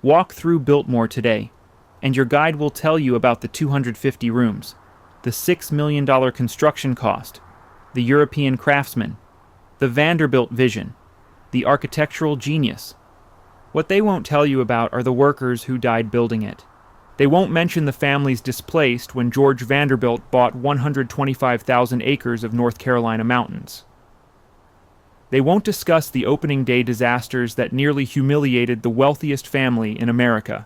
Walk through Biltmore today, and your guide will tell you about the 250 rooms, the $6 million construction cost, the European craftsman, the Vanderbilt vision, the architectural genius. What they won't tell you about are the workers who died building it. They won't mention the families displaced when George Vanderbilt bought 125,000 acres of North Carolina mountains. They won't discuss the opening day disasters that nearly humiliated the wealthiest family in America.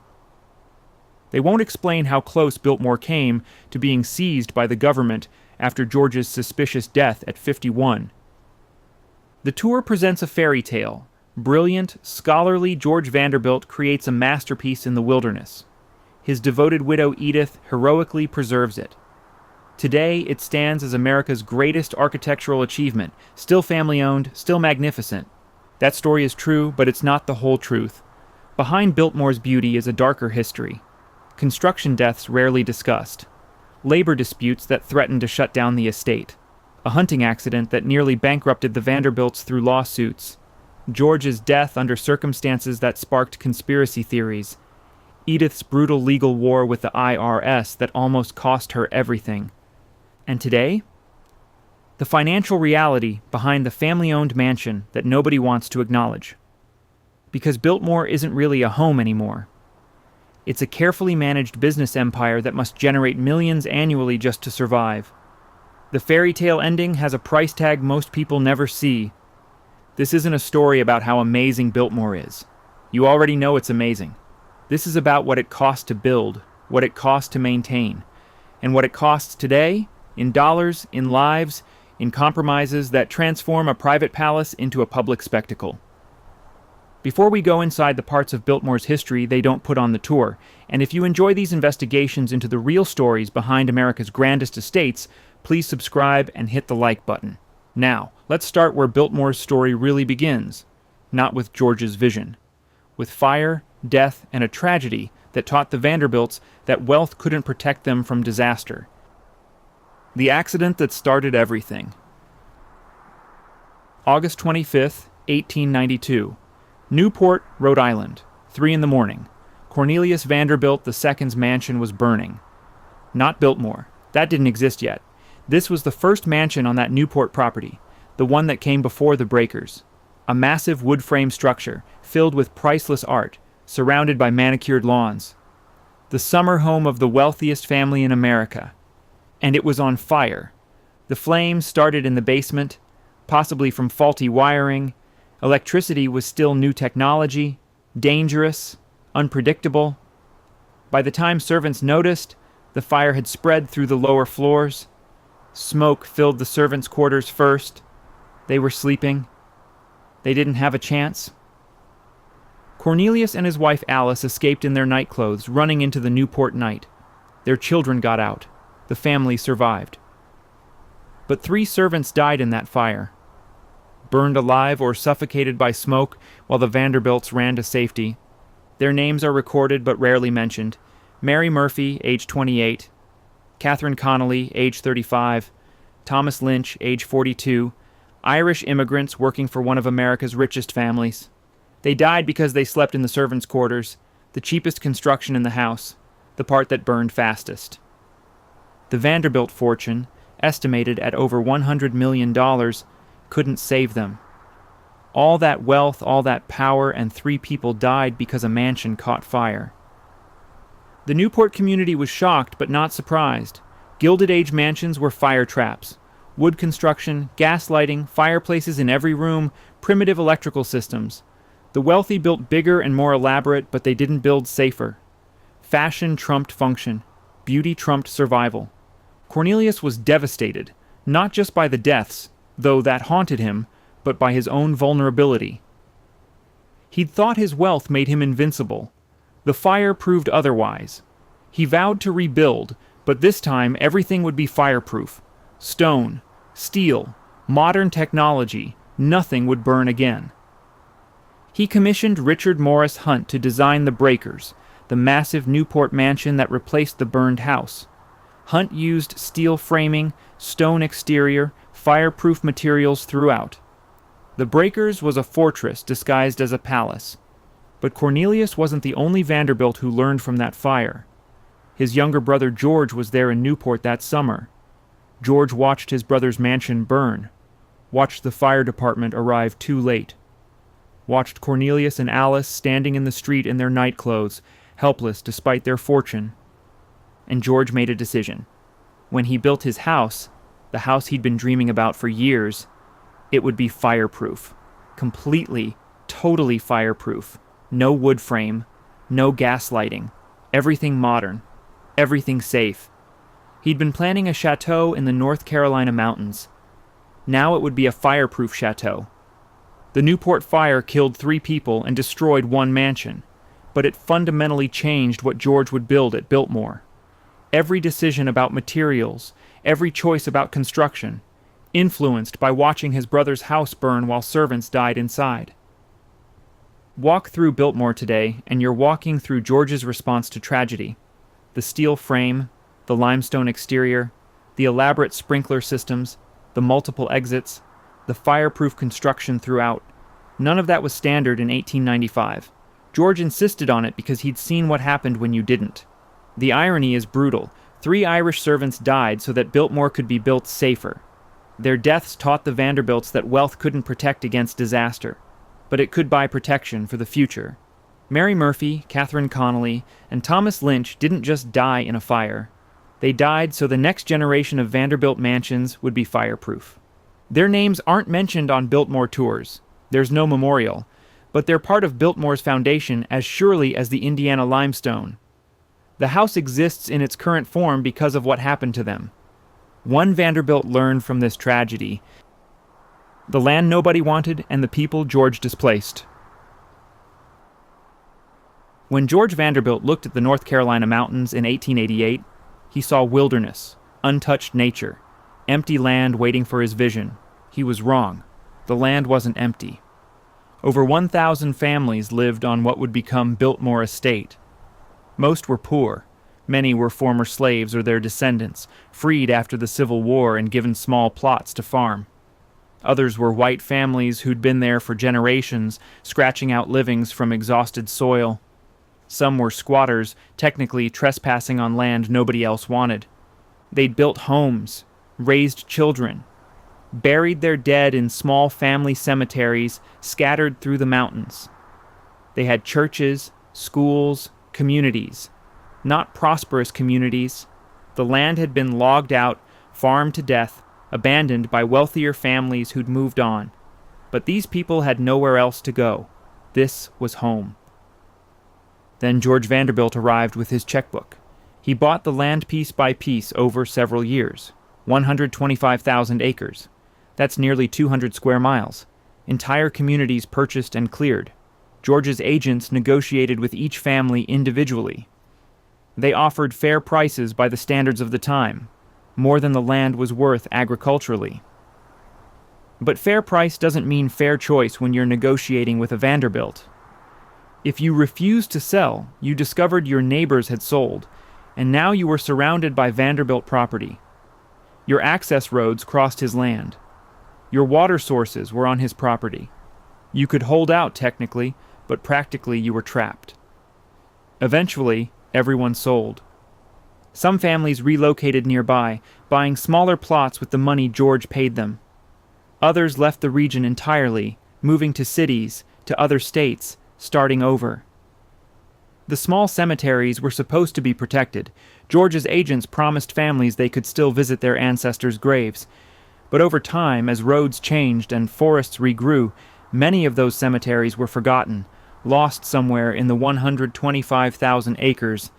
They won't explain how close Biltmore came to being seized by the government after George's suspicious death at 51. The tour presents a fairy tale. Brilliant, scholarly George Vanderbilt creates a masterpiece in the wilderness. His devoted widow Edith heroically preserves it. Today, it stands as America's greatest architectural achievement, still family-owned, still magnificent. That story is true, but it's not the whole truth. Behind Biltmore's beauty is a darker history. Construction deaths rarely discussed. Labor disputes that threatened to shut down the estate. A hunting accident that nearly bankrupted the Vanderbilts through lawsuits. George's death under circumstances that sparked conspiracy theories. Edith's brutal legal war with the IRS that almost cost her everything. And today? The financial reality behind the family-owned mansion that nobody wants to acknowledge. Because Biltmore isn't really a home anymore. It's a carefully managed business empire that must generate millions annually just to survive. The fairy tale ending has a price tag most people never see. This isn't a story about how amazing Biltmore is. You already know it's amazing. This is about what it costs to build, what it costs to maintain, and what it costs today, in dollars, in lives, in compromises that transform a private palace into a public spectacle. Before we go inside the parts of Biltmore's history they don't put on the tour, and if you enjoy these investigations into the real stories behind America's grandest estates, please subscribe and hit the like button. Now, let's start where Biltmore's story really begins, not with George's vision. With fire, death, and a tragedy that taught the Vanderbilts that wealth couldn't protect them from disaster. The accident that started everything. August 25th, 1892. Newport, Rhode Island, 3 a.m. Cornelius Vanderbilt II's mansion was burning. Not Biltmore. That didn't exist yet. This was the first mansion on that Newport property, the one that came before the breakers. A massive wood frame structure, filled with priceless art, surrounded by manicured lawns. The summer home of the wealthiest family in America. And it was on fire. The flames started in the basement, possibly from faulty wiring. Electricity was still new technology, dangerous, unpredictable. By the time servants noticed, the fire had spread through the lower floors. Smoke filled the servants' quarters first. They were sleeping. They didn't have a chance. Cornelius and his wife Alice escaped in their nightclothes, running into the Newport night. Their children got out. The family survived. But 3 servants died in that fire. Burned alive or suffocated by smoke while the Vanderbilts ran to safety. Their names are recorded but rarely mentioned. Mary Murphy, age 28. Catherine Connolly, age 35. Thomas Lynch, age 42. Irish immigrants working for one of America's richest families. They died because they slept in the servants' quarters, the cheapest construction in the house, the part that burned fastest. The Vanderbilt fortune, estimated at over $100 million, couldn't save them. All that wealth, all that power, and 3 people died because a mansion caught fire. The Newport community was shocked but not surprised. Gilded Age mansions were fire traps. Wood construction, gas lighting, fireplaces in every room, primitive electrical systems. The wealthy built bigger and more elaborate, but they didn't build safer. Fashion trumped function. Beauty trumped survival. Cornelius was devastated, not just by the deaths, though that haunted him, but by his own vulnerability. He'd thought his wealth made him invincible. The fire proved otherwise. He vowed to rebuild, but this time everything would be fireproof. Stone, steel, modern technology, nothing would burn again. He commissioned Richard Morris Hunt to design the breakers, the massive Newport mansion that replaced the burned house. Hunt used steel framing, stone exterior, fireproof materials throughout. The breakers was a fortress disguised as a palace. But Cornelius wasn't the only Vanderbilt who learned from that fire. His younger brother George was there in Newport that summer. George watched his brother's mansion burn, watched the fire department arrive too late, watched Cornelius and Alice standing in the street in their night clothes, helpless despite their fortune. And George made a decision. When he built his house, the house he'd been dreaming about for years, it would be fireproof. Completely, totally fireproof. No wood frame, no gas lighting, everything modern, everything safe. He'd been planning a chateau in the North Carolina mountains. Now it would be a fireproof chateau. The Newport fire killed 3 people and destroyed 1 mansion, but it fundamentally changed what George would build at Biltmore. Every decision about materials, every choice about construction, influenced by watching his brother's house burn while servants died inside. Walk through Biltmore today, and you're walking through George's response to tragedy. The steel frame, the limestone exterior, the elaborate sprinkler systems, the multiple exits, the fireproof construction throughout. None of that was standard in 1895. George insisted on it because he'd seen what happened when you didn't. The irony is brutal. 3 Irish servants died so that Biltmore could be built safer. Their deaths taught the Vanderbilts that wealth couldn't protect against disaster, but it could buy protection for the future. Mary Murphy, Catherine Connolly, and Thomas Lynch didn't just die in a fire. They died so the next generation of Vanderbilt mansions would be fireproof. Their names aren't mentioned on Biltmore tours. There's no memorial, but they're part of Biltmore's foundation as surely as the Indiana limestone. The house exists in its current form because of what happened to them. One Vanderbilt learned from this tragedy: the land nobody wanted and the people George displaced. When George Vanderbilt looked at the North Carolina mountains in 1888, he saw wilderness, untouched nature, empty land waiting for his vision. He was wrong. The land wasn't empty. Over 1,000 families lived on what would become Biltmore Estate. Most were poor. Many were former slaves or their descendants, freed after the Civil War and given small plots to farm. Others were white families who'd been there for generations, scratching out livings from exhausted soil. Some were squatters, technically trespassing on land nobody else wanted. They'd built homes, raised children, buried their dead in small family cemeteries scattered through the mountains. They had churches, schools, communities. Not prosperous communities. The land had been logged out, farmed to death, abandoned by wealthier families who'd moved on. But these people had nowhere else to go. This was home. Then George Vanderbilt arrived with his checkbook. He bought the land piece by piece over several years. 125,000 acres. That's nearly 200 square miles. Entire communities purchased and cleared. George's agents negotiated with each family individually. They offered fair prices by the standards of the time, more than the land was worth agriculturally. But fair price doesn't mean fair choice when you're negotiating with a Vanderbilt. If you refused to sell, you discovered your neighbors had sold, and now you were surrounded by Vanderbilt property. Your access roads crossed his land. Your water sources were on his property. You could hold out technically, but practically you were trapped. Eventually, everyone sold. Some families relocated nearby, buying smaller plots with the money George paid them. Others left the region entirely, moving to cities, to other states, starting over. The small cemeteries were supposed to be protected. George's agents promised families they could still visit their ancestors' graves. But over time, as roads changed and forests regrew, many of those cemeteries were forgotten, lost somewhere in the 125,000 acres.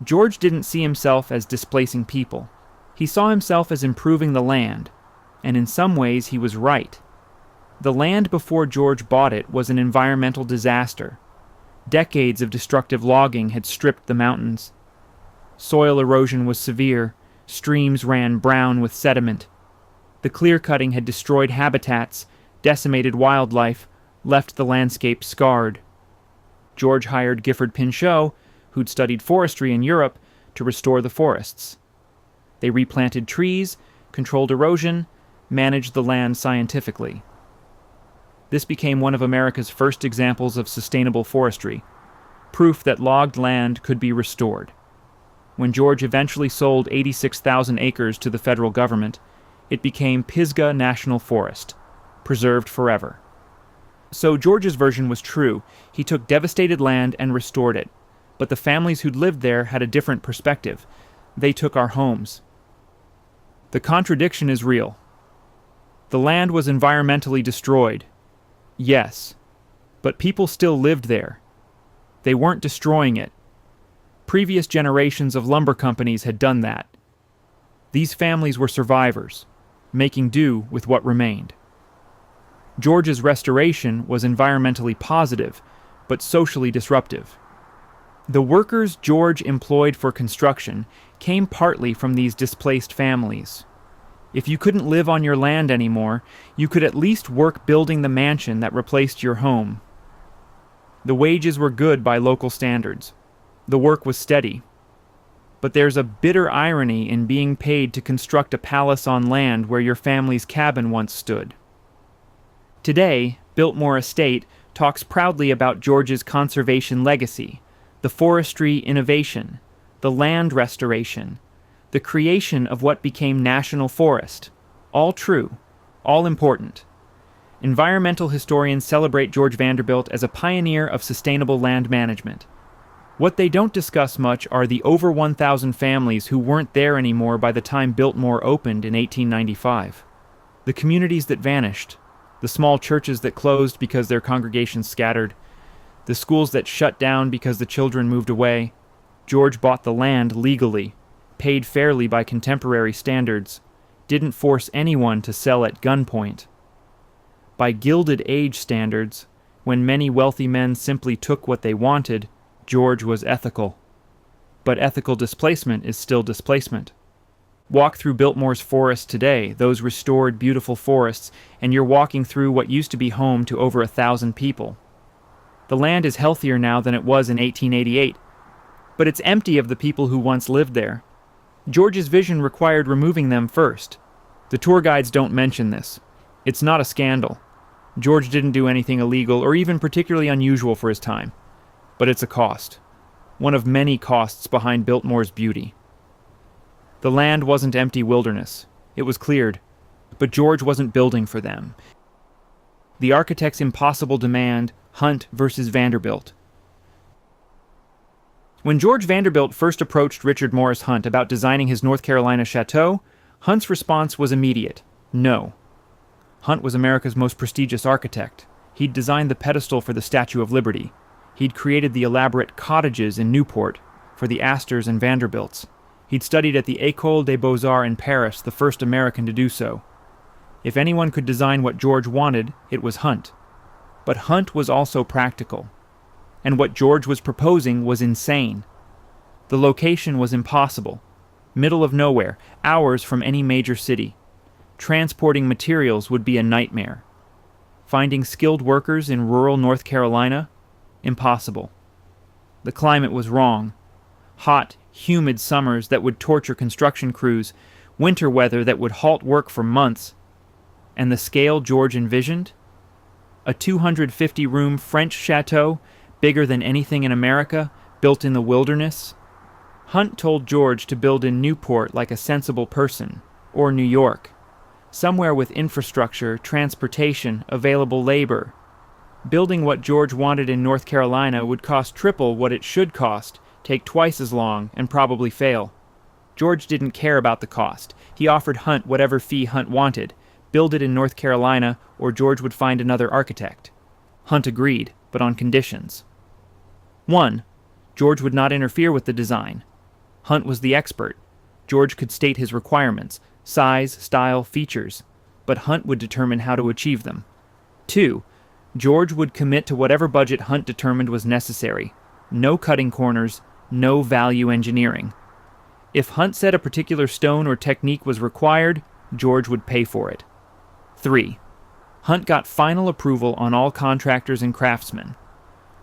George didn't see himself as displacing people. He saw himself as improving the land, and in some ways he was right. The land before George bought it was an environmental disaster. Decades of destructive logging had stripped the mountains. Soil erosion was severe. Streams ran brown with sediment. The clear-cutting had destroyed habitats, decimated wildlife, left the landscape scarred. George hired Gifford Pinchot, who'd studied forestry in Europe, to restore the forests. They replanted trees, controlled erosion, managed the land scientifically. This became one of America's first examples of sustainable forestry, proof that logged land could be restored. When George eventually sold 86,000 acres to the federal government, it became Pisgah National Forest, preserved forever. So George's version was true. He took devastated land and restored it. But the families who'd lived there had a different perspective. They took our homes. The contradiction is real. The land was environmentally destroyed. Yes, but people still lived there. They weren't destroying it. Previous generations of lumber companies had done that. These families were survivors, making do with what remained. George's restoration was environmentally positive, but socially disruptive. The workers George employed for construction came partly from these displaced families. If you couldn't live on your land anymore, you could at least work building the mansion that replaced your home. The wages were good by local standards. The work was steady. But there's a bitter irony in being paid to construct a palace on land where your family's cabin once stood. Today, Biltmore Estate talks proudly about George's conservation legacy, the forestry innovation, the land restoration, the creation of what became national forest. All true, all important. Environmental historians celebrate George Vanderbilt as a pioneer of sustainable land management. What they don't discuss much are the over 1,000 families who weren't there anymore by the time Biltmore opened in 1895. The communities that vanished, the small churches that closed because their congregations scattered, the schools that shut down because the children moved away. George bought the land legally, paid fairly by contemporary standards, didn't force anyone to sell at gunpoint. By Gilded Age standards, when many wealthy men simply took what they wanted, George was ethical. But ethical displacement is still displacement. Walk through Biltmore's forest today, those restored beautiful forests, and you're walking through what used to be home to over 1,000 people. The land is healthier now than it was in 1888, but it's empty of the people who once lived there. George's vision required removing them first. The tour guides don't mention this. It's not a scandal. George didn't do anything illegal or even particularly unusual for his time. But it's a cost. One of many costs behind Biltmore's beauty. The land wasn't empty wilderness. It was cleared. But George wasn't building for them. The architect's impossible demand, Hunt versus Vanderbilt. When George Vanderbilt first approached Richard Morris Hunt about designing his North Carolina chateau, Hunt's response was immediate: no. Hunt was America's most prestigious architect. He'd designed the pedestal for the Statue of Liberty. He'd created the elaborate cottages in Newport for the Astors and Vanderbilts. He'd studied at the École des Beaux-Arts in Paris, the first American to do so. If anyone could design what George wanted, it was Hunt. But Hunt was also practical. And what George was proposing was insane. The location was impossible. Middle of nowhere, hours from any major city. Transporting materials would be a nightmare. Finding skilled workers in rural North Carolina? Impossible. The climate was wrong. Hot, humid summers that would torture construction crews, winter weather that would halt work for months. And the scale George envisioned? A 250-room French chateau, bigger than anything in America, built in the wilderness. Hunt told George to build in Newport like a sensible person, or New York, somewhere with infrastructure, transportation, available labor. Building what George wanted in North Carolina would cost triple what it should cost, take twice as long, and probably fail. George didn't care about the cost. He offered Hunt whatever fee Hunt wanted, build it in North Carolina, or George would find another architect. Hunt agreed, but on conditions. 1. George would not interfere with the design. Hunt was the expert. George could state his requirements, size, style, features, but Hunt would determine how to achieve them. 2. George would commit to whatever budget Hunt determined was necessary. No cutting corners, no value engineering. If Hunt said a particular stone or technique was required, George would pay for it. 3. Hunt got final approval on all contractors and craftsmen.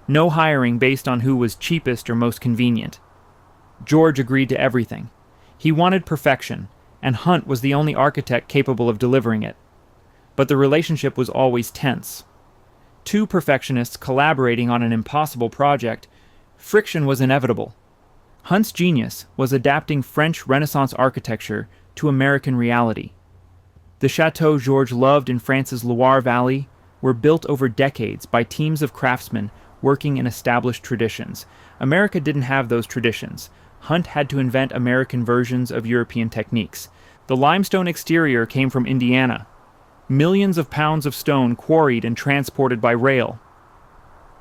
No hiring based on who was cheapest or most convenient. George agreed to everything. He wanted perfection, and Hunt was the only architect capable of delivering it. But the relationship was always tense. Two perfectionists collaborating on an impossible project, friction was inevitable. Hunt's genius was adapting French Renaissance architecture to American reality. The chateaux George loved in France's Loire Valley were built over decades by teams of craftsmen working in established traditions. America didn't have those traditions. Hunt had to invent American versions of European techniques. The limestone exterior came from Indiana. Millions of pounds of stone quarried and transported by rail.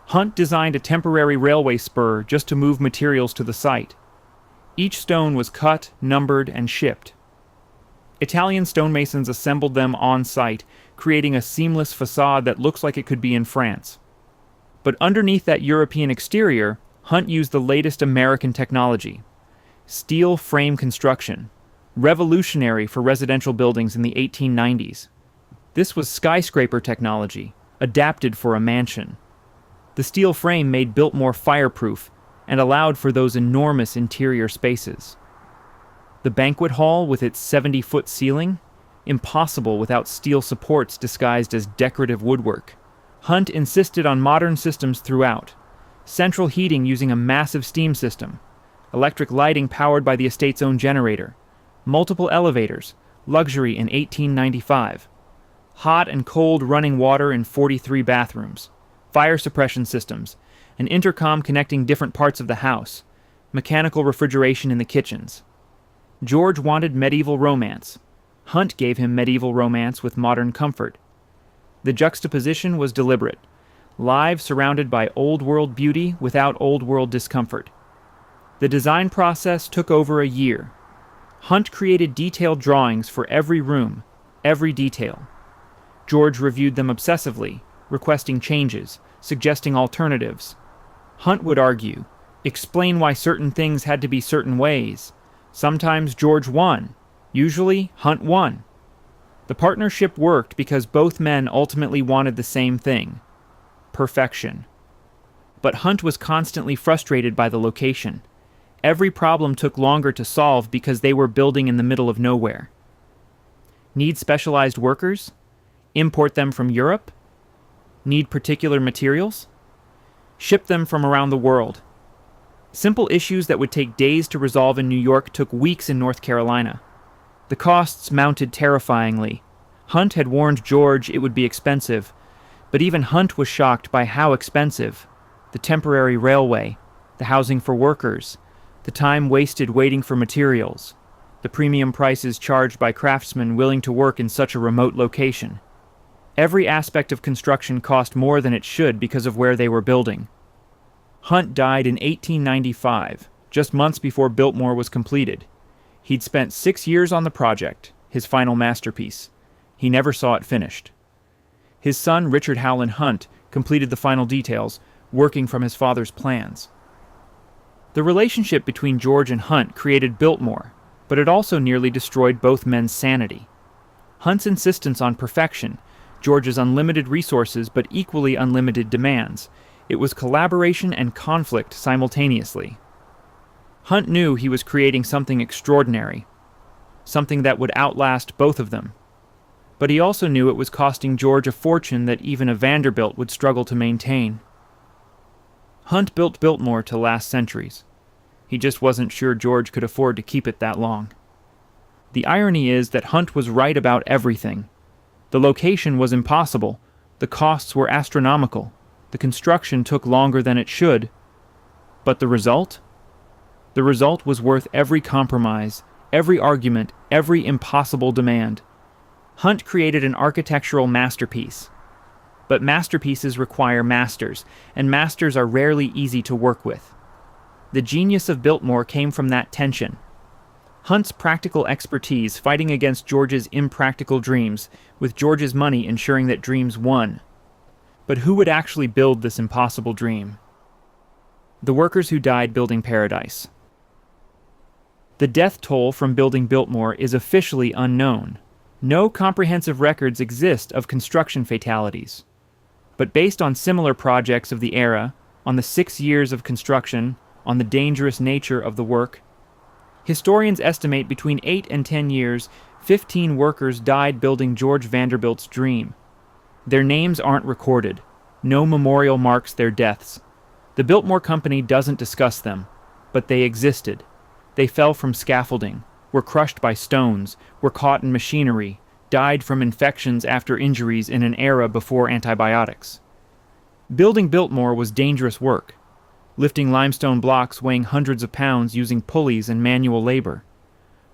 Hunt designed a temporary railway spur just to move materials to the site. Each stone was cut, numbered, and shipped. Italian stonemasons assembled them on site, creating a seamless facade that looks like it could be in France. But underneath that European exterior, Hunt used the latest American technology. Steel frame construction, revolutionary for residential buildings in the 1890s. This was skyscraper technology, adapted for a mansion. The steel frame made Biltmore fireproof and allowed for those enormous interior spaces. The banquet hall with its 70-foot ceiling, impossible without steel supports disguised as decorative woodwork. Hunt insisted on modern systems throughout. Central heating using a massive steam system, electric lighting powered by the estate's own generator, multiple elevators, luxury in 1895, hot and cold running water in 43 bathrooms, fire suppression systems, an intercom connecting different parts of the house, mechanical refrigeration in the kitchens. George wanted medieval romance. Hunt gave him medieval romance with modern comfort. The juxtaposition was deliberate. Live surrounded by old-world beauty without old-world discomfort. The design process took over a year. Hunt created detailed drawings for every room, every detail. George reviewed them obsessively, requesting changes, suggesting alternatives. Hunt would argue, explain why certain things had to be certain ways. Sometimes George won. Usually, Hunt won. The partnership worked because both men ultimately wanted the same thing: perfection. But Hunt was constantly frustrated by the location. Every problem took longer to solve because they were building in the middle of nowhere. Need specialized workers? Import them from Europe? Need particular materials? Ship them from around the world. Simple issues that would take days to resolve in New York took weeks in North Carolina. The costs mounted terrifyingly. Hunt had warned George it would be expensive, but even Hunt was shocked by how expensive. The temporary railway, the housing for workers, the time wasted waiting for materials, the premium prices charged by craftsmen willing to work in such a remote location. Every aspect of construction cost more than it should because of where they were building. Hunt died in 1895, just months before Biltmore was completed. He'd spent 6 years on the project, his final masterpiece. He never saw it finished. His son, Richard Howland Hunt, completed the final details, working from his father's plans. The relationship between George and Hunt created Biltmore, but it also nearly destroyed both men's sanity. Hunt's insistence on perfection, George's unlimited resources but equally unlimited demands. It was collaboration and conflict simultaneously. Hunt knew he was creating something extraordinary, something that would outlast both of them. But he also knew it was costing George a fortune that even a Vanderbilt would struggle to maintain. Hunt built Biltmore to last centuries. He just wasn't sure George could afford to keep it that long. The irony is that Hunt was right about everything. The location was impossible. The costs were astronomical. The construction took longer than it should. But the result? The result was worth every compromise, every argument, every impossible demand. Hunt created an architectural masterpiece. But masterpieces require masters, and masters are rarely easy to work with. The genius of Biltmore came from that tension. Hunt's practical expertise fighting against George's impractical dreams, with George's money ensuring that dreams won. But who would actually build this impossible dream? The workers who died building Paradise. The death toll from building Biltmore is officially unknown. No comprehensive records exist of construction fatalities. But based on similar projects of the era, on the 6 years of construction, on the dangerous nature of the work, historians estimate between 8 and 10 years, 15 workers died building George Vanderbilt's dream. Their names aren't recorded. No memorial marks their deaths. The Biltmore Company doesn't discuss them, but they existed. They fell from scaffolding, were crushed by stones, were caught in machinery, died from infections after injuries in an era before antibiotics. Building Biltmore was dangerous work, lifting limestone blocks weighing hundreds of pounds using pulleys and manual labor,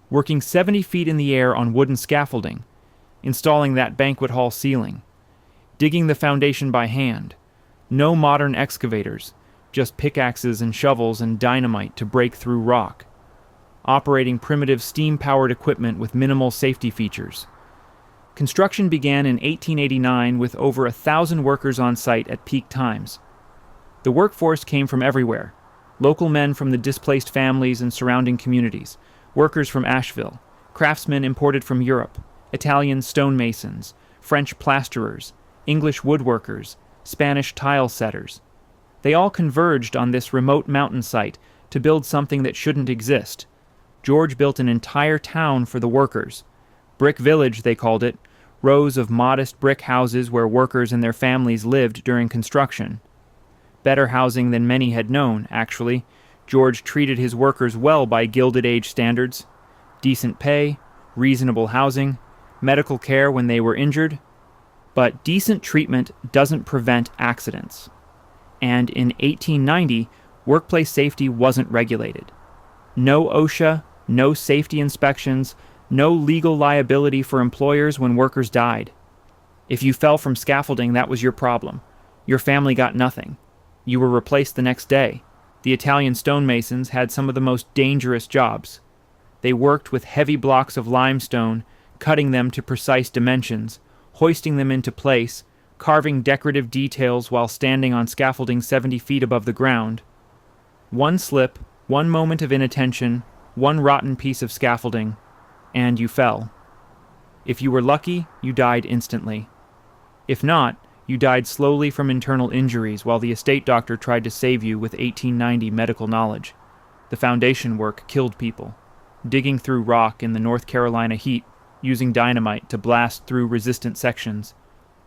working 70 feet in the air on wooden scaffolding, installing that banquet hall ceiling, digging the foundation by hand, no modern excavators, just pickaxes and shovels and dynamite to break through rock, operating primitive steam-powered equipment with minimal safety features. Construction began in 1889 with over 1,000 workers on site at peak times. The workforce came from everywhere: local men from the displaced families and surrounding communities, workers from Asheville, craftsmen imported from Europe, Italian stonemasons, French plasterers, English woodworkers, Spanish tile setters. They all converged on this remote mountain site to build something that shouldn't exist. George built an entire town for the workers. Brick Village, they called it, rows of modest brick houses where workers and their families lived during construction. Better housing than many had known, actually. George treated his workers well by Gilded Age standards. Decent pay, reasonable housing, medical care when they were injured. But decent treatment doesn't prevent accidents. And in 1890, workplace safety wasn't regulated. No OSHA, no safety inspections, no legal liability for employers when workers died. If you fell from scaffolding, that was your problem. Your family got nothing. You were replaced the next day. The Italian stonemasons had some of the most dangerous jobs. They worked with heavy blocks of limestone, cutting them to precise dimensions, hoisting them into place, carving decorative details while standing on scaffolding 70 feet above the ground. One slip, one moment of inattention, one rotten piece of scaffolding, and you fell. If you were lucky, you died instantly. If not, you died slowly from internal injuries while the estate doctor tried to save you with 1890 medical knowledge. The foundation work killed people. Digging through rock in the North Carolina heat, using dynamite to blast through resistant sections.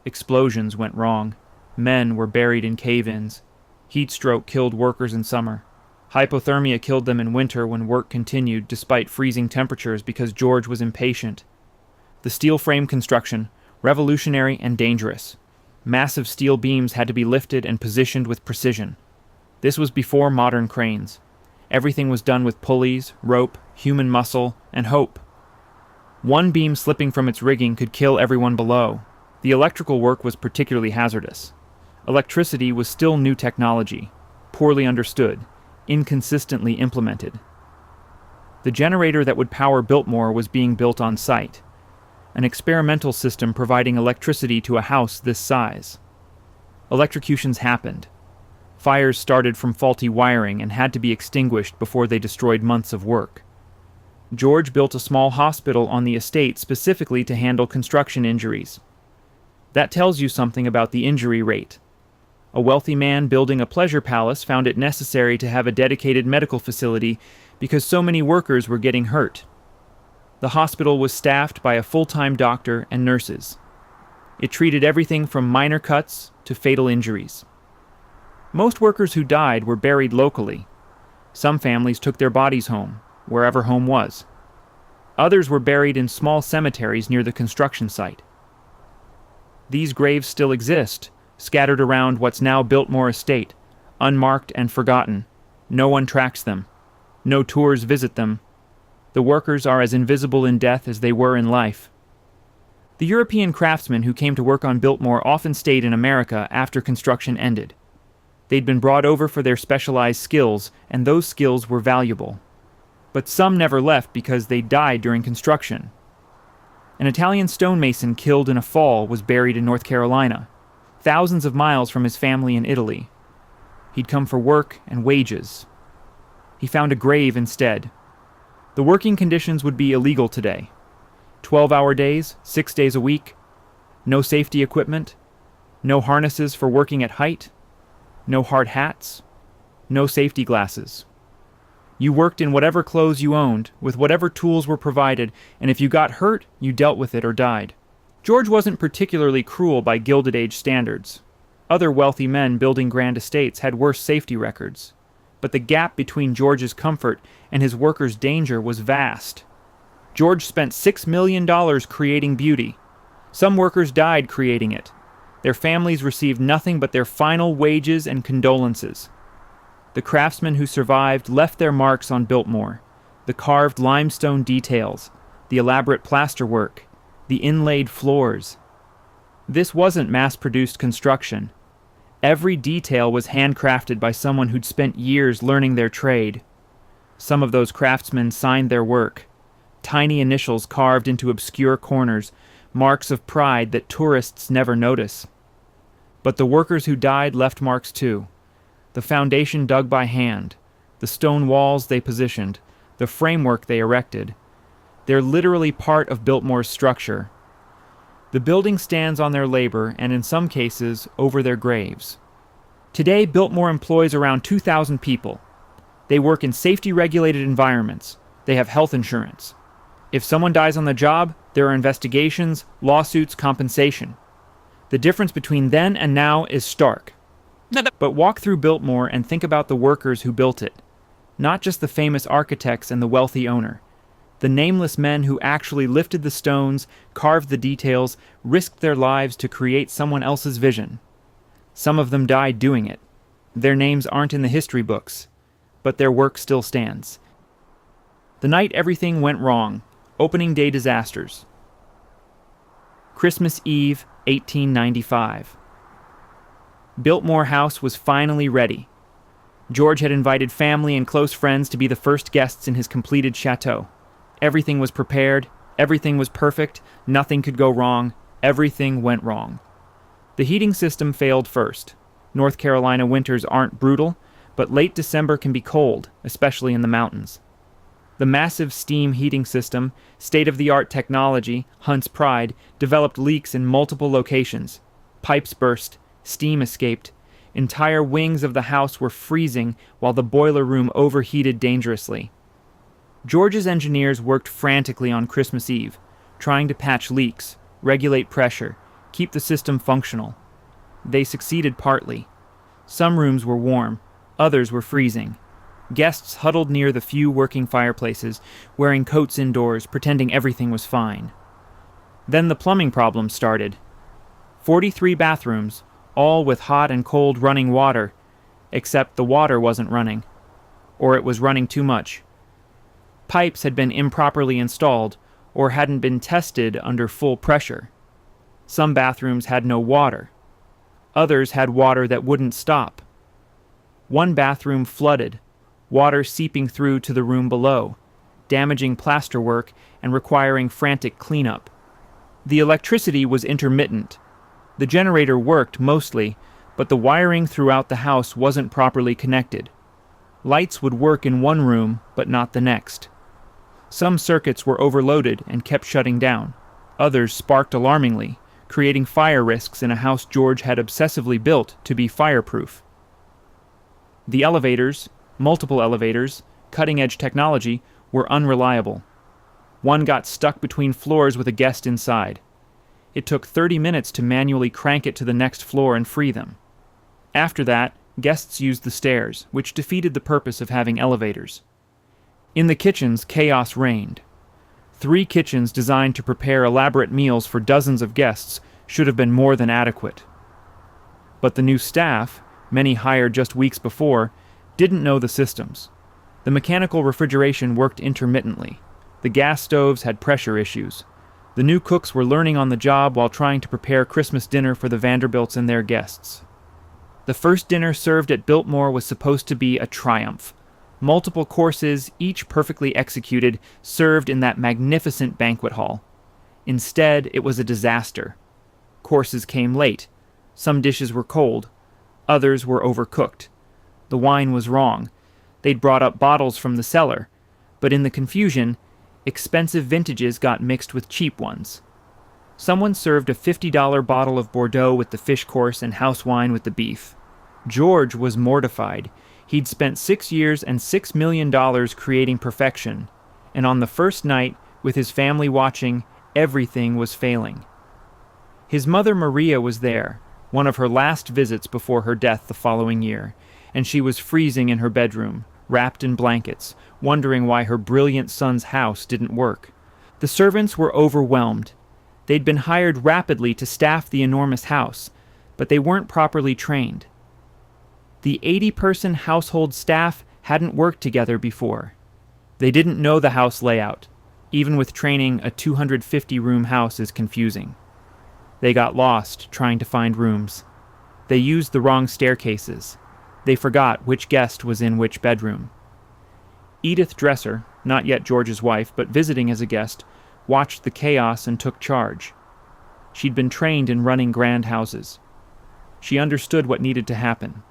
Explosions went wrong. Men were buried in cave-ins. Heat stroke killed workers in summer. Hypothermia killed them in winter when work continued despite freezing temperatures because George was impatient. The steel frame construction, revolutionary and dangerous. Massive steel beams had to be lifted and positioned with precision. This was before modern cranes. Everything was done with pulleys, rope, human muscle, and hope. One beam slipping from its rigging could kill everyone below. The electrical work was particularly hazardous. Electricity was still new technology, poorly understood, inconsistently implemented. The generator that would power Biltmore was being built on site, an experimental system providing electricity to a house this size. Electrocutions happened. Fires started from faulty wiring and had to be extinguished before they destroyed months of work. George built a small hospital on the estate specifically to handle construction injuries. That tells you something about the injury rate. A wealthy man building a pleasure palace found it necessary to have a dedicated medical facility because so many workers were getting hurt. The hospital was staffed by a full-time doctor and nurses. It treated everything from minor cuts to fatal injuries. Most workers who died were buried locally. Some families took their bodies home, wherever home was. Others were buried in small cemeteries near the construction site. These graves still exist, scattered around what's now Biltmore Estate, unmarked and forgotten. No one tracks them. No tours visit them. The workers are as invisible in death as they were in life. The European craftsmen who came to work on Biltmore often stayed in America after construction ended. They'd been brought over for their specialized skills, and those skills were valuable. But some never left because they died during construction. An Italian stonemason killed in a fall was buried in North Carolina, thousands of miles from his family in Italy. He'd come for work and wages. He found a grave instead. The working conditions would be illegal today. 12-hour days, 6 days a week, no safety equipment, no harnesses for working at height, no hard hats, no safety glasses. You worked in whatever clothes you owned, with whatever tools were provided, and if you got hurt, you dealt with it or died. George wasn't particularly cruel by Gilded Age standards. Other wealthy men building grand estates had worse safety records. But the gap between George's comfort and his workers' danger was vast. George spent $6 million creating beauty. Some workers died creating it. Their families received nothing but their final wages and condolences. The craftsmen who survived left their marks on Biltmore: the carved limestone details, the elaborate plasterwork, the inlaid floors. This wasn't mass-produced construction. Every detail was handcrafted by someone who'd spent years learning their trade. Some of those craftsmen signed their work, tiny initials carved into obscure corners, marks of pride that tourists never notice. But the workers who died left marks too. The foundation dug by hand, the stone walls they positioned, the framework they erected. They're literally part of Biltmore's structure. The building stands on their labor and, in some cases, over their graves. Today, Biltmore employs around 2,000 people. They work in safety-regulated environments. They have health insurance. If someone dies on the job, there are investigations, lawsuits, compensation. The difference between then and now is stark. But walk through Biltmore and think about the workers who built it. Not just the famous architects and the wealthy owner. The nameless men who actually lifted the stones, carved the details, risked their lives to create someone else's vision. Some of them died doing it. Their names aren't in the history books, but their work still stands. The night everything went wrong. Opening day disasters. Christmas Eve, 1895. Biltmore House was finally ready. George had invited family and close friends to be the first guests in his completed chateau. Everything was prepared, everything was perfect, nothing could go wrong, everything went wrong. The heating system failed first. North Carolina winters aren't brutal, but late December can be cold, especially in the mountains. The massive steam heating system, state-of-the-art technology, Hunt's pride, developed leaks in multiple locations. Pipes burst, steam escaped. Entire wings of the house were freezing while the boiler room overheated dangerously. George's engineers worked frantically on Christmas Eve, trying to patch leaks, regulate pressure, keep the system functional. They succeeded partly. Some rooms were warm, others were freezing. Guests huddled near the few working fireplaces, wearing coats indoors, pretending everything was fine. Then the plumbing problem started. 43 bathrooms, all with hot and cold running water, except the water wasn't running, or it was running too much. Pipes had been improperly installed, or hadn't been tested under full pressure. Some bathrooms had no water. Others had water that wouldn't stop. One bathroom flooded, water seeping through to the room below, damaging plasterwork and requiring frantic cleanup. The electricity was intermittent. The generator worked mostly, but the wiring throughout the house wasn't properly connected. Lights would work in one room, but not the next. Some circuits were overloaded and kept shutting down. Others sparked alarmingly, creating fire risks in a house George had obsessively built to be fireproof. The elevators, multiple elevators, cutting-edge technology, were unreliable. One got stuck between floors with a guest inside. It took 30 minutes to manually crank it to the next floor and free them. After that, guests used the stairs, which defeated the purpose of having elevators. In the kitchens, chaos reigned. 3 kitchens designed to prepare elaborate meals for dozens of guests should have been more than adequate. But the new staff, many hired just weeks before, didn't know the systems. The mechanical refrigeration worked intermittently. The gas stoves had pressure issues. The new cooks were learning on the job while trying to prepare Christmas dinner for the Vanderbilts and their guests. The first dinner served at Biltmore was supposed to be a triumph. Multiple courses, each perfectly executed, served in that magnificent banquet hall. Instead, it was a disaster. Courses came late. Some dishes were cold. Others were overcooked. The wine was wrong. They'd brought up bottles from the cellar, but in the confusion, expensive vintages got mixed with cheap ones. Someone served a $50 bottle of Bordeaux with the fish course and house wine with the beef. George was mortified. He'd spent 6 years and $6 million creating perfection, and on the first night, with his family watching, everything was failing. His mother Maria was there, one of her last visits before her death the following year, and she was freezing in her bedroom, wrapped in blankets, wondering why her brilliant son's house didn't work. The servants were overwhelmed. They'd been hired rapidly to staff the enormous house, but they weren't properly trained. The 80-person household staff hadn't worked together before. They didn't know the house layout. Even with training, a 250-room house is confusing. They got lost trying to find rooms. They used the wrong staircases. They forgot which guest was in which bedroom. Edith Dresser, not yet George's wife, but visiting as a guest, watched the chaos and took charge. She'd been trained in running grand houses. She understood what needed to happen.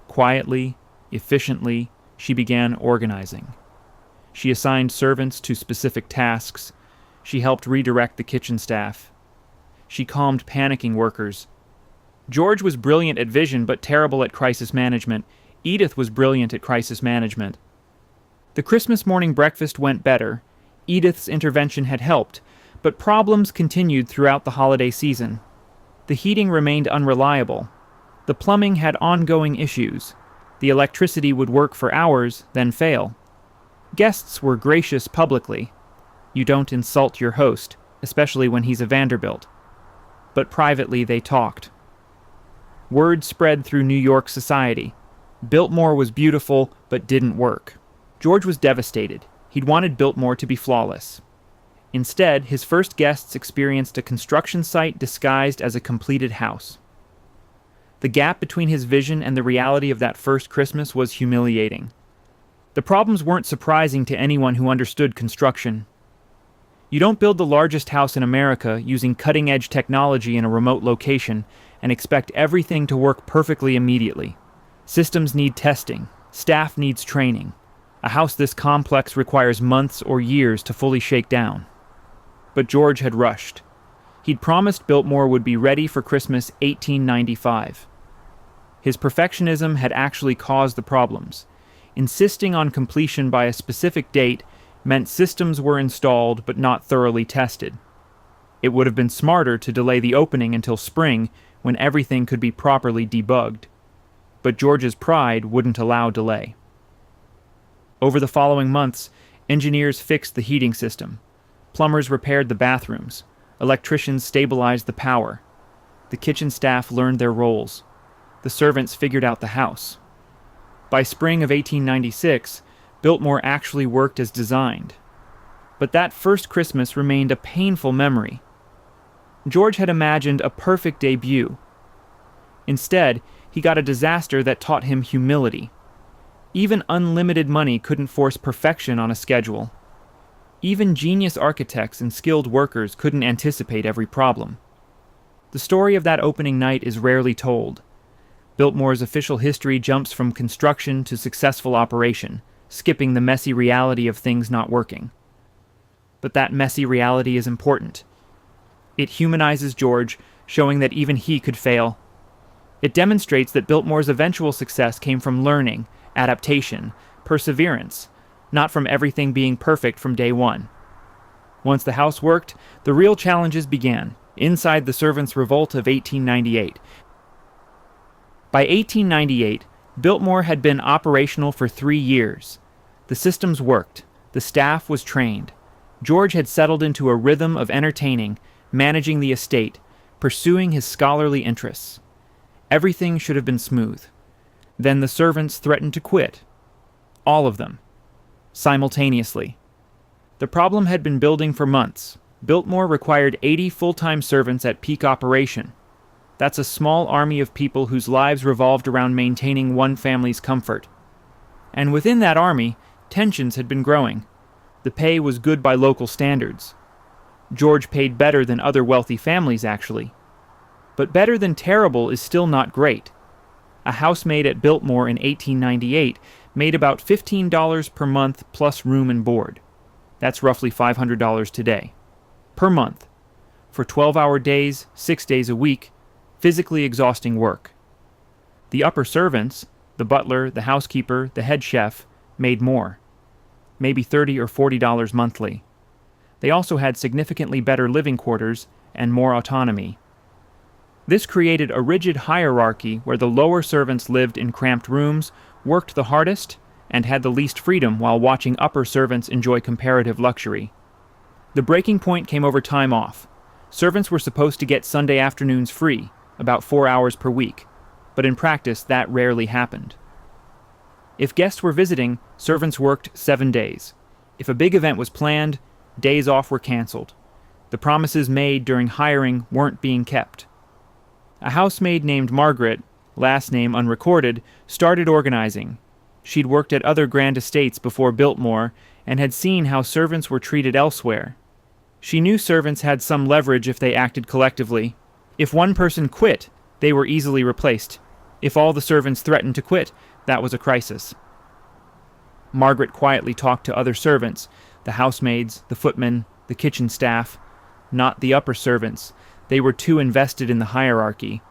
Quietly, efficiently, she began organizing. She assigned servants to specific tasks. She helped redirect the kitchen staff. She calmed panicking workers. George was brilliant at vision but terrible at crisis management. Edith was brilliant at crisis management. The Christmas morning breakfast went better. Edith's intervention had helped, but problems continued throughout the holiday season. The heating remained unreliable. The plumbing had ongoing issues. The electricity would work for hours, then fail. Guests were gracious publicly. You don't insult your host, especially when he's a Vanderbilt. But privately they talked. Word spread through New York society. Biltmore was beautiful, but didn't work. George was devastated. He'd wanted Biltmore to be flawless. Instead, his first guests experienced a construction site disguised as a completed house. The gap between his vision and the reality of that first Christmas was humiliating. The problems weren't surprising to anyone who understood construction. You don't build the largest house in America using cutting-edge technology in a remote location and expect everything to work perfectly immediately. Systems need testing. Staff needs training. A house this complex requires months or years to fully shake down. But George had rushed. He'd promised Biltmore would be ready for Christmas 1895. His perfectionism had actually caused the problems. Insisting on completion by a specific date meant systems were installed but not thoroughly tested. It would have been smarter to delay the opening until spring, when everything could be properly debugged. But George's pride wouldn't allow delay. Over the following months, engineers fixed the heating system. Plumbers repaired the bathrooms. Electricians stabilized the power. The kitchen staff learned their roles. The servants figured out the house. By spring of 1896, Biltmore actually worked as designed. But that first Christmas remained a painful memory. George had imagined a perfect debut. Instead, he got a disaster that taught him humility. Even unlimited money couldn't force perfection on a schedule. Even genius architects and skilled workers couldn't anticipate every problem. The story of that opening night is rarely told. Biltmore's official history jumps from construction to successful operation, skipping the messy reality of things not working. But that messy reality is important. It humanizes George, showing that even he could fail. It demonstrates that Biltmore's eventual success came from learning, adaptation, perseverance, not from everything being perfect from day one. Once the house worked, the real challenges began, inside the servants' revolt of 1898. By 1898, Biltmore had been operational for 3 years. The systems worked. The staff was trained. George had settled into a rhythm of entertaining, managing the estate, pursuing his scholarly interests. Everything should have been smooth. Then the servants threatened to quit. All of them. Simultaneously. The problem had been building for months. Biltmore required 80 full-time servants at peak operation. That's a small army of people whose lives revolved around maintaining one family's comfort. And within that army, tensions had been growing. The pay was good by local standards. George paid better than other wealthy families, actually. But better than terrible is still not great. A housemaid at Biltmore in 1898 made about $15 per month plus room and board. That's roughly $500 today. Per month. For 12-hour days, 6 days a week, physically exhausting work. The upper servants, the butler, the housekeeper, the head chef, made more. Maybe $30 or $40 monthly. They also had significantly better living quarters and more autonomy. This created a rigid hierarchy where the lower servants lived in cramped rooms, worked the hardest, and had the least freedom while watching upper servants enjoy comparative luxury. The breaking point came over time off. Servants were supposed to get Sunday afternoons free, about 4 hours per week, but in practice that rarely happened. If guests were visiting, servants worked 7 days. If a big event was planned, days off were canceled. The promises made during hiring weren't being kept. A housemaid named Margaret, last name unrecorded, started organizing. She'd worked at other grand estates before Biltmore and had seen how servants were treated elsewhere. She knew servants had some leverage if they acted collectively. If one person quit, they were easily replaced. If all the servants threatened to quit, that was a crisis. Margaret quietly talked to other servants, the housemaids, the footmen, the kitchen staff, not the upper servants. They were too invested in the hierarchy.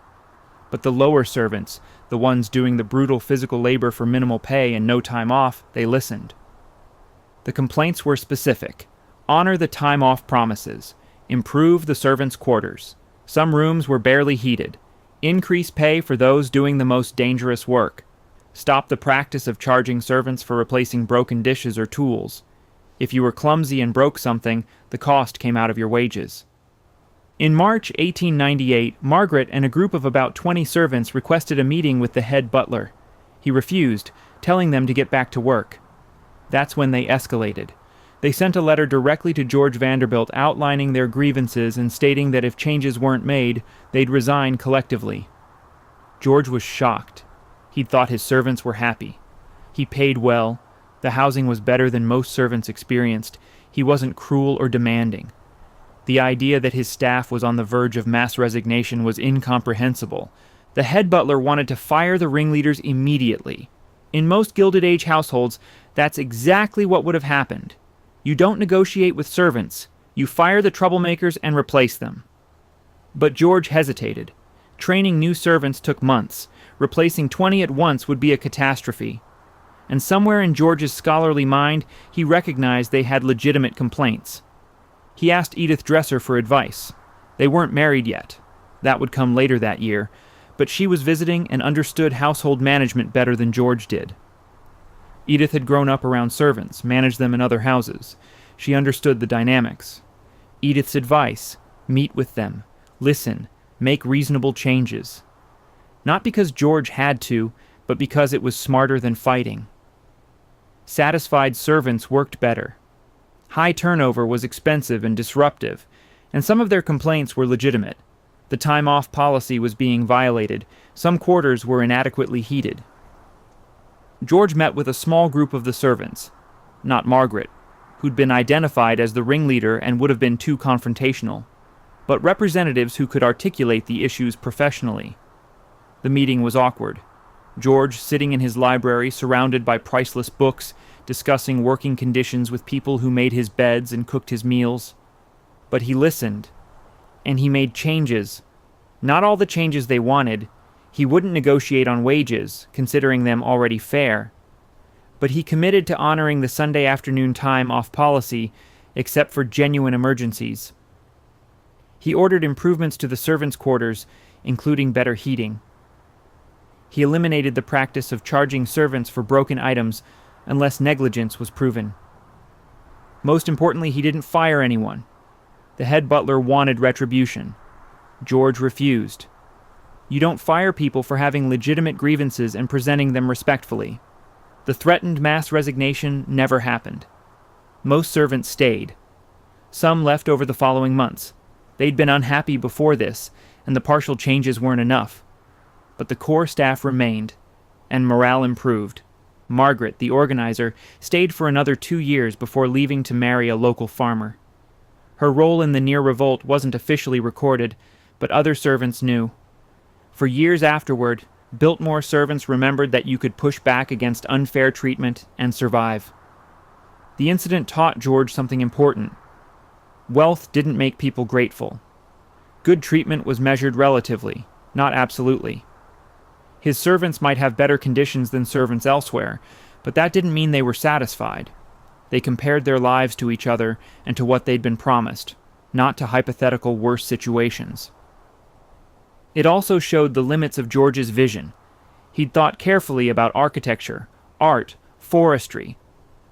But the lower servants, the ones doing the brutal physical labor for minimal pay and no time off, they listened. The complaints were specific. Honor the time off promises. Improve the servants' quarters. Some rooms were barely heated. Increase pay for those doing the most dangerous work. Stop the practice of charging servants for replacing broken dishes or tools. If you were clumsy and broke something, the cost came out of your wages. In March 1898, Margaret and a group of about 20 servants requested a meeting with the head butler. He refused, telling them to get back to work. That's when they escalated. They sent a letter directly to George Vanderbilt outlining their grievances and stating that if changes weren't made, they'd resign collectively. George was shocked. He'd thought his servants were happy. He paid well. The housing was better than most servants experienced. He wasn't cruel or demanding. The idea that his staff was on the verge of mass resignation was incomprehensible. The head butler wanted to fire the ringleaders immediately. In most Gilded Age households, that's exactly what would have happened. You don't negotiate with servants. You fire the troublemakers and replace them. But George hesitated. Training new servants took months. Replacing 20 at once would be a catastrophe. And somewhere in George's scholarly mind, he recognized they had legitimate complaints. He asked Edith Dresser for advice. They weren't married yet. That would come later that year, but she was visiting and understood household management better than George did. Edith had grown up around servants, managed them in other houses. She understood the dynamics. Edith's advice: meet with them, listen, make reasonable changes. Not because George had to, but because it was smarter than fighting. Satisfied servants worked better. High turnover was expensive and disruptive, and some of their complaints were legitimate. The time-off policy was being violated. Some quarters were inadequately heated. George met with a small group of the servants, not Margaret, who'd been identified as the ringleader and would have been too confrontational, but representatives who could articulate the issues professionally. The meeting was awkward. George sitting in his library surrounded by priceless books, discussing working conditions with people who made his beds and cooked his meals. But he listened, and he made changes. Not all the changes they wanted. He wouldn't negotiate on wages, considering them already fair. But he committed to honoring the Sunday afternoon time off policy, except for genuine emergencies. He ordered improvements to the servants' quarters, including better heating. He eliminated the practice of charging servants for broken items unless negligence was proven. Most importantly, he didn't fire anyone. The head butler wanted retribution. George refused. You don't fire people for having legitimate grievances and presenting them respectfully. The threatened mass resignation never happened. Most servants stayed. Some left over the following months. They'd been unhappy before this, and the partial changes weren't enough. But the core staff remained, and morale improved. Margaret, the organizer, stayed for another 2 years before leaving to marry a local farmer. Her role in the near revolt wasn't officially recorded, but other servants knew. For years afterward, Biltmore servants remembered that you could push back against unfair treatment and survive. The incident taught George something important. Wealth didn't make people grateful. Good treatment was measured relatively, not absolutely. His servants might have better conditions than servants elsewhere, but that didn't mean they were satisfied. They compared their lives to each other and to what they'd been promised, not to hypothetical worse situations. It also showed the limits of George's vision. He'd thought carefully about architecture, art, forestry,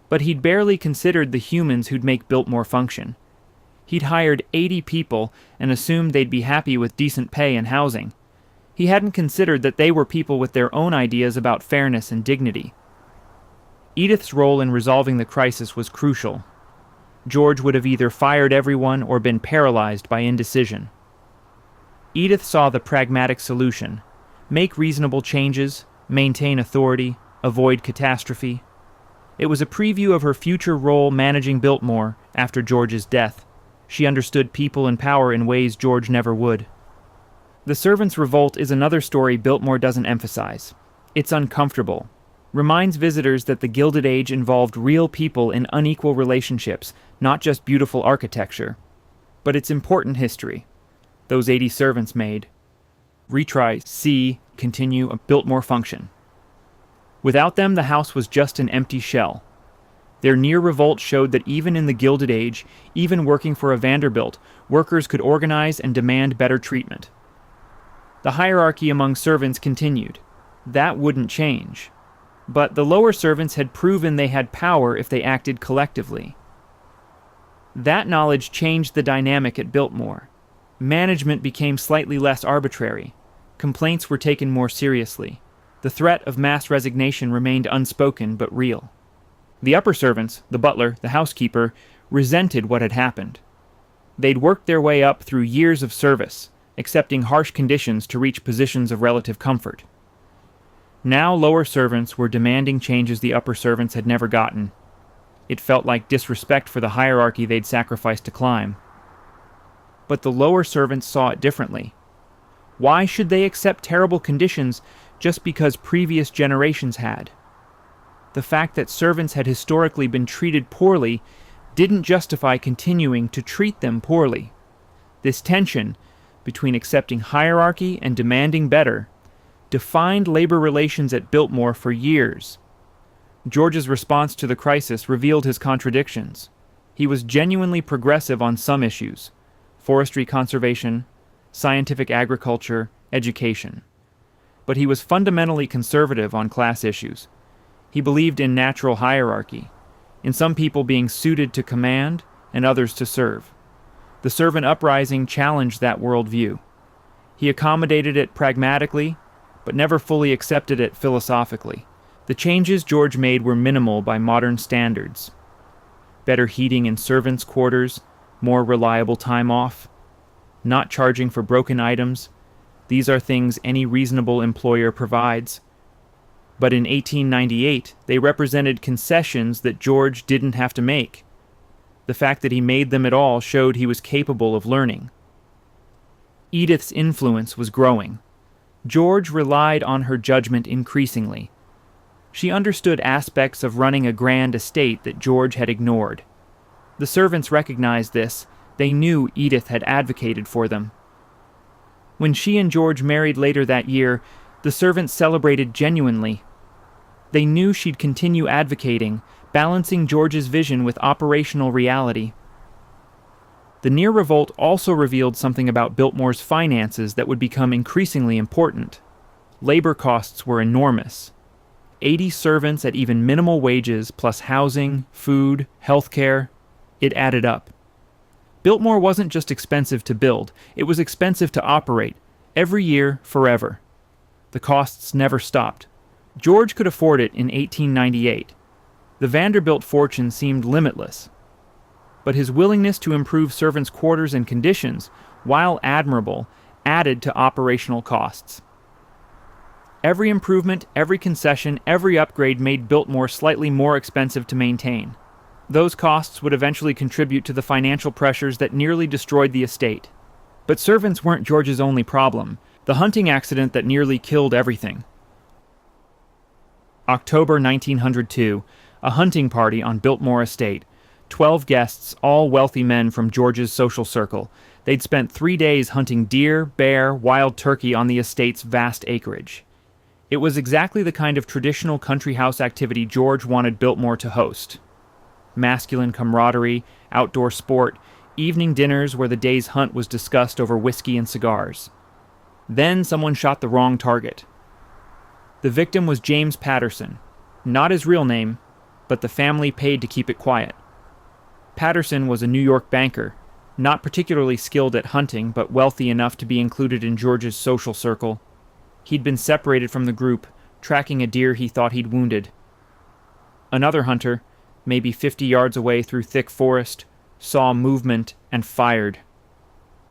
but he'd barely considered the humans who'd make Biltmore function. He'd hired 80 people and assumed they'd be happy with decent pay and housing. He hadn't considered that they were people with their own ideas about fairness and dignity. Edith's role in resolving the crisis was crucial. George would have either fired everyone or been paralyzed by indecision. Edith saw the pragmatic solution: make reasonable changes, maintain authority, avoid catastrophe. It was a preview of her future role managing Biltmore after George's death. She understood people and power in ways George never would. The servants' revolt is another story Biltmore doesn't emphasize. It's uncomfortable. Reminds visitors that the Gilded Age involved real people in unequal relationships, not just beautiful architecture. But it's important history. Those 80 servants made. Retry, see, continue a Biltmore function. Without them, the house was just an empty shell. Their near revolt showed that even in the Gilded Age, even working for a Vanderbilt, workers could organize and demand better treatment. The hierarchy among servants continued. That wouldn't change. But the lower servants had proven they had power if they acted collectively. That knowledge changed the dynamic at Biltmore. Management became slightly less arbitrary. Complaints were taken more seriously. The threat of mass resignation remained unspoken but real. The upper servants, the butler, the housekeeper, resented what had happened. They'd worked their way up through years of service, accepting harsh conditions to reach positions of relative comfort. Now lower servants were demanding changes the upper servants had never gotten. It felt like disrespect for the hierarchy they'd sacrificed to climb. But the lower servants saw it differently. Why should they accept terrible conditions just because previous generations had? The fact that servants had historically been treated poorly didn't justify continuing to treat them poorly. This tension between accepting hierarchy and demanding better defined labor relations at Biltmore for years. George's response to the crisis revealed his contradictions. He was genuinely progressive on some issues: forestry conservation, scientific agriculture, education. But he was fundamentally conservative on class issues. He believed in natural hierarchy, in some people being suited to command and others to serve. The servant uprising challenged that worldview. He accommodated it pragmatically, but never fully accepted it philosophically. The changes George made were minimal by modern standards. Better heating in servants' quarters, more reliable time off, not charging for broken items. These are things any reasonable employer provides. But in 1898, they represented concessions that George didn't have to make. The fact that he made them at all showed he was capable of learning. Edith's influence was growing. George relied on her judgment increasingly. She understood aspects of running a grand estate that George had ignored. The servants recognized this. They knew Edith had advocated for them. When she and George married later that year, the servants celebrated genuinely. They knew she'd continue advocating, balancing George's vision with operational reality. The near revolt also revealed something about Biltmore's finances that would become increasingly important. Labor costs were enormous. 80 servants at even minimal wages, plus housing, food, healthcare. It added up. Biltmore wasn't just expensive to build, it was expensive to operate, every year, forever. The costs never stopped. George could afford it in 1898. The Vanderbilt fortune seemed limitless. But his willingness to improve servants' quarters and conditions, while admirable, added to operational costs. Every improvement, every concession, every upgrade made Biltmore slightly more expensive to maintain. Those costs would eventually contribute to the financial pressures that nearly destroyed the estate. But servants weren't George's only problem. The hunting accident that nearly killed everything. October 1902, a hunting party on Biltmore Estate. 12 guests, all wealthy men from George's social circle. They'd spent 3 days hunting deer, bear, wild turkey on the estate's vast acreage. It was exactly the kind of traditional country house activity George wanted Biltmore to host. Masculine camaraderie, outdoor sport, evening dinners where the day's hunt was discussed over whiskey and cigars. Then someone shot the wrong target. The victim was James Patterson, not his real name, but the family paid to keep it quiet. Patterson was a New York banker, not particularly skilled at hunting, but wealthy enough to be included in George's social circle. He'd been separated from the group, tracking a deer he thought he'd wounded. Another hunter, maybe 50 yards away through thick forest, saw movement and fired.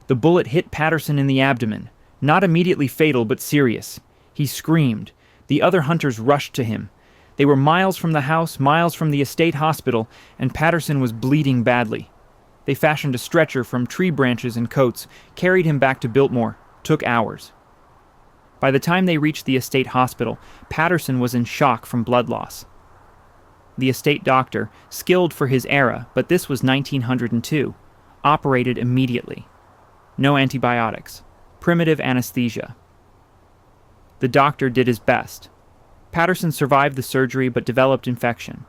The bullet hit Patterson in the abdomen, not immediately fatal but serious. He screamed. The other hunters rushed to him. They were miles from the house, miles from the estate hospital, and Patterson was bleeding badly. They fashioned a stretcher from tree branches and coats, carried him back to Biltmore. Took hours. By the time they reached the estate hospital, Patterson was in shock from blood loss. The estate doctor, skilled for his era, but this was 1902, operated immediately. No antibiotics. Primitive anesthesia. The doctor did his best. Patterson survived the surgery but developed infection.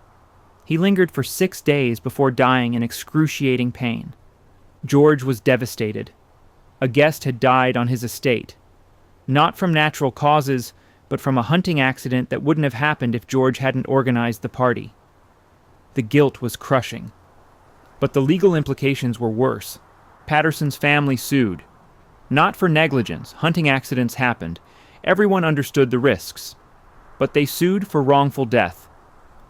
He lingered for 6 days before dying in excruciating pain. George was devastated. A guest had died on his estate. Not from natural causes, but from a hunting accident that wouldn't have happened if George hadn't organized the party. The guilt was crushing. But the legal implications were worse. Patterson's family sued. Not for negligence. Hunting accidents happened. Everyone understood the risks. But they sued for wrongful death,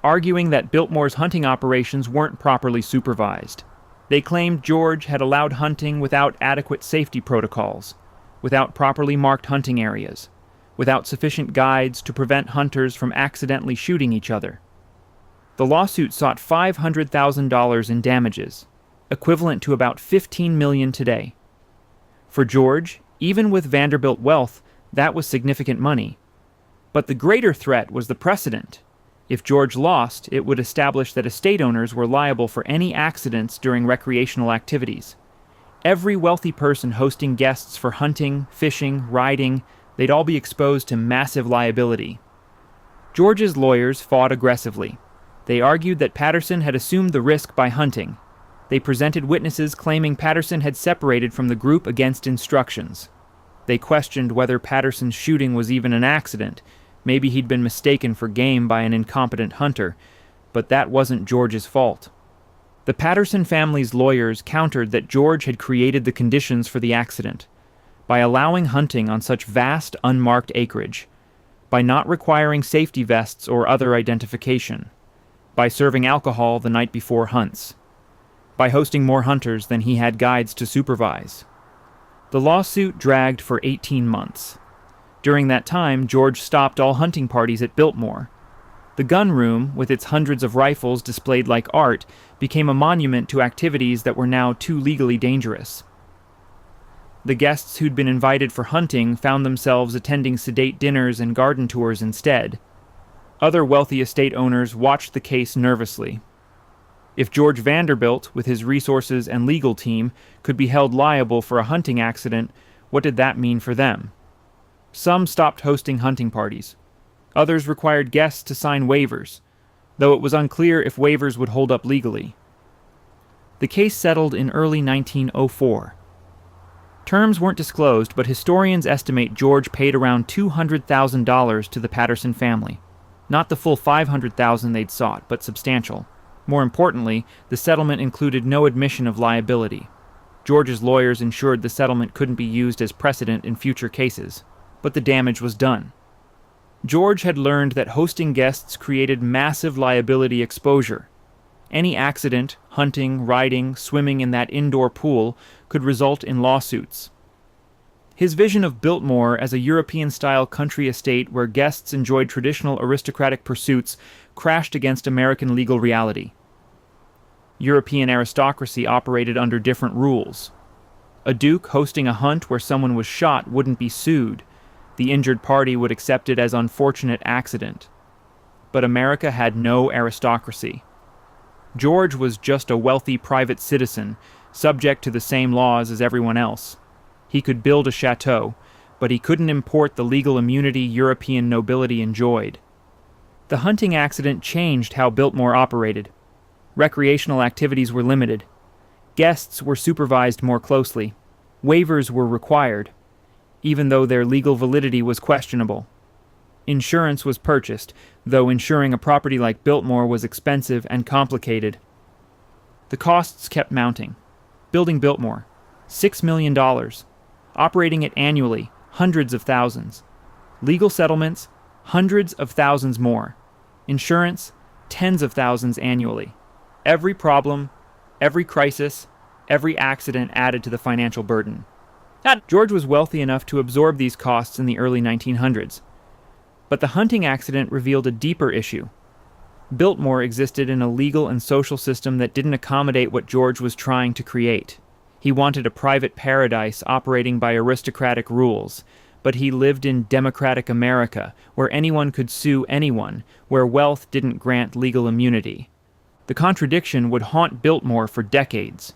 arguing that Biltmore's hunting operations weren't properly supervised. They claimed George had allowed hunting without adequate safety protocols, without properly marked hunting areas, without sufficient guides to prevent hunters from accidentally shooting each other. The lawsuit sought $500,000 in damages, equivalent to about $15 million today. For George, even with Vanderbilt wealth, that was significant money. But the greater threat was the precedent. If George lost, it would establish that estate owners were liable for any accidents during recreational activities. Every wealthy person hosting guests for hunting, fishing, riding, they'd all be exposed to massive liability. George's lawyers fought aggressively. They argued that Patterson had assumed the risk by hunting. They presented witnesses claiming Patterson had separated from the group against instructions. They questioned whether Patterson's shooting was even an accident. Maybe he'd been mistaken for game by an incompetent hunter, but that wasn't George's fault. The Patterson family's lawyers countered that George had created the conditions for the accident by allowing hunting on such vast, unmarked acreage, by not requiring safety vests or other identification, by serving alcohol the night before hunts, by hosting more hunters than he had guides to supervise. The lawsuit dragged for 18 months. During that time, George stopped all hunting parties at Biltmore. The gun room, with its hundreds of rifles displayed like art, became a monument to activities that were now too legally dangerous. The guests who'd been invited for hunting found themselves attending sedate dinners and garden tours instead. Other wealthy estate owners watched the case nervously. If George Vanderbilt, with his resources and legal team, could be held liable for a hunting accident, what did that mean for them? Some stopped hosting hunting parties. Others required guests to sign waivers, though it was unclear if waivers would hold up legally. The case settled in early 1904. Terms weren't disclosed, but historians estimate George paid around $200,000 to the Patterson family. Not the full $500,000 they'd sought, but substantial. More importantly, the settlement included no admission of liability. George's lawyers ensured the settlement couldn't be used as precedent in future cases, but the damage was done. George had learned that hosting guests created massive liability exposure. Any accident, hunting, riding, swimming in that indoor pool, could result in lawsuits. His vision of Biltmore as a European-style country estate where guests enjoyed traditional aristocratic pursuits crashed against American legal reality. European aristocracy operated under different rules. A duke hosting a hunt where someone was shot wouldn't be sued. The injured party would accept it as unfortunate accident. But America had no aristocracy. George was just a wealthy private citizen, subject to the same laws as everyone else. He could build a chateau, but he couldn't import the legal immunity European nobility enjoyed. The hunting accident changed how Biltmore operated. Recreational activities were limited. Guests were supervised more closely. Waivers were required. even though their legal validity was questionable. Insurance was purchased, though insuring a property like Biltmore was expensive and complicated. The costs kept mounting. Building Biltmore, $6 million. Operating it annually, hundreds of thousands. Legal settlements, hundreds of thousands more. Insurance, tens of thousands annually. Every problem, every crisis, every accident added to the financial burden. George was wealthy enough to absorb these costs in the early 1900s. But the hunting accident revealed a deeper issue. Biltmore existed in a legal and social system that didn't accommodate what George was trying to create. He wanted a private paradise operating by aristocratic rules, but he lived in democratic America, where anyone could sue anyone, where wealth didn't grant legal immunity. The contradiction would haunt Biltmore for decades.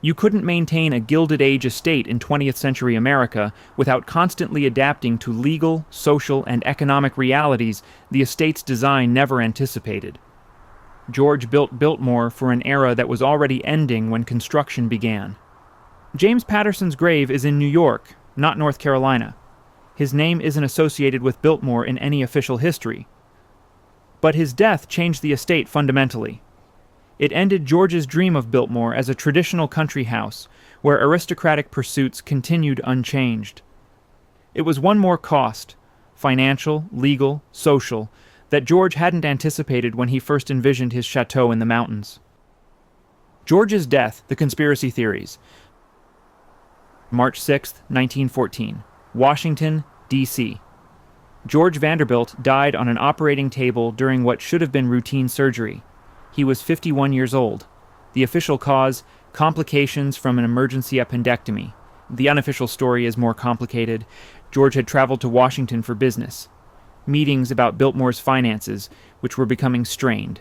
You couldn't maintain a Gilded Age estate in 20th century America without constantly adapting to legal, social, and economic realities the estate's design never anticipated. George built Biltmore for an era that was already ending when construction began. James Patterson's grave is in New York, not North Carolina. His name isn't associated with Biltmore in any official history. But his death changed the estate fundamentally. It ended George's dream of Biltmore as a traditional country house, where aristocratic pursuits continued unchanged. It was one more cost, financial, legal, social, that George hadn't anticipated when he first envisioned his chateau in the mountains. George's death, the conspiracy theories. March 6, 1914. Washington, D.C. George Vanderbilt died on an operating table during what should have been routine surgery. He was 51 years old. The official cause, complications from an emergency appendectomy. The unofficial story is more complicated. George had traveled to Washington for business. Meetings about Biltmore's finances, which were becoming strained.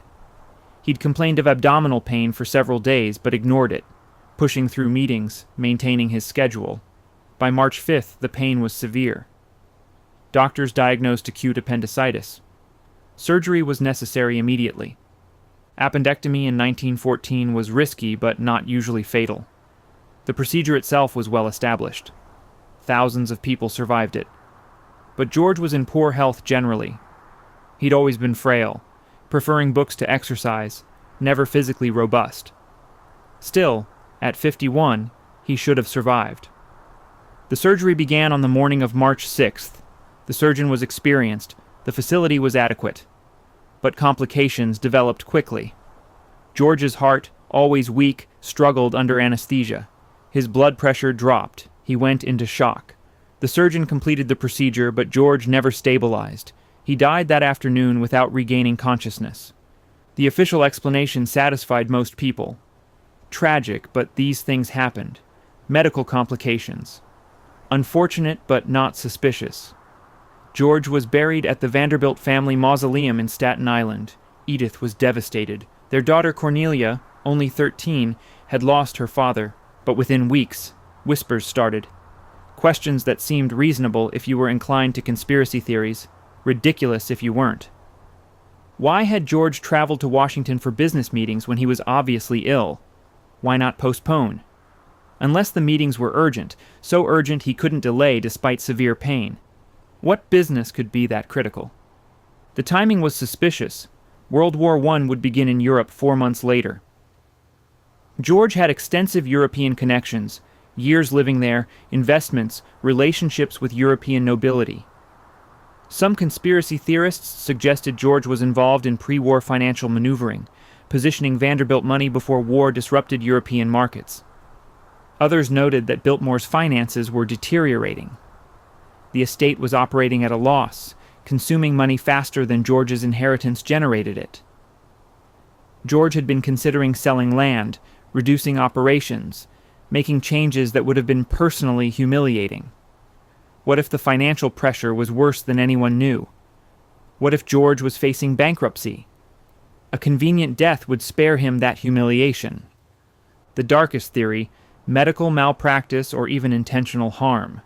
He'd complained of abdominal pain for several days, but ignored it, pushing through meetings, maintaining his schedule. By March 5th, the pain was severe. Doctors diagnosed acute appendicitis. Surgery was necessary immediately. Appendectomy in 1914 was risky but not usually fatal. The procedure itself was well established. Thousands of people survived it. But George was in poor health generally. He'd always been frail, preferring books to exercise, never physically robust. Still, at 51, he should have survived. The surgery began on the morning of March 6th. The surgeon was experienced, the facility was adequate. But complications developed quickly. George's heart, always weak, struggled under anesthesia. His blood pressure dropped. He went into shock. The surgeon completed the procedure, but George never stabilized. He died that afternoon without regaining consciousness. The official explanation satisfied most people. Tragic, but these things happened. Medical complications. Unfortunate, but not suspicious. George was buried at the Vanderbilt family mausoleum in Staten Island. Edith was devastated. Their daughter Cornelia, only 13, had lost her father, but within weeks, whispers started. Questions that seemed reasonable if you were inclined to conspiracy theories, ridiculous if you weren't. Why had George traveled to Washington for business meetings when he was obviously ill? Why not postpone? Unless the meetings were urgent, so urgent he couldn't delay despite severe pain. What business could be that critical? The timing was suspicious. World War I would begin in Europe 4 months later. George had extensive European connections, years living there, investments, relationships with European nobility. Some conspiracy theorists suggested George was involved in pre-war financial maneuvering, positioning Vanderbilt money before war disrupted European markets. Others noted that Biltmore's finances were deteriorating. The estate was operating at a loss, consuming money faster than George's inheritance generated it. George had been considering selling land, reducing operations, making changes that would have been personally humiliating. What if the financial pressure was worse than anyone knew? What if George was facing bankruptcy? A convenient death would spare him that humiliation. The darkest theory, medical malpractice or even intentional harm.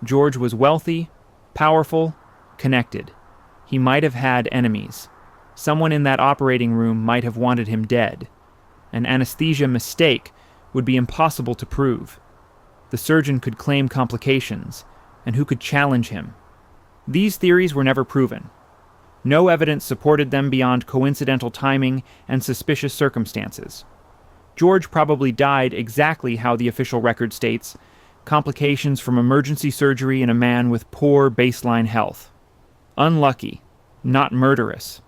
George was wealthy, powerful, connected. He might have had enemies. Someone in that operating room might have wanted him dead. An anesthesia mistake would be impossible to prove. The surgeon could claim complications, and who could challenge him? These theories were never proven. No evidence supported them beyond coincidental timing and suspicious circumstances. George probably died exactly how the official record states, complications from emergency surgery in a man with poor baseline health. Unlucky, not murderous.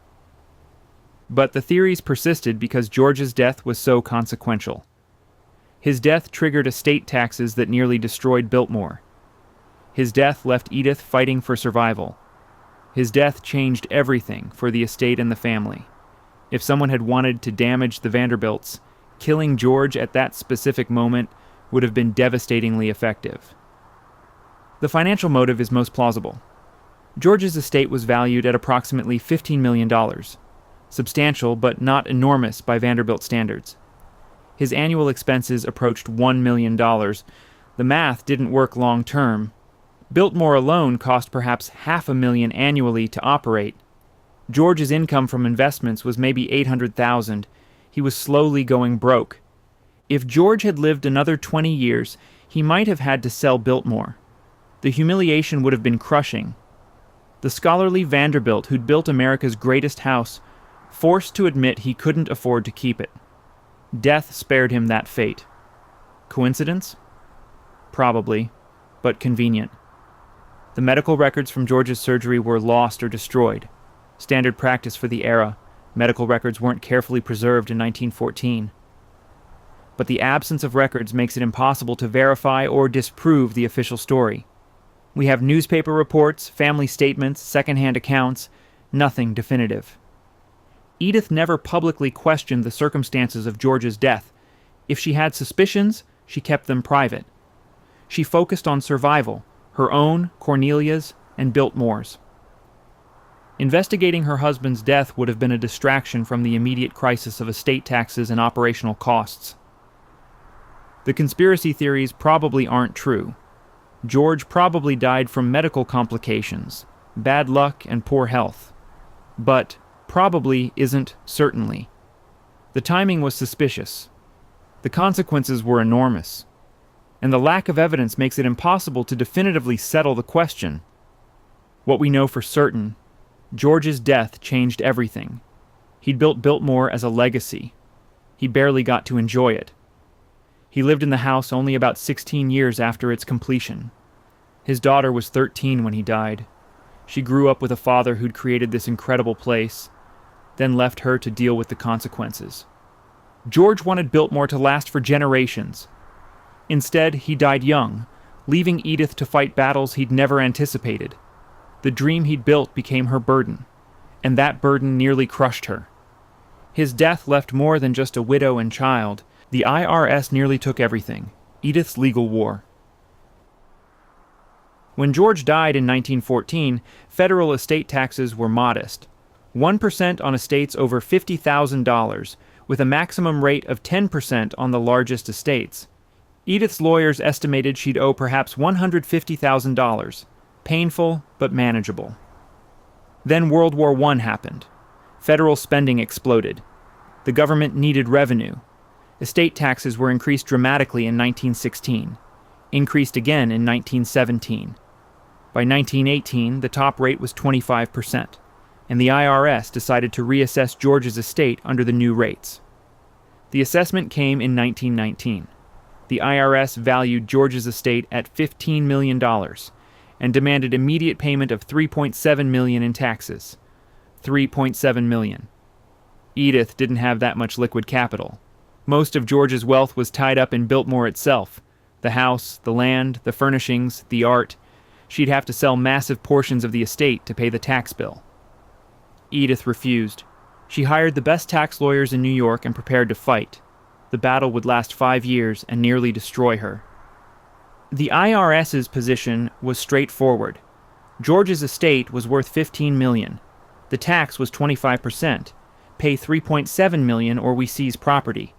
But the theories persisted because George's death was so consequential. His death triggered estate taxes that nearly destroyed Biltmore. His death left Edith fighting for survival. His death changed everything for the estate and the family. If someone had wanted to damage the Vanderbilts, killing George at that specific moment would have been devastatingly effective. The financial motive is most plausible. George's estate was valued at approximately $15 million, substantial but not enormous by Vanderbilt standards. His annual expenses approached $1 million. The math didn't work long term. Biltmore alone cost perhaps $500,000 annually to operate. George's income from investments was maybe $800,000. He was slowly going broke. If George had lived another 20 years, he might have had to sell Biltmore. The humiliation would have been crushing. The scholarly Vanderbilt, who'd built America's greatest house, forced to admit he couldn't afford to keep it. Death spared him that fate. Coincidence? Probably, but convenient. The medical records from George's surgery were lost or destroyed. Standard practice for the era. Medical records weren't carefully preserved in 1914. But the absence of records makes it impossible to verify or disprove the official story. We have newspaper reports, family statements, secondhand accounts, nothing definitive. Edith never publicly questioned the circumstances of George's death. If she had suspicions, she kept them private. She focused on survival, her own, Cornelia's, and Biltmore's. Investigating her husband's death would have been a distraction from the immediate crisis of estate taxes and operational costs. The conspiracy theories probably aren't true. George probably died from medical complications, bad luck, and poor health. But probably isn't certainly. The timing was suspicious. The consequences were enormous. And the lack of evidence makes it impossible to definitively settle the question. What we know for certain, George's death changed everything. He'd built Biltmore as a legacy. He barely got to enjoy it. He lived in the house only about 16 years after its completion. His daughter was 13 when he died. She grew up with a father who'd created this incredible place, then left her to deal with the consequences. George wanted Biltmore to last for generations. Instead, he died young, leaving Edith to fight battles he'd never anticipated. The dream he'd built became her burden, and that burden nearly crushed her. His death left more than just a widow and child. The IRS nearly took everything. Edith's legal war. When George died in 1914, federal estate taxes were modest. 1% on estates over $50,000, with a maximum rate of 10% on the largest estates. Edith's lawyers estimated she'd owe perhaps $150,000. Painful, but manageable. Then World War I happened. Federal spending exploded. The government needed revenue. Estate taxes were increased dramatically in 1916, increased again in 1917. By 1918, the top rate was 25%, and the IRS decided to reassess George's estate under the new rates. The assessment came in 1919. The IRS valued George's estate at $15 million and demanded immediate payment of $3.7 million in taxes. $3.7 million. Edith didn't have that much liquid capital. Most of George's wealth was tied up in Biltmore itself. The house, the land, the furnishings, the art. She'd have to sell massive portions of the estate to pay the tax bill. Edith refused. She hired the best tax lawyers in New York and prepared to fight. The battle would last 5 years and nearly destroy her. The IRS's position was straightforward. George's estate was worth $15 million. The tax was 25%. Pay $3.7 million or we seize property.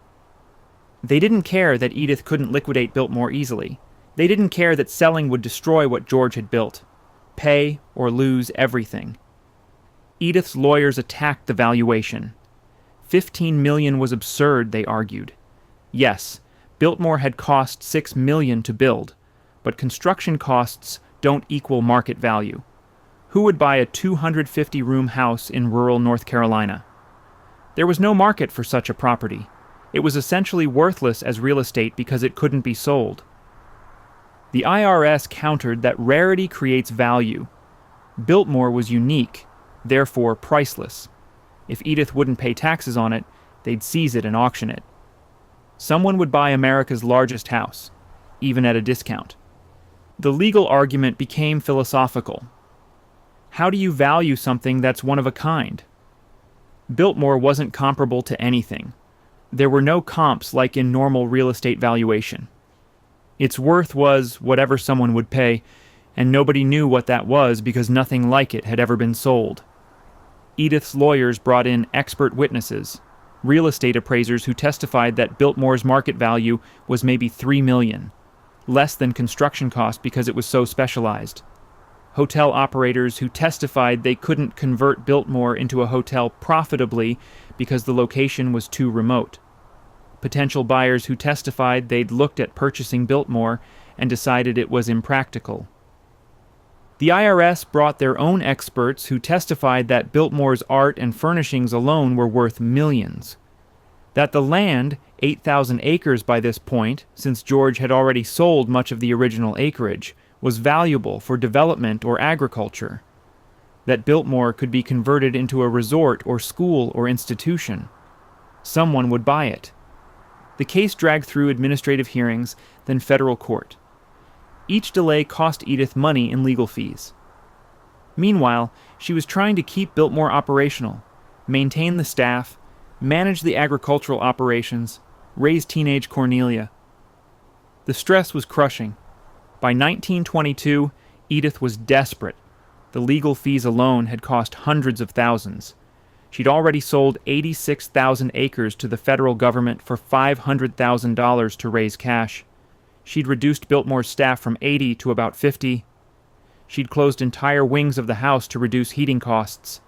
They didn't care that Edith couldn't liquidate Biltmore easily. They didn't care that selling would destroy what George had built. Pay or lose everything. Edith's lawyers attacked the valuation. $15 million was absurd, they argued. Yes, Biltmore had cost $6 million to build, but construction costs don't equal market value. Who would buy a 250-room house in rural North Carolina? There was no market for such a property. It was essentially worthless as real estate because it couldn't be sold. The IRS countered that rarity creates value. Biltmore was unique, therefore priceless. If Edith wouldn't pay taxes on it, they'd seize it and auction it. Someone would buy America's largest house, even at a discount. The legal argument became philosophical. How do you value something that's one of a kind? Biltmore wasn't comparable to anything. There were no comps like in normal real estate valuation. Its worth was whatever someone would pay, and nobody knew what that was because nothing like it had ever been sold. Edith's lawyers brought in expert witnesses, real estate appraisers who testified that Biltmore's market value was maybe $3 million, less than construction cost because it was so specialized. Hotel operators who testified they couldn't convert Biltmore into a hotel profitably because the location was too remote. Potential buyers who testified they'd looked at purchasing Biltmore and decided it was impractical. The IRS brought their own experts who testified that Biltmore's art and furnishings alone were worth millions. That the land, 8,000 acres by this point, since George had already sold much of the original acreage, was valuable for development or agriculture. That Biltmore could be converted into a resort or school or institution. Someone would buy it. The case dragged through administrative hearings, then federal court. Each delay cost Edith money in legal fees. Meanwhile, she was trying to keep Biltmore operational, maintain the staff, manage the agricultural operations, raise teenage Cornelia. The stress was crushing. By 1922, Edith was desperate. The legal fees alone had cost hundreds of thousands. She'd already sold 86,000 acres to the federal government for $500,000 to raise cash. She'd reduced Biltmore's staff from 80 to about 50. She'd closed entire wings of the house to reduce heating costs.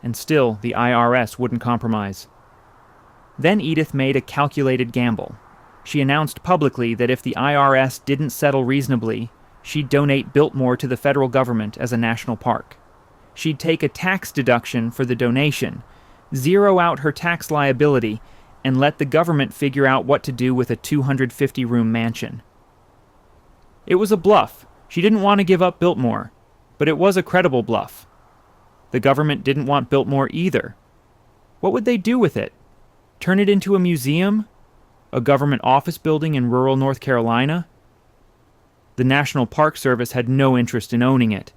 And still, the IRS wouldn't compromise. Then Edith made a calculated gamble. She announced publicly that if the IRS didn't settle reasonably, she'd donate Biltmore to the federal government as a national park. She'd take a tax deduction for the donation, zero out her tax liability, and let the government figure out what to do with a 250-room mansion. It was a bluff. She didn't want to give up Biltmore, but it was a credible bluff. The government didn't want Biltmore either. What would they do with it? Turn it into a museum? A government office building in rural North Carolina? The National Park Service had no interest in owning it,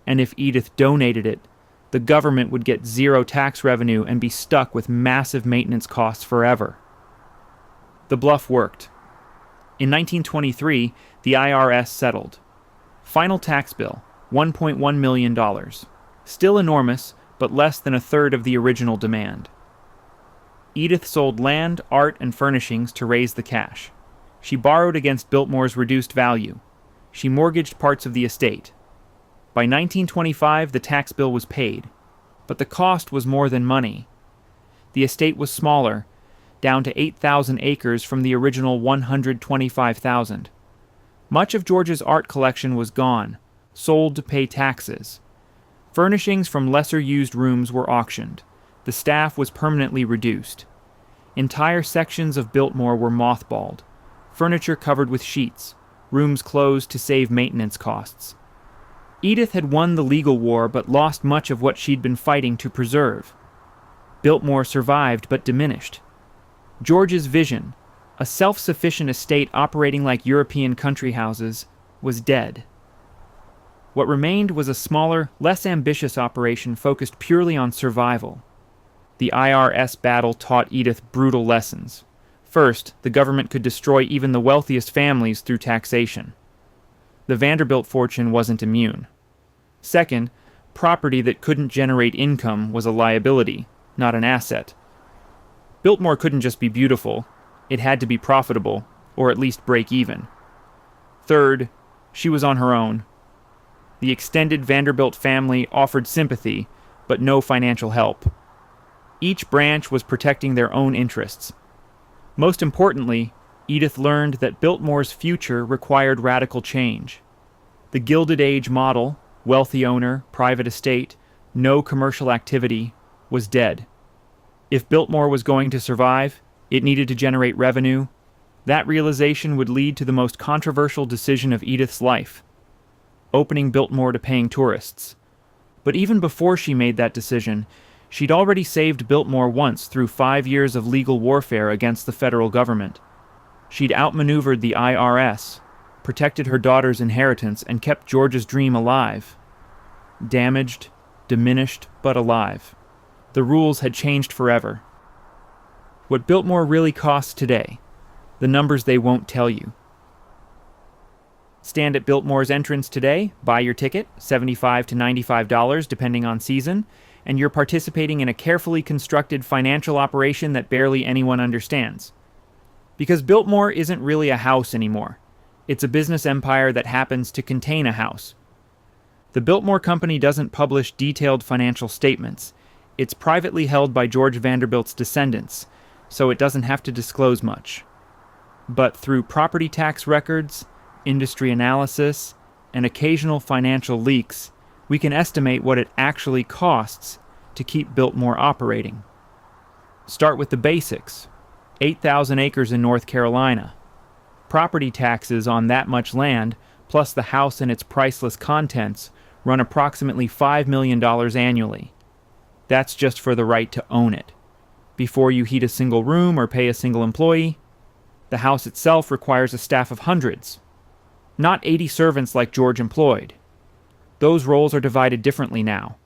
and if Edith donated it, the government would get zero tax revenue and be stuck with massive maintenance costs forever. The bluff worked. In 1923, the IRS settled. Final tax bill, $1.1 million. Still enormous, but less than a third of the original demand. Edith sold land, art, and furnishings to raise the cash. She borrowed against Biltmore's reduced value. She mortgaged parts of the estate. By 1925, the tax bill was paid, but the cost was more than money. The estate was smaller, down to 8,000 acres from the original 125,000. Much of George's art collection was gone, sold to pay taxes. Furnishings from lesser-used rooms were auctioned. The staff was permanently reduced. Entire sections of Biltmore were mothballed, furniture covered with sheets, rooms closed to save maintenance costs. Edith had won the legal war but lost much of what she'd been fighting to preserve. Biltmore survived but diminished. George's vision, a self-sufficient estate operating like European country houses, was dead. What remained was a smaller, less ambitious operation focused purely on survival. The IRS battle taught Edith brutal lessons. First, the government could destroy even the wealthiest families through taxation. The Vanderbilt fortune wasn't immune. Second, property that couldn't generate income was a liability, not an asset. Biltmore couldn't just be beautiful. It had to be profitable, or at least break even. Third, she was on her own. The extended Vanderbilt family offered sympathy, but no financial help. Each branch was protecting their own interests. Most importantly, Edith learned that Biltmore's future required radical change. The Gilded Age model, wealthy owner, private estate, no commercial activity, was dead. If Biltmore was going to survive, it needed to generate revenue. That realization would lead to the most controversial decision of Edith's life: opening Biltmore to paying tourists. But even before she made that decision, she'd already saved Biltmore once through 5 years of legal warfare against the federal government. She'd outmaneuvered the IRS, protected her daughter's inheritance, and kept George's dream alive. Damaged, diminished, but alive. The rules had changed forever. What Biltmore really costs today, the numbers they won't tell you. Stand at Biltmore's entrance today, buy your ticket, $75 to $95 depending on season, and you're participating in a carefully constructed financial operation that barely anyone understands. Because Biltmore isn't really a house anymore. It's a business empire that happens to contain a house. The Biltmore Company doesn't publish detailed financial statements. It's privately held by George Vanderbilt's descendants, so it doesn't have to disclose much. But through property tax records, industry analysis, and occasional financial leaks, we can estimate what it actually costs to keep Biltmore operating. Start with the basics. 8,000 acres in North Carolina. Property taxes on that much land, plus the house and its priceless contents, run approximately $5 million annually. That's just for the right to own it. Before you heat a single room or pay a single employee, the house itself requires a staff of hundreds. Not 80 servants like George employed. Those roles are divided differently now.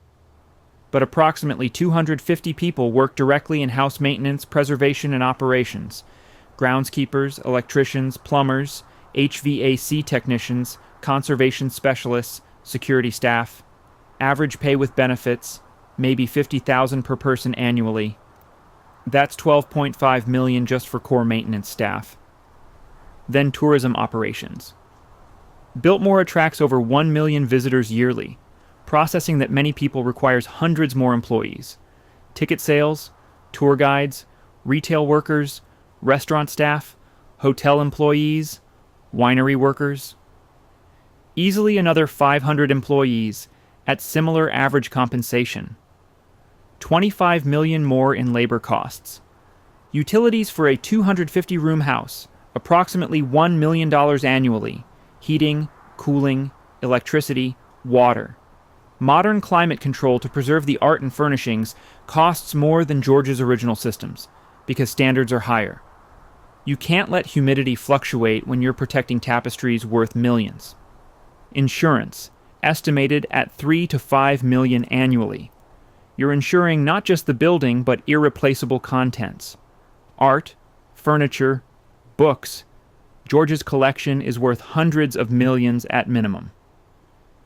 But approximately 250 people work directly in house maintenance, preservation, and operations. Groundskeepers, electricians, plumbers, HVAC technicians, conservation specialists, security staff. Average pay with benefits, maybe $50,000 per person annually. That's $12.5 million just for core maintenance staff. Then tourism operations. Biltmore attracts over 1 million visitors yearly. Processing that many people requires hundreds more employees. Ticket sales, tour guides, retail workers, restaurant staff, hotel employees, winery workers. Easily another 500 employees at similar average compensation. 25 million more in labor costs. Utilities for a 250-room house, approximately $1 million annually. Heating, cooling, electricity, water. Modern climate control to preserve the art and furnishings costs more than George's original systems, because standards are higher. You can't let humidity fluctuate when you're protecting tapestries worth millions. Insurance, estimated at $3 to $5 million annually. You're insuring not just the building, but irreplaceable contents. Art, furniture, books. George's collection is worth hundreds of millions at minimum.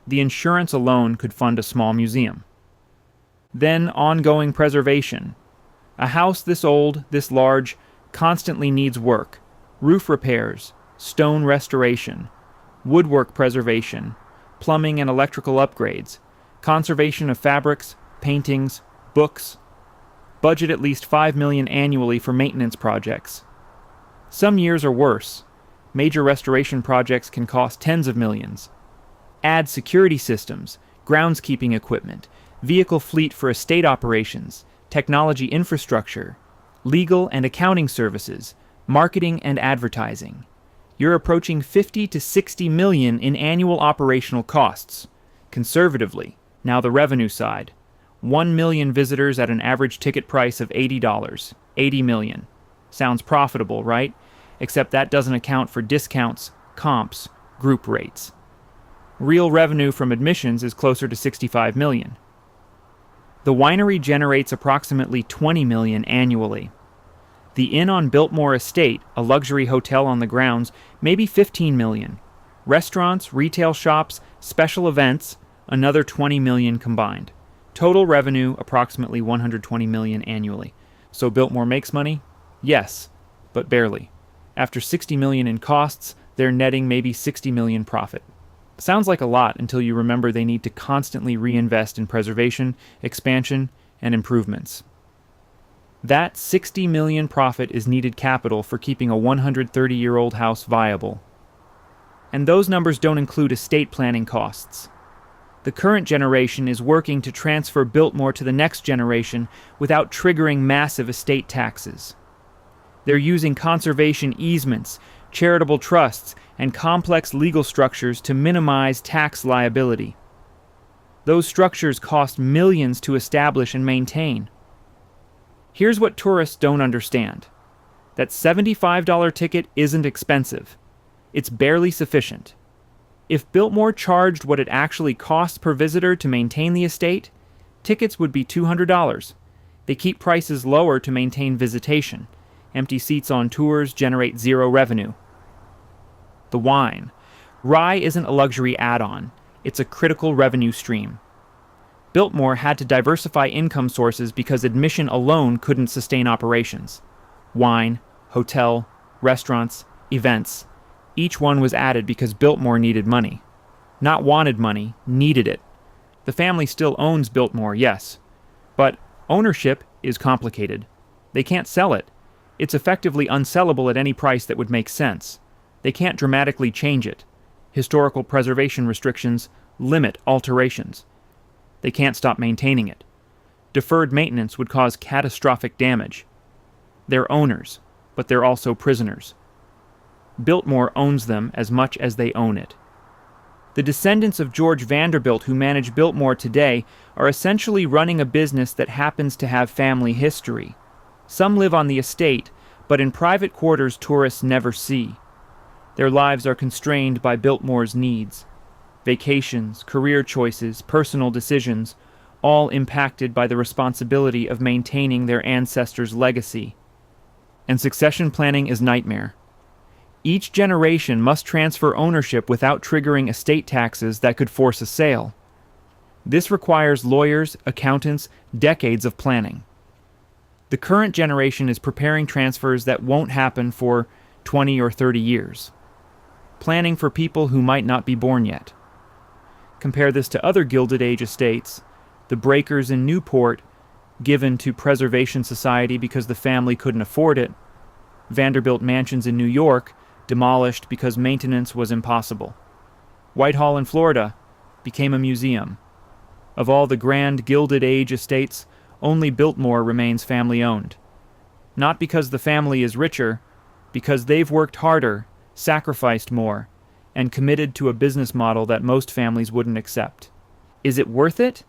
The insurance alone could fund a small museum. Then ongoing preservation. A house this old, this large, constantly needs work. Roof repairs, stone restoration, woodwork preservation, plumbing and electrical upgrades, conservation of fabrics, paintings, books. Budget at least $5 million annually for maintenance projects. Some years are worse. Major restoration projects can cost tens of millions. Add security systems, groundskeeping equipment, vehicle fleet for estate operations, technology infrastructure, legal and accounting services, marketing and advertising. You're approaching 50 to 60 million in annual operational costs. Conservatively, now the revenue side. 1 million visitors at an average ticket price of $80. 80 million. Sounds profitable, right? Except that doesn't account for discounts, comps, group rates. Real revenue from admissions is closer to 65 million. The winery generates approximately 20 million annually. The Inn on Biltmore Estate, a luxury hotel on the grounds, maybe 15 million. Restaurants, retail shops, special events, another 20 million combined. Total revenue, approximately 120 million annually. So Biltmore makes money? Yes, but barely. After 60 million in costs, they're netting maybe 60 million profit. Sounds like a lot until you remember they need to constantly reinvest in preservation, expansion, and improvements. That $60 million profit is needed capital for keeping a 130-year-old house viable. And those numbers don't include estate planning costs. The current generation is working to transfer Biltmore to the next generation without triggering massive estate taxes. They're using conservation easements, charitable trusts, and complex legal structures to minimize tax liability. Those structures cost millions to establish and maintain. Here's what tourists don't understand. That $75 ticket isn't expensive. It's barely sufficient. If Biltmore charged what it actually costs per visitor to maintain the estate, tickets would be $200. They keep prices lower to maintain visitation. Empty seats on tours generate zero revenue. The wine. Rye isn't a luxury add-on. It's a critical revenue stream. Biltmore had to diversify income sources because admission alone couldn't sustain operations. Wine, hotel, restaurants, events. Each one was added because Biltmore needed money. Not wanted money, needed it. The family still owns Biltmore, yes. But ownership is complicated. They can't sell it. It's effectively unsellable at any price that would make sense. They can't dramatically change it. Historical preservation restrictions limit alterations. They can't stop maintaining it. Deferred maintenance would cause catastrophic damage. They're owners, but they're also prisoners. Biltmore owns them as much as they own it. The descendants of George Vanderbilt who manage Biltmore today are essentially running a business that happens to have family history. Some live on the estate, but in private quarters tourists never see. Their lives are constrained by Biltmore's needs. Vacations, career choices, personal decisions, all impacted by the responsibility of maintaining their ancestors' legacy. And succession planning is nightmare. Each generation must transfer ownership without triggering estate taxes that could force a sale. This requires lawyers, accountants, decades of planning. The current generation is preparing transfers that won't happen for 20 or 30 years. Planning for people who might not be born yet. Compare this to other Gilded Age estates, the breakers in Newport, given to Preservation Society because the family couldn't afford it, Vanderbilt mansions in New York, demolished because maintenance was impossible. Whitehall in Florida became a museum. Of all the grand Gilded Age estates, only Biltmore remains family-owned. Not because the family is richer, because they've worked harder, sacrificed more, and committed to a business model that most families wouldn't accept. Is it worth it?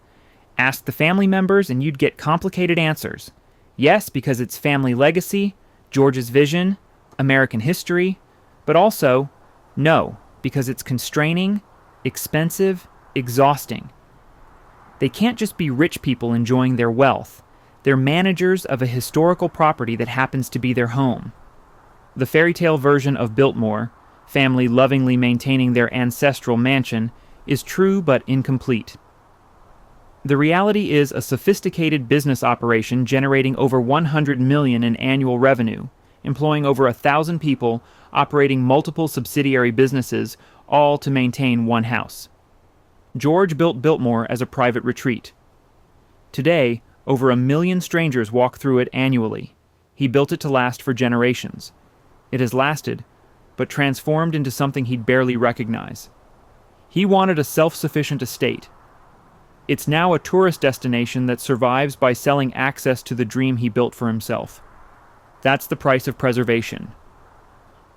Ask the family members and you'd get complicated answers. Yes, because it's family legacy, George's vision, American history, but also, no, because it's constraining, expensive, exhausting. They can't just be rich people enjoying their wealth. They're managers of a historical property that happens to be their home. The fairy tale version of Biltmore, family lovingly maintaining their ancestral mansion, is true but incomplete. The reality is a sophisticated business operation generating over $100 million in annual revenue, employing over 1,000 people, operating multiple subsidiary businesses, all to maintain one house. George built Biltmore as a private retreat. Today, over 1 million strangers walk through it annually. He built it to last for generations. It has lasted, but transformed into something he'd barely recognize. He wanted a self-sufficient estate. It's now a tourist destination that survives by selling access to the dream he built for himself. That's the price of preservation.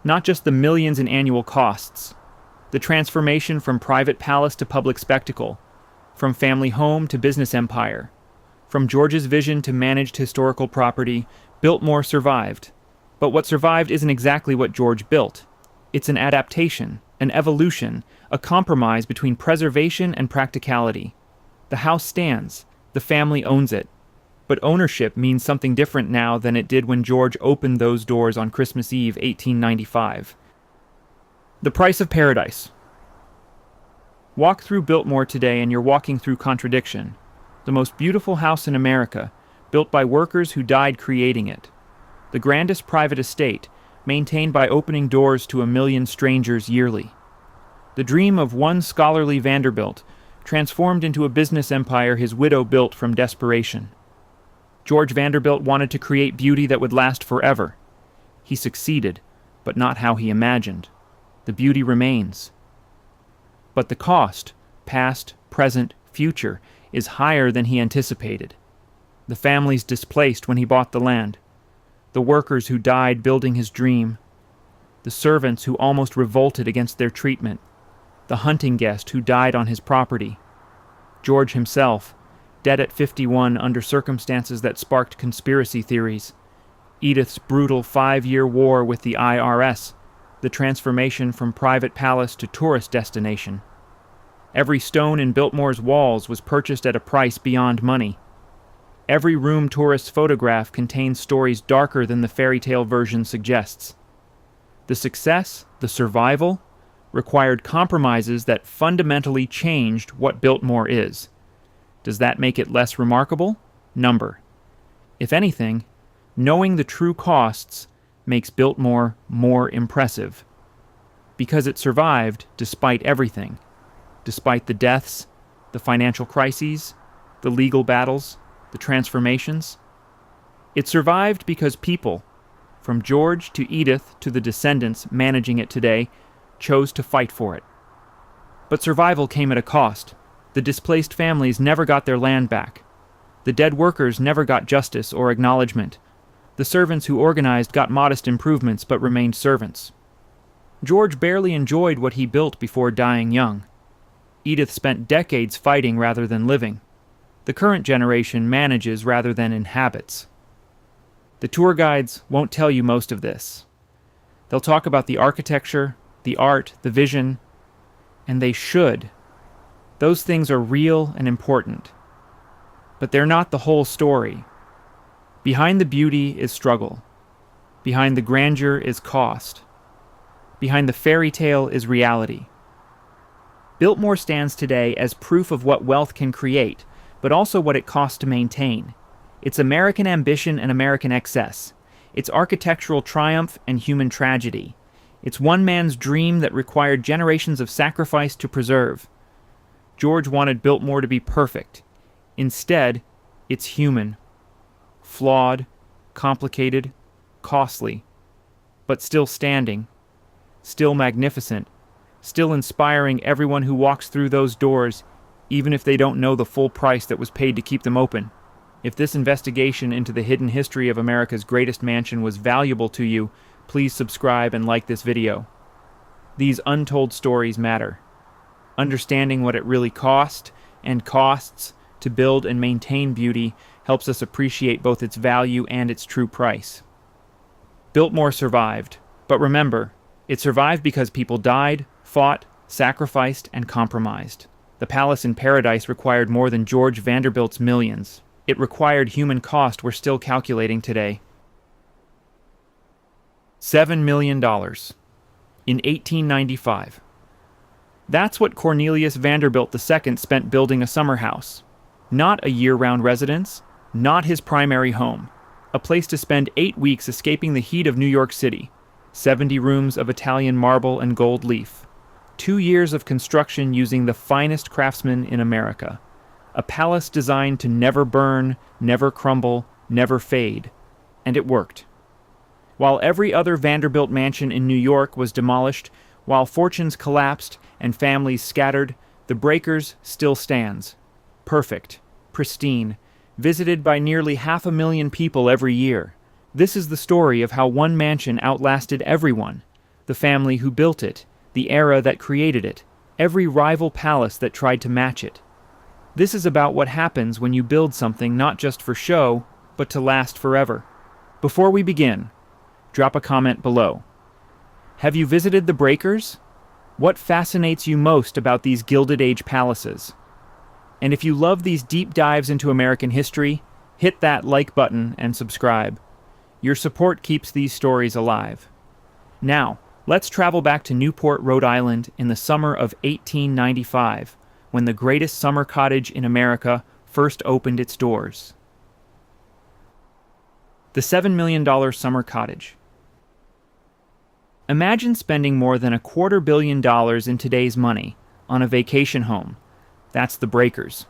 Not just the millions in annual costs, the transformation from private palace to public spectacle, from family home to business empire, from George's vision to managed historical property, Biltmore survived. But what survived isn't exactly what George built. It's an adaptation, an evolution, a compromise between preservation and practicality. The house stands, the family owns it, but ownership means something different now than it did when George opened those doors on Christmas Eve, 1895. The price of paradise. Walk through Biltmore today and you're walking through contradiction. The most beautiful house in America, built by workers who died creating it. The grandest private estate, maintained by opening doors to 1 million strangers yearly. The dream of one scholarly Vanderbilt, transformed into a business empire his widow built from desperation. George Vanderbilt wanted to create beauty that would last forever. He succeeded, but not how he imagined. The beauty remains. But the cost, past, present, future, is higher than he anticipated. The families displaced when he bought the land, the workers who died building his dream, the servants who almost revolted against their treatment, the hunting guest who died on his property, George himself, dead at 51 under circumstances that sparked conspiracy theories, Edith's brutal 5-year war with the IRS, the transformation from private palace to tourist destination. Every stone in Biltmore's walls was purchased at a price beyond money. Every room tourists photograph contains stories darker than the fairy tale version suggests. The success, the survival, required compromises that fundamentally changed what Biltmore is. Does that make it less remarkable? Number. If anything, knowing the true costs makes Biltmore more impressive. Because it survived despite everything. Despite the deaths, the financial crises, the legal battles, the transformations. It survived because people, from George to Edith to the descendants managing it today, chose to fight for it. But survival came at a cost. The displaced families never got their land back. The dead workers never got justice or acknowledgement. The servants who organized got modest improvements but remained servants. George barely enjoyed what he built before dying young. Edith spent decades fighting rather than living. The current generation manages rather than inhabits. The tour guides won't tell you most of this. They'll talk about the architecture, the art, the vision, and they should. Those things are real and important. But they're not the whole story. Behind the beauty is struggle. Behind the grandeur is cost. Behind the fairy tale is reality. Biltmore stands today as proof of what wealth can create, but also what it costs to maintain. It's American ambition and American excess. It's architectural triumph and human tragedy. It's one man's dream that required generations of sacrifice to preserve. George wanted Biltmore to be perfect. Instead, it's human. Flawed, complicated, costly, but still standing, still magnificent, still inspiring everyone who walks through those doors, even if they don't know the full price that was paid to keep them open. If this investigation into the hidden history of America's greatest mansion was valuable to you, please subscribe and like this video. These untold stories matter. Understanding what it really cost and costs to build and maintain beauty helps us appreciate both its value and its true price. Biltmore survived, but remember, it survived because people died, fought, sacrificed, and compromised. The palace in paradise required more than George Vanderbilt's millions. It required human cost we're still calculating today. $7 million in 1895. That's what Cornelius Vanderbilt II spent building a summer house. Not a year-round residence, not his primary home. A place to spend 8 weeks escaping the heat of New York City. 70 rooms of Italian marble and gold leaf. 2 years of construction using the finest craftsmen in America. A palace designed to never burn, never crumble, never fade. And it worked. While every other Vanderbilt mansion in New York was demolished, while fortunes collapsed and families scattered, the Breakers still stands. Perfect, pristine, visited by nearly 500,000 people every year. This is the story of how one mansion outlasted everyone. The family who built it, the era that created it, every rival palace that tried to match it. This is about what happens when you build something not just for show, but to last forever. Before we begin, drop a comment below. Have you visited the Breakers? What fascinates you most about these Gilded Age palaces? And if you love these deep dives into American history, hit that like button and subscribe. Your support keeps these stories alive. Now, let's travel back to Newport, Rhode Island in the summer of 1895, when the greatest summer cottage in America first opened its doors. The $7 million summer cottage. Imagine spending more than $250 million in today's money on a vacation home. That's the Breakers.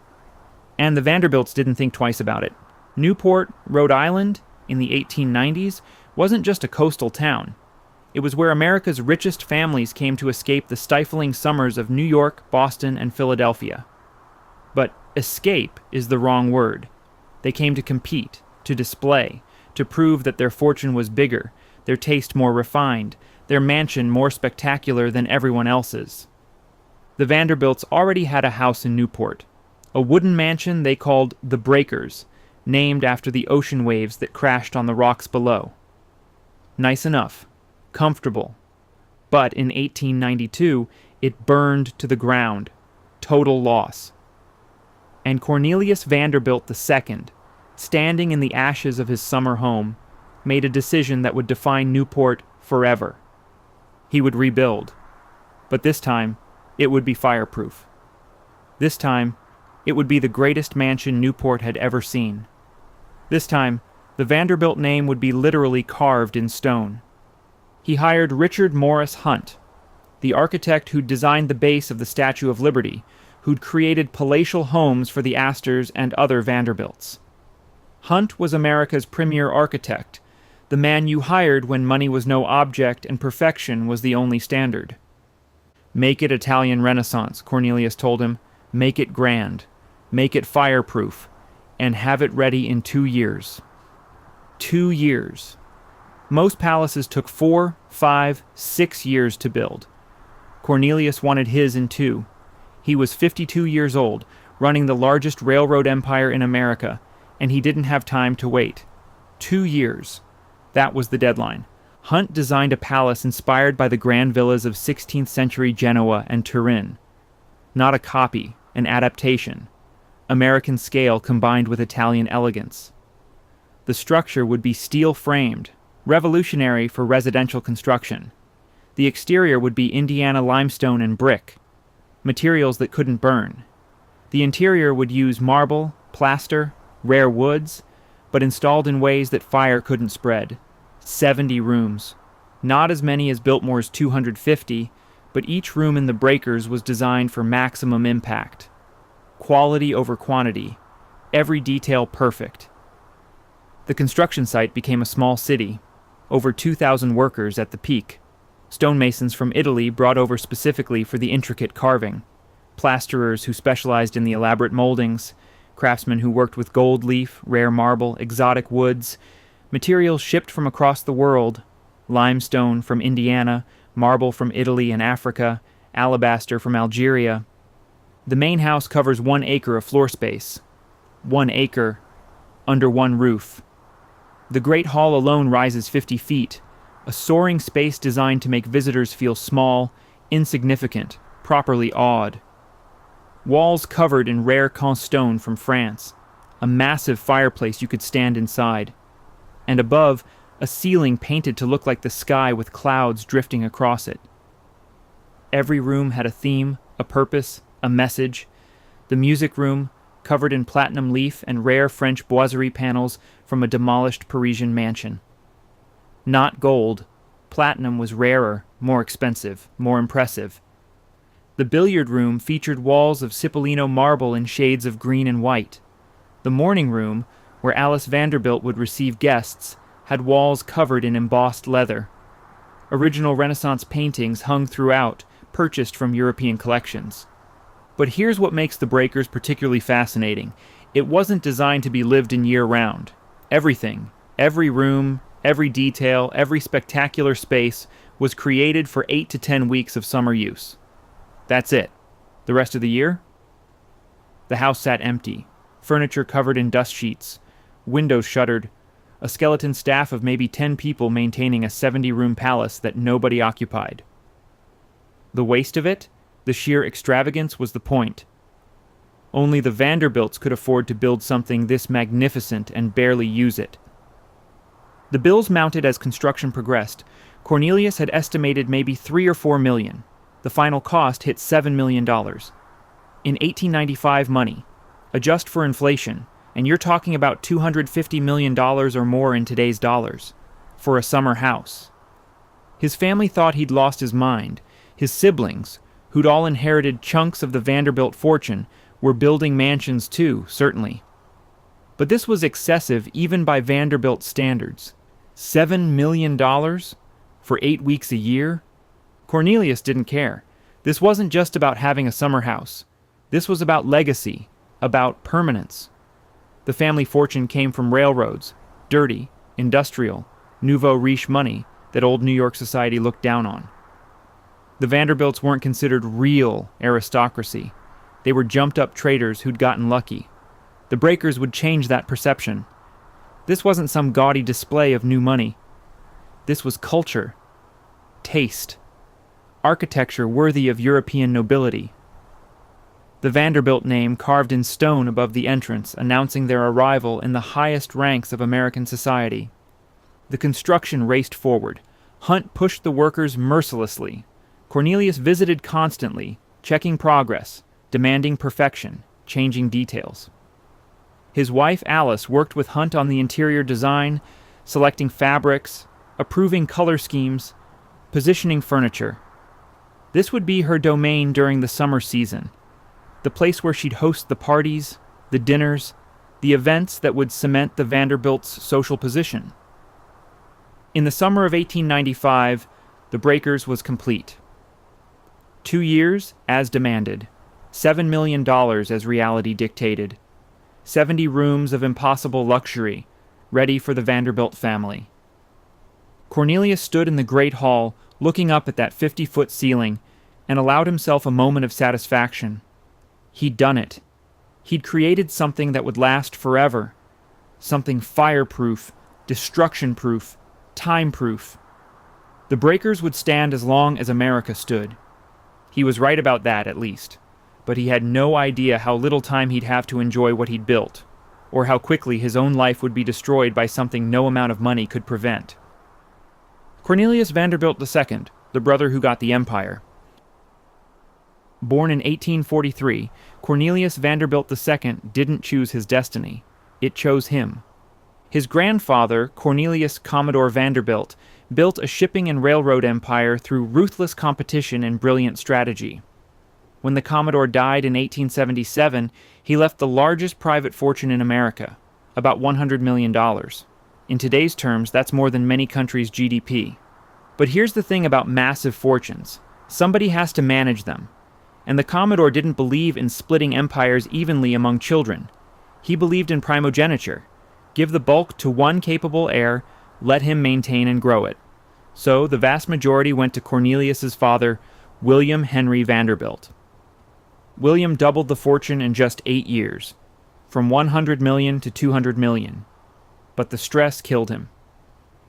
And the Vanderbilts didn't think twice about it. Newport, Rhode Island, in the 1890s, wasn't just a coastal town. It was where America's richest families came to escape the stifling summers of New York, Boston, and Philadelphia. But escape is the wrong word. They came to compete, to display, to prove that their fortune was bigger, their taste more refined, their mansion more spectacular than everyone else's. The Vanderbilts already had a house in Newport, a wooden mansion they called the Breakers, named after the ocean waves that crashed on the rocks below. Nice enough, comfortable. But in 1892, it burned to the ground. Total loss. And Cornelius Vanderbilt II, standing in the ashes of his summer home, made a decision that would define Newport forever. He would rebuild. But this time, it would be fireproof. This time, it would be the greatest mansion Newport had ever seen. This time, the Vanderbilt name would be literally carved in stone. He hired Richard Morris Hunt, the architect who'd designed the base of the Statue of Liberty, who'd created palatial homes for the Astors and other Vanderbilts. Hunt was America's premier architect, the man you hired when money was no object and perfection was the only standard. Make it Italian Renaissance, Cornelius told him. Make it grand. Make it fireproof. And have it ready in 2 years. 2 years. Most palaces took 4, 5, 6 years to build. Cornelius wanted his in 2. He was 52 years old, running the largest railroad empire in America, and he didn't have time to wait. 2 years. That was the deadline. Hunt designed a palace inspired by the grand villas of 16th century Genoa and Turin. Not a copy, an adaptation. American scale combined with Italian elegance. The structure would be steel-framed, revolutionary for residential construction. The exterior would be Indiana limestone and brick, materials that couldn't burn. The interior would use marble, plaster, rare woods, but installed in ways that fire couldn't spread. 70 rooms. Not as many as Biltmore's 250, but each room in the Breakers was designed for maximum impact. Quality over quantity. Every detail perfect. The construction site became a small city. Over 2,000 workers at the peak. Stonemasons from Italy brought over specifically for the intricate carving. Plasterers who specialized in the elaborate moldings. Craftsmen who worked with gold leaf, rare marble, exotic woods. Materials shipped from across the world. Limestone from Indiana, marble from Italy and Africa, alabaster from Algeria. The main house covers 1 acre of floor space. 1 acre under one roof. The Great Hall alone rises 50 feet, a soaring space designed to make visitors feel small, insignificant, properly awed. Walls covered in rare Caen stone from France, a massive fireplace you could stand inside, and above, a ceiling painted to look like the sky with clouds drifting across it. Every room had a theme, a purpose, a message. The music room, covered in platinum leaf and rare French boiserie panels from a demolished Parisian mansion. Not gold. Platinum was rarer, more expensive, more impressive. The billiard room featured walls of Cipollino marble in shades of green and white. The morning room, where Alice Vanderbilt would receive guests, had walls covered in embossed leather. Original Renaissance paintings hung throughout, purchased from European collections. But here's what makes the Breakers particularly fascinating. It wasn't designed to be lived in year-round. Everything, every room, every detail, every spectacular space was created for 8 to 10 weeks of summer use. That's it. The rest of the year? The house sat empty, furniture covered in dust sheets, windows shuttered, a skeleton staff of maybe 10 people maintaining a 70-room palace that nobody occupied. The waste of it? The sheer extravagance was the point. Only the Vanderbilts could afford to build something this magnificent and barely use it. The bills mounted as construction progressed. Cornelius had estimated maybe 3 or 4 million. The final cost hit $7 million. In 1895 money, adjust for inflation, and you're talking about $250 million or more in today's dollars, for a summer house. His family thought he'd lost his mind. His siblings, who'd all inherited chunks of the Vanderbilt fortune, were building mansions too, certainly. But this was excessive even by Vanderbilt standards. $7 million for 8 weeks a year? Cornelius didn't care. This wasn't just about having a summer house. This was about legacy, about permanence. The family fortune came from railroads, dirty, industrial, nouveau riche money that old New York society looked down on. The Vanderbilts weren't considered real aristocracy. They were jumped-up traders who'd gotten lucky. The breakers would change that perception. This wasn't some gaudy display of new money. This was culture, taste, architecture worthy of European nobility. The Vanderbilt name carved in stone above the entrance, announcing their arrival in the highest ranks of American society. The construction raced forward. Hunt pushed the workers mercilessly. Cornelius visited constantly, checking progress, demanding perfection, changing details. His wife Alice worked with Hunt on the interior design, selecting fabrics, approving color schemes, positioning furniture. This would be her domain during the summer season, the place where she'd host the parties, the dinners, the events that would cement the Vanderbilts' social position. In the summer of 1895, the Breakers was complete. 2 years, as demanded. $7 million as reality dictated. 70 rooms of impossible luxury, ready for the Vanderbilt family. Cornelius stood in the great hall, looking up at that 50-foot ceiling, and allowed himself a moment of satisfaction. He'd done it. He'd created something that would last forever. Something fireproof, destruction-proof, time-proof. The Breakers would stand as long as America stood. He was right about that, at least. But he had no idea how little time he'd have to enjoy what he'd built, or how quickly his own life would be destroyed by something no amount of money could prevent. Cornelius Vanderbilt II, the brother who got the empire. Born in 1843, Cornelius Vanderbilt II didn't choose his destiny. It chose him. His grandfather, Cornelius Commodore Vanderbilt, built a shipping and railroad empire through ruthless competition and brilliant strategy. When the Commodore died in 1877, he left the largest private fortune in America, about $100 million. In today's terms, that's more than many countries' GDP. But here's the thing about massive fortunes. Somebody has to manage them. And the Commodore didn't believe in splitting empires evenly among children. He believed in primogeniture. Give the bulk to one capable heir, let him maintain and grow it. So the vast majority went to Cornelius's father, William Henry Vanderbilt. William doubled the fortune in just 8 years, from 100 million to 200 million. But the stress killed him.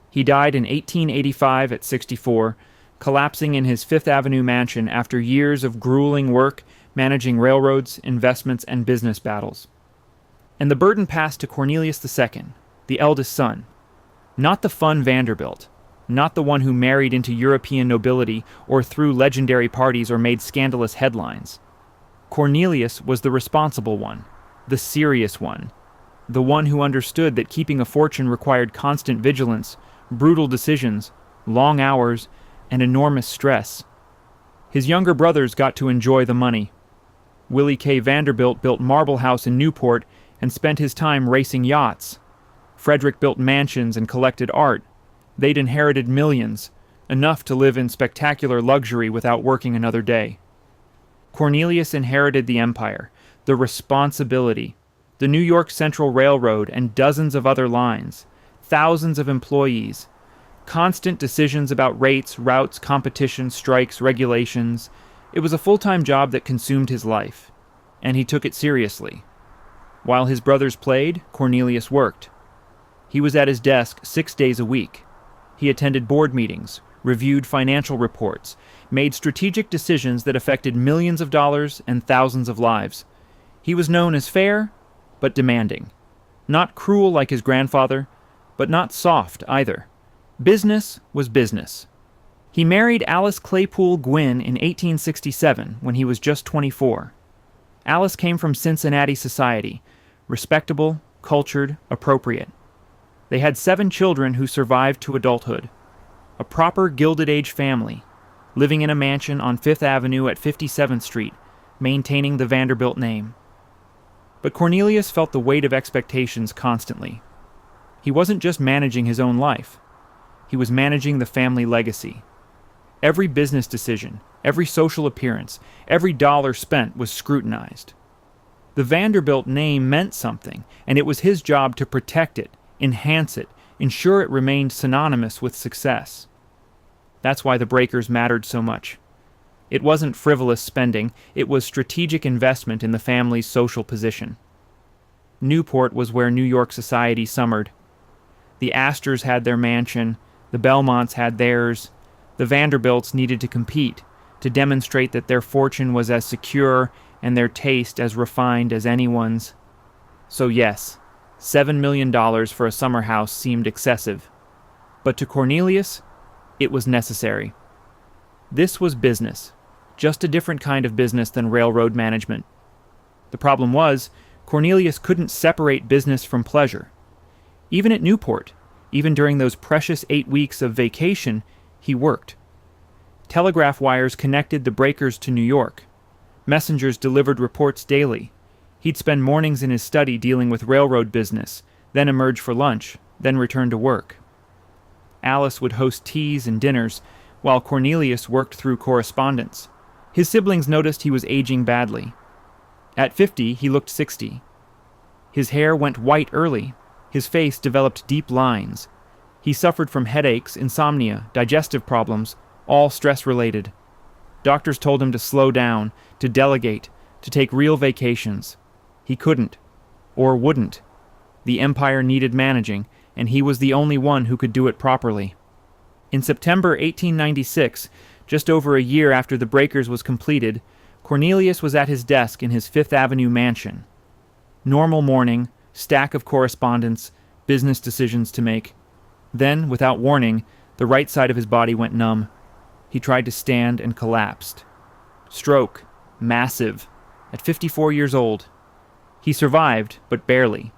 He died in 1885 at 64, collapsing in his Fifth Avenue mansion after years of grueling work managing railroads, investments, and business battles. And the burden passed to Cornelius II, the eldest son. Not the fun Vanderbilt, not the one who married into European nobility or threw legendary parties or made scandalous headlines. Cornelius was the responsible one, the serious one, the one who understood that keeping a fortune required constant vigilance, brutal decisions, long hours, and enormous stress. His younger brothers got to enjoy the money. Willie K. Vanderbilt built Marble House in Newport and spent his time racing yachts. Frederick built mansions and collected art. They'd inherited millions, enough to live in spectacular luxury without working another day. Cornelius inherited the empire, the responsibility, the New York Central Railroad and dozens of other lines, thousands of employees, constant decisions about rates, routes, competition, strikes, regulations. It was a full-time job that consumed his life, and he took it seriously. While his brothers played, Cornelius worked. He was at his desk 6 days a week. He attended board meetings, reviewed financial reports, made strategic decisions that affected millions of dollars and thousands of lives. He was known as fair, but demanding. Not cruel like his grandfather, but not soft either. Business was business. He married Alice Claypool Gwynn in 1867 when he was just 24. Alice came from Cincinnati society, respectable, cultured, appropriate. They had 7 children who survived to adulthood. A proper Gilded Age family, living in a mansion on Fifth Avenue at 57th Street, maintaining the Vanderbilt name. But Cornelius felt the weight of expectations constantly. He wasn't just managing his own life. He was managing the family legacy. Every business decision, every social appearance, every dollar spent was scrutinized. The Vanderbilt name meant something, and it was his job to protect it, enhance it, ensure it remained synonymous with success. That's why the breakers mattered so much. It wasn't frivolous spending, it was strategic investment in the family's social position. Newport was where New York society summered. The Astors had their mansion, the Belmonts had theirs. The Vanderbilts needed to compete, to demonstrate that their fortune was as secure and their taste as refined as anyone's. So yes, $7 million for a summer house seemed excessive. But to Cornelius, it was necessary. This was business, just a different kind of business than railroad management. The problem was, Cornelius couldn't separate business from pleasure. Even at Newport, even during those precious 8 weeks of vacation, he worked. Telegraph wires connected the breakers to New York. Messengers delivered reports daily. He'd spend mornings in his study dealing with railroad business, then emerge for lunch, then return to work. Alice would host teas and dinners, while Cornelius worked through correspondence. His siblings noticed he was aging badly. At 50, he looked 60. His hair went white early. His face developed deep lines. He suffered from headaches, insomnia, digestive problems, all stress-related. Doctors told him to slow down, to delegate, to take real vacations. He couldn't, or wouldn't. The empire needed managing, and he was the only one who could do it properly. In September 1896, just over a year after the breakers was completed, Cornelius was at his desk in his Fifth Avenue mansion. Normal morning, stack of correspondence, business decisions to make. Then, without warning, the right side of his body went numb. He tried to stand and collapsed. Stroke. Massive. At 54 years old. He survived, but barely.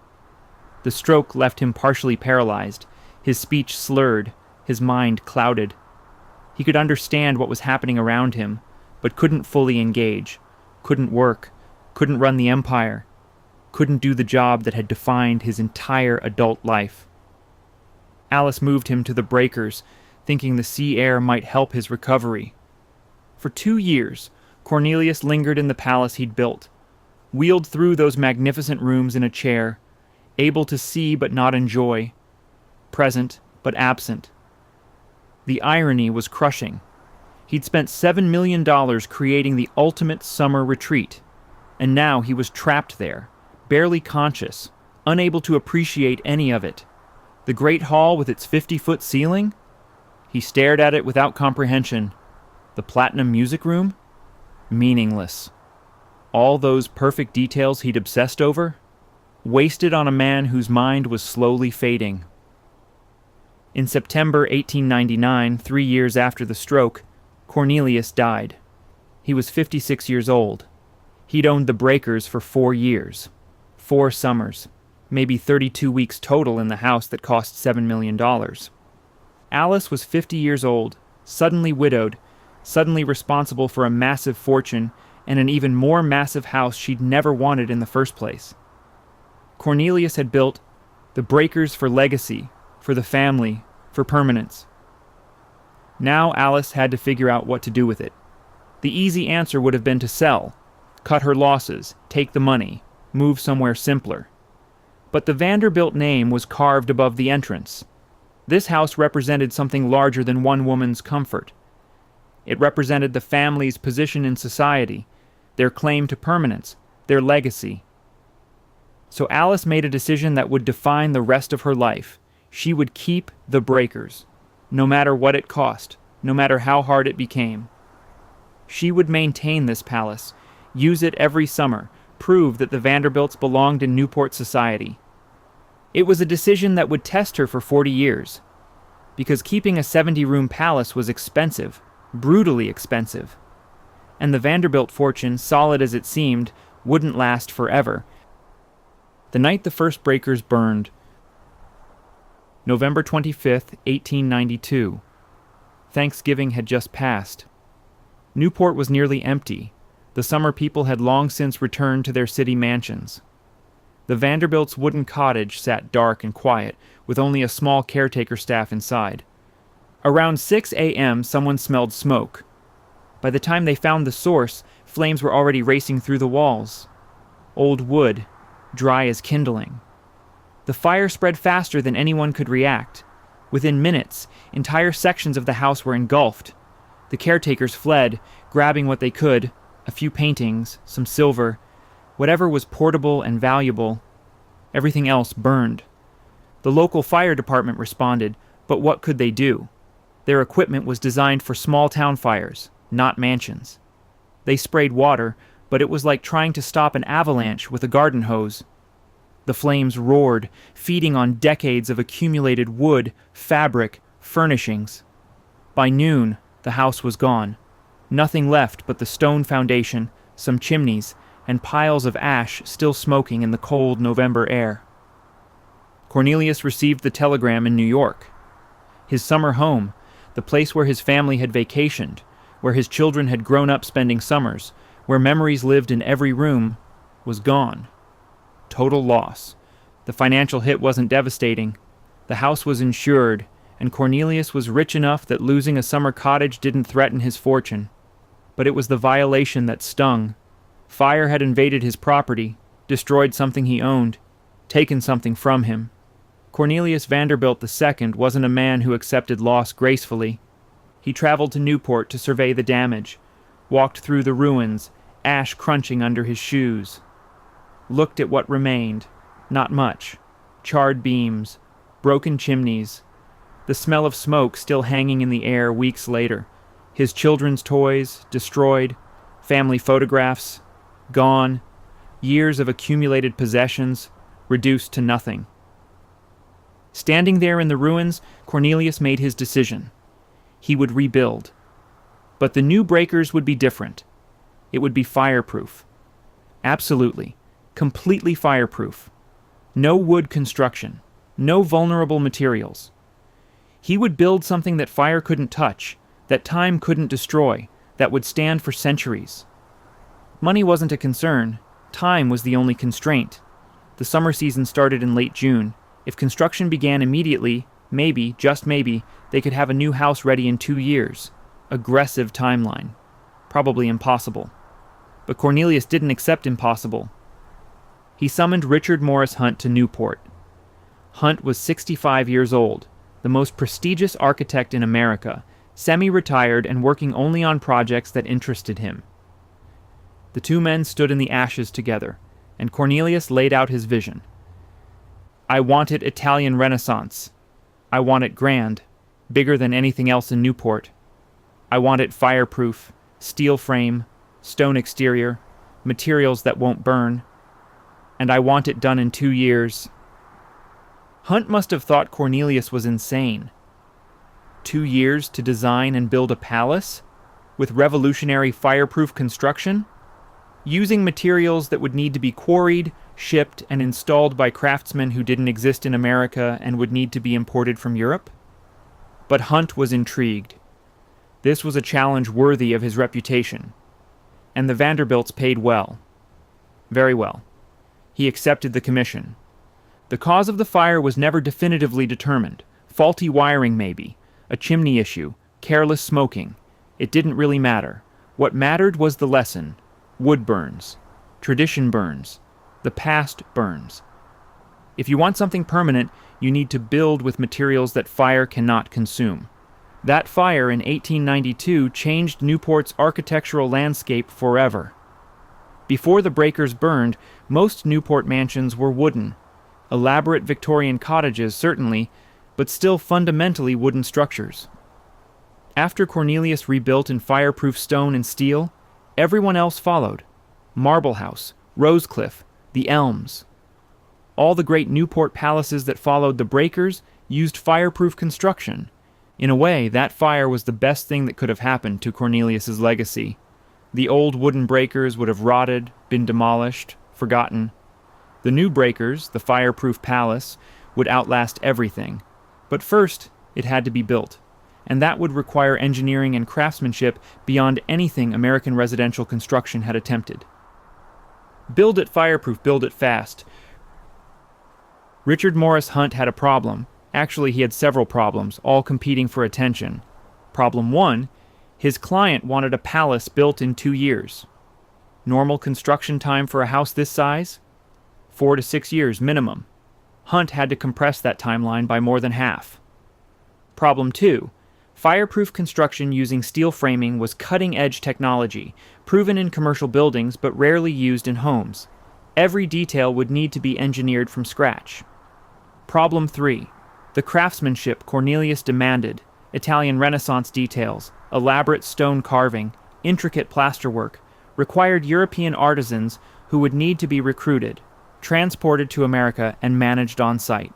The stroke left him partially paralyzed, his speech slurred, his mind clouded. He could understand what was happening around him, but couldn't fully engage, couldn't work, couldn't run the empire, couldn't do the job that had defined his entire adult life. Alice moved him to the breakers, thinking the sea air might help his recovery. For 2 years, Cornelius lingered in the palace he'd built, wheeled through those magnificent rooms in a chair, able to see but not enjoy, present but absent. The irony was crushing. He'd spent $7 million creating the ultimate summer retreat, and now he was trapped there, barely conscious, unable to appreciate any of it. The Great Hall with its 50-foot ceiling? He stared at it without comprehension. The Platinum Music Room? Meaningless. All those perfect details he'd obsessed over? Wasted on a man whose mind was slowly fading. In September 1899, 3 years after the stroke, Cornelius died. He was 56 years old. He'd owned the breakers for 4 years. 4 summers. Maybe 32 weeks total in the house that cost $7 million. Alice was 50 years old, suddenly widowed, suddenly responsible for a massive fortune and an even more massive house she'd never wanted in the first place. Cornelius had built the breakers for legacy, for the family, for permanence. Now Alice had to figure out what to do with it. The easy answer would have been to sell, cut her losses, take the money, move somewhere simpler. But the Vanderbilt name was carved above the entrance. This house represented something larger than one woman's comfort. It represented the family's position in society, their claim to permanence, their legacy. So Alice made a decision that would define the rest of her life. She would keep the breakers, no matter what it cost, no matter how hard it became. She would maintain this palace, use it every summer, prove that the Vanderbilts belonged in Newport society. It was a decision that would test her for 40 years, because keeping a 70-room palace was expensive, brutally expensive. And the Vanderbilt fortune, solid as it seemed, wouldn't last forever. The night the first breakers burned, November 25th, 1892. Thanksgiving had just passed. Newport was nearly empty. The summer people had long since returned to their city mansions. The Vanderbilts' wooden cottage sat dark and quiet, with only a small caretaker staff inside. Around 6 a.m., someone smelled smoke. By the time they found the source, flames were already racing through the walls. Old wood, dry as kindling. The fire spread faster than anyone could react. Within minutes, entire sections of the house were engulfed. The caretakers fled, grabbing what they could, a few paintings, some silver, whatever was portable and valuable. Everything else burned. The local fire department responded, but what could they do? Their equipment was designed for small-town fires, not mansions. They sprayed water, but it was like trying to stop an avalanche with a garden hose. The flames roared, feeding on decades of accumulated wood, fabric, furnishings. By noon, the house was gone. Nothing left but the stone foundation, some chimneys, and piles of ash still smoking in the cold November air. Cornelius received the telegram in New York. His summer home, the place where his family had vacationed, where his children had grown up spending summers, where memories lived in every room, was gone. Total loss. The financial hit wasn't devastating. The house was insured, and Cornelius was rich enough that losing a summer cottage didn't threaten his fortune. But it was the violation that stung. Fire had invaded his property, destroyed something he owned, taken something from him. Cornelius Vanderbilt II wasn't a man who accepted loss gracefully. He traveled to Newport to survey the damage, walked through the ruins, ash crunching under his shoes. Looked at what remained. Not much. Charred beams, broken chimneys, the smell of smoke still hanging in the air weeks later. His children's toys, destroyed. Family photographs, gone. Years of accumulated possessions, reduced to nothing. Standing there in the ruins, Cornelius made his decision. He would rebuild. But the new breakers would be different. It would be fireproof. Absolutely. Completely fireproof. No wood construction. No vulnerable materials. He would build something that fire couldn't touch, that time couldn't destroy, that would stand for centuries. Money wasn't a concern. Time was the only constraint. The summer season started in late June. If construction began immediately, maybe, just maybe, they could have a new house ready in 2 years. Aggressive timeline. Probably impossible. But Cornelius didn't accept impossible. He summoned Richard Morris Hunt to Newport. Hunt was 65 years old, the most prestigious architect in America, semi-retired and working only on projects that interested him. The two men stood in the ashes together, and Cornelius laid out his vision. I want it Italian Renaissance. I want it grand, bigger than anything else in Newport. I want it fireproof, steel frame, stone exterior, materials that won't burn. And I want it done in 2 years. Hunt must have thought Cornelius was insane. 2 years to design and build a palace? With revolutionary fireproof construction? Using materials that would need to be quarried, shipped, and installed by craftsmen who didn't exist in America and would need to be imported from Europe? But Hunt was intrigued. This was a challenge worthy of his reputation. And the Vanderbilts paid well. Very well. He accepted the commission. The cause of the fire was never definitively determined. Faulty wiring maybe, a chimney issue, careless smoking. It didn't really matter. What mattered was the lesson. Wood burns. Tradition burns. The past burns. If you want something permanent, you need to build with materials that fire cannot consume. That fire in 1892 changed Newport's architectural landscape forever. Before the breakers burned, most Newport mansions were wooden. Elaborate Victorian cottages, certainly, but still fundamentally wooden structures. After Cornelius rebuilt in fireproof stone and steel, everyone else followed. Marble House, Rosecliff, the Elms. All the great Newport palaces that followed the breakers used fireproof construction. In a way, that fire was the best thing that could have happened to Cornelius's legacy. The old wooden breakers would have rotted, been demolished, forgotten. The new breakers, the fireproof palace, would outlast everything. But first, it had to be built, and that would require engineering and craftsmanship beyond anything American residential construction had attempted. Build it fireproof, build it fast. Richard Morris Hunt had a problem. Actually, he had several problems, all competing for attention. Problem 1, his client wanted a palace built in 2 years. Normal construction time for a house this size? 4 to 6 years minimum. Hunt had to compress that timeline by more than half. Problem 2, fireproof construction using steel framing was cutting-edge technology, proven in commercial buildings but rarely used in homes. Every detail would need to be engineered from scratch. Problem 3, the craftsmanship Cornelius demanded, Italian Renaissance details, elaborate stone carving, intricate plasterwork, required European artisans who would need to be recruited, transported to America, and managed on site.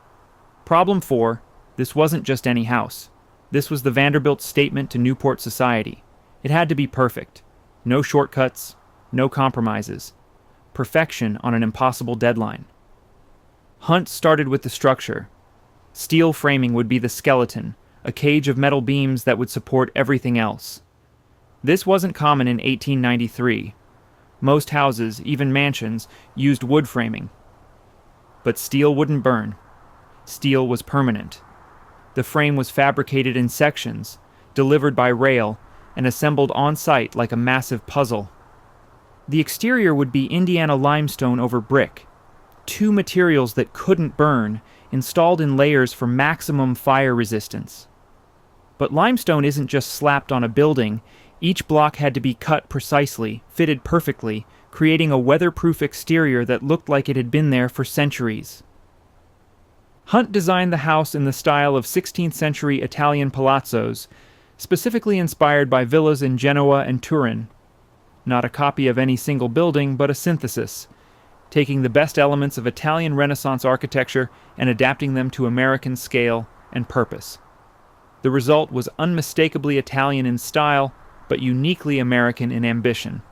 Problem 4, this wasn't just any house. This was the Vanderbilt statement to Newport society. It had to be perfect. No shortcuts, no compromises. Perfection on an impossible deadline. Hunt started with the structure. Steel framing would be the skeleton, a cage of metal beams that would support everything else. This wasn't common in 1893. Most houses, even mansions, used wood framing. But steel wouldn't burn. Steel was permanent. The frame was fabricated in sections, delivered by rail, and assembled on site like a massive puzzle. The exterior would be Indiana limestone over brick, 2 materials that couldn't burn, installed in layers for maximum fire resistance. But limestone isn't just slapped on a building. Each block had to be cut precisely, fitted perfectly, creating a weatherproof exterior that looked like it had been there for centuries. Hunt designed the house in the style of 16th century Italian palazzos, specifically inspired by villas in Genoa and Turin. Not a copy of any single building, but a synthesis, taking the best elements of Italian Renaissance architecture and adapting them to American scale and purpose. The result was unmistakably Italian in style, but uniquely American in ambition.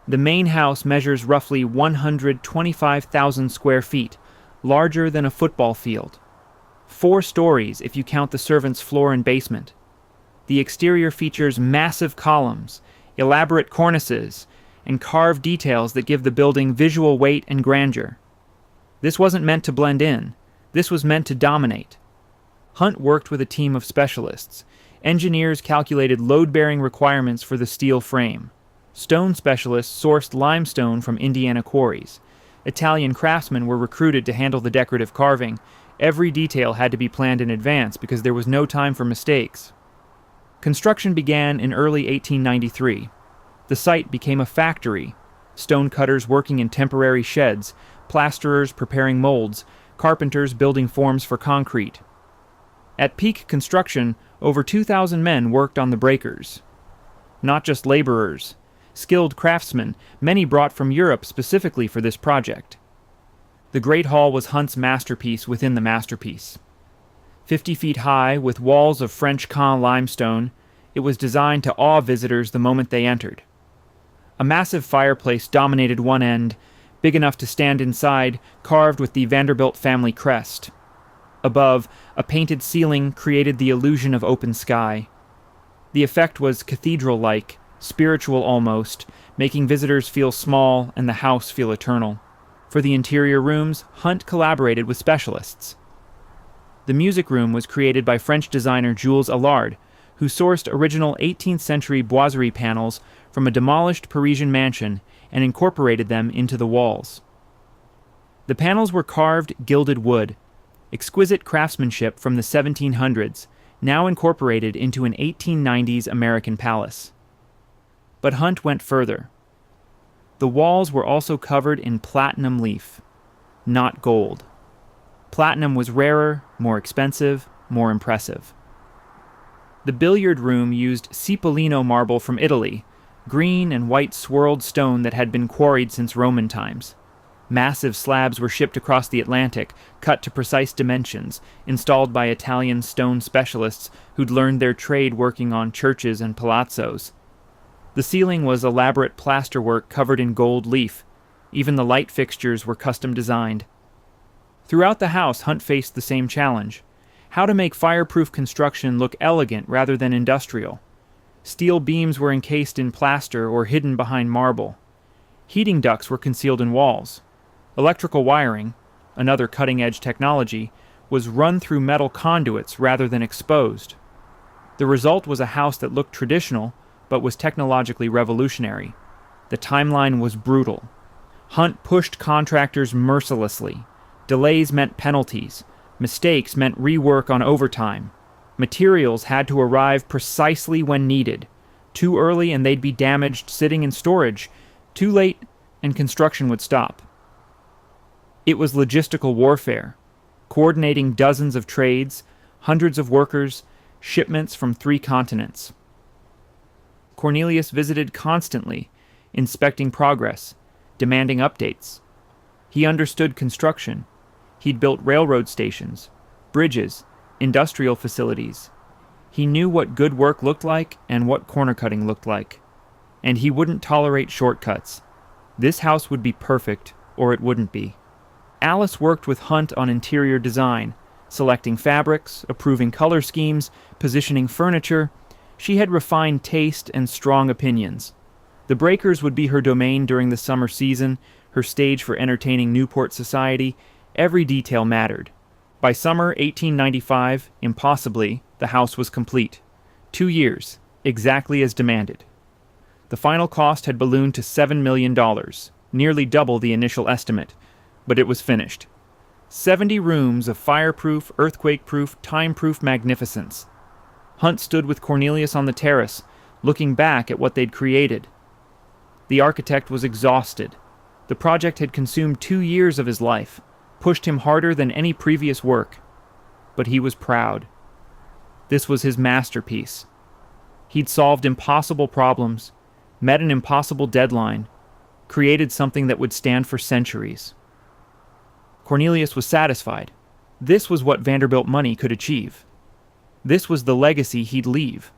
The main house measures roughly 125,000 square feet, larger than a football field. 4 stories if you count the servants' floor and basement. The exterior features massive columns, elaborate cornices, and carved details that give the building visual weight and grandeur. This wasn't meant to blend in. This was meant to dominate. Hunt worked with a team of specialists. Engineers calculated load-bearing requirements for the steel frame. Stone specialists sourced limestone from Indiana quarries. Italian craftsmen were recruited to handle the decorative carving. Every detail had to be planned in advance because there was no time for mistakes. Construction began in early 1893. The site became a factory. Stonecutters working in temporary sheds, plasterers preparing molds, carpenters building forms for concrete. At peak construction, over 2,000 men worked on the breakers. Not just laborers. Skilled craftsmen, many brought from Europe specifically for this project. The Great Hall was Hunt's masterpiece within the masterpiece. 50 feet high, with walls of French Caen limestone, it was designed to awe visitors the moment they entered. A massive fireplace dominated one end, big enough to stand inside, carved with the Vanderbilt family crest. Above, a painted ceiling created the illusion of open sky. The effect was cathedral-like, spiritual almost, making visitors feel small and the house feel eternal. For the interior rooms, Hunt collaborated with specialists. The music room was created by French designer Jules Allard, who sourced original 18th century boiserie panels from a demolished Parisian mansion and incorporated them into the walls. The panels were carved gilded wood, exquisite craftsmanship from the 1700s, now incorporated into an 1890s American palace. But Hunt went further. The walls were also covered in platinum leaf, not gold. Platinum was rarer, more expensive, more impressive. The billiard room used Cipollino marble from Italy, green and white swirled stone that had been quarried since Roman times. Massive slabs were shipped across the Atlantic, cut to precise dimensions, installed by Italian stone specialists who'd learned their trade working on churches and palazzos. The ceiling was elaborate plasterwork covered in gold leaf. Even the light fixtures were custom designed. Throughout the house, Hunt faced the same challenge: how to make fireproof construction look elegant rather than industrial. Steel beams were encased in plaster or hidden behind marble. Heating ducts were concealed in walls. Electrical wiring, another cutting-edge technology, was run through metal conduits rather than exposed. The result was a house that looked traditional, but was technologically revolutionary. The timeline was brutal. Hunt pushed contractors mercilessly. Delays meant penalties. Mistakes meant rework on overtime. Materials had to arrive precisely when needed. Too early and they'd be damaged sitting in storage. Too late and construction would stop. It was logistical warfare, coordinating dozens of trades, hundreds of workers, shipments from 3 continents. Cornelius visited constantly, inspecting progress, demanding updates. He understood construction. He'd built railroad stations, bridges, industrial facilities. He knew what good work looked like and what corner cutting looked like. And he wouldn't tolerate shortcuts. This house would be perfect, or it wouldn't be. Alice worked with Hunt on interior design, selecting fabrics, approving color schemes, positioning furniture. She had refined taste and strong opinions. The breakers would be her domain during the summer season, her stage for entertaining Newport society. Every detail mattered. By summer 1895, impossibly, the house was complete. 2 years, exactly as demanded. The final cost had ballooned to $7 million, nearly double the initial estimate, but it was finished. 70 rooms of fireproof, earthquake-proof, time-proof magnificence. Hunt stood with Cornelius on the terrace, looking back at what they'd created. The architect was exhausted. The project had consumed 2 years of his life, pushed him harder than any previous work. But he was proud. This was his masterpiece. He'd solved impossible problems, met an impossible deadline, created something that would stand for centuries. Cornelius was satisfied. This was what Vanderbilt money could achieve. This was the legacy he'd leave.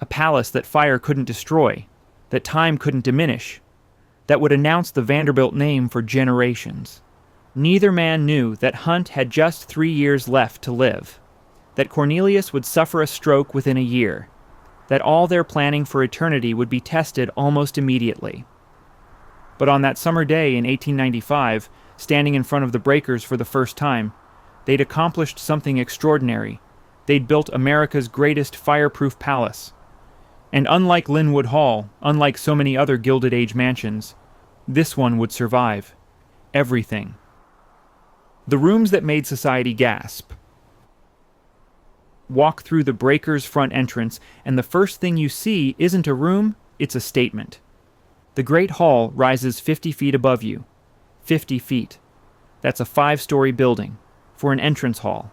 A palace that fire couldn't destroy, that time couldn't diminish, that would announce the Vanderbilt name for generations. Neither man knew that Hunt had just 3 years left to live, that Cornelius would suffer a stroke within a year, that all their planning for eternity would be tested almost immediately. But on that summer day in 1895, standing in front of the breakers for the first time, they'd accomplished something extraordinary. They'd built America's greatest fireproof palace. And unlike Linwood Hall, unlike so many other Gilded Age mansions, this one would survive. Everything. The rooms that made society gasp. Walk through the breaker's front entrance, and the first thing you see isn't a room, it's a statement. The Great Hall rises 50 feet above you. 50 feet. That's a 5-story building, for an entrance hall.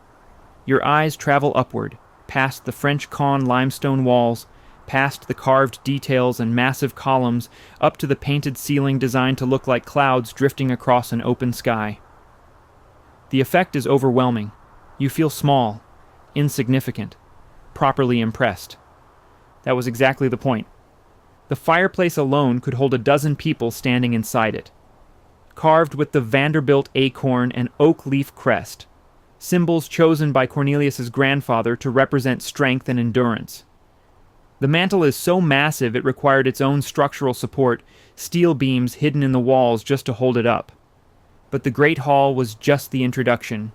Your eyes travel upward, past the French Caen limestone walls, past the carved details and massive columns, up to the painted ceiling designed to look like clouds drifting across an open sky. The effect is overwhelming. You feel small, insignificant, properly impressed. That was exactly the point. The fireplace alone could hold a dozen people standing inside it. Carved with the Vanderbilt acorn and oak leaf crest, symbols chosen by Cornelius's grandfather to represent strength and endurance. The mantel is so massive it required its own structural support, steel beams hidden in the walls just to hold it up. But the Great Hall was just the introduction.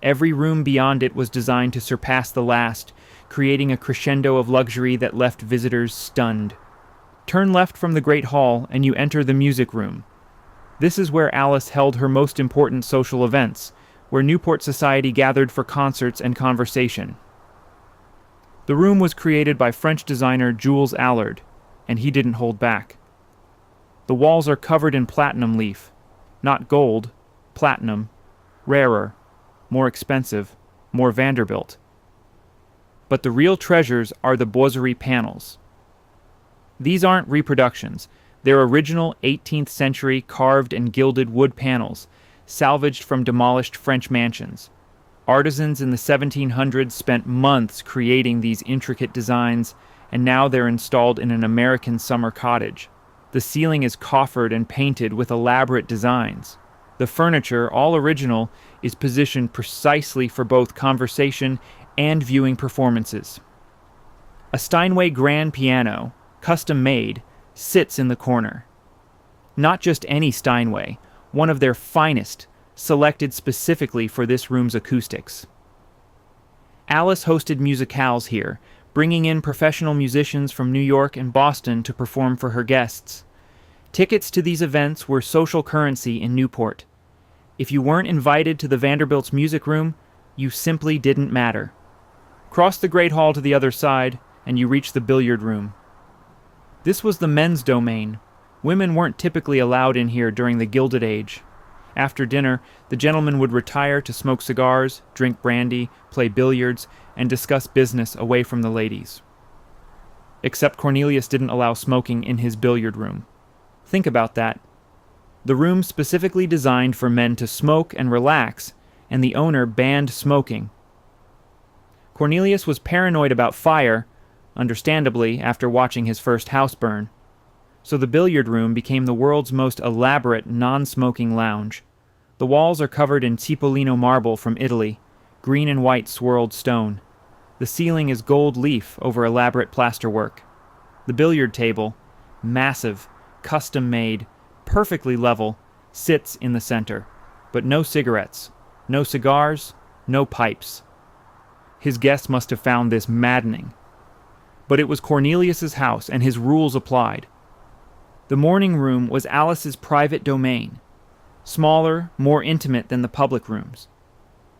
Every room beyond it was designed to surpass the last, creating a crescendo of luxury that left visitors stunned. Turn left from the Great Hall and you enter the music room. This is where Alice held her most important social events, where Newport society gathered for concerts and conversation. The room was created by French designer Jules Allard, and he didn't hold back. The walls are covered in platinum leaf. Not gold, platinum, rarer, more expensive, more Vanderbilt. But the real treasures are the boiserie panels. These aren't reproductions. They're original 18th century carved and gilded wood panels, salvaged from demolished French mansions. Artisans in the 1700s spent months creating these intricate designs, and now they're installed in an American summer cottage. The ceiling is coffered and painted with elaborate designs. The furniture, all original, is positioned precisely for both conversation and viewing performances. A Steinway grand piano, custom-made, sits in the corner. Not just any Steinway, one of their finest, selected specifically for this room's acoustics. Alice hosted musicales here, bringing in professional musicians from New York and Boston to perform for her guests. Tickets to these events were social currency in Newport. If you weren't invited to the Vanderbilt's music room, you simply didn't matter. Cross the Great Hall to the other side, and you reach the billiard room. This was the men's domain. Women weren't typically allowed in here during the Gilded Age. After dinner, the gentlemen would retire to smoke cigars, drink brandy, play billiards, and discuss business away from the ladies. Except Cornelius didn't allow smoking in his billiard room. Think about that. The room specifically designed for men to smoke and relax, and the owner banned smoking. Cornelius was paranoid about fire, understandably after watching his first house burn. So the billiard room became the world's most elaborate non-smoking lounge. The walls are covered in Cipollino marble from Italy, green and white swirled stone. The ceiling is gold leaf over elaborate plasterwork. The billiard table, massive, custom-made, perfectly level, sits in the center. But no cigarettes, no cigars, no pipes. His guests must have found this maddening. But it was Cornelius's house, and his rules applied. The morning room was Alice's private domain, smaller, more intimate than the public rooms.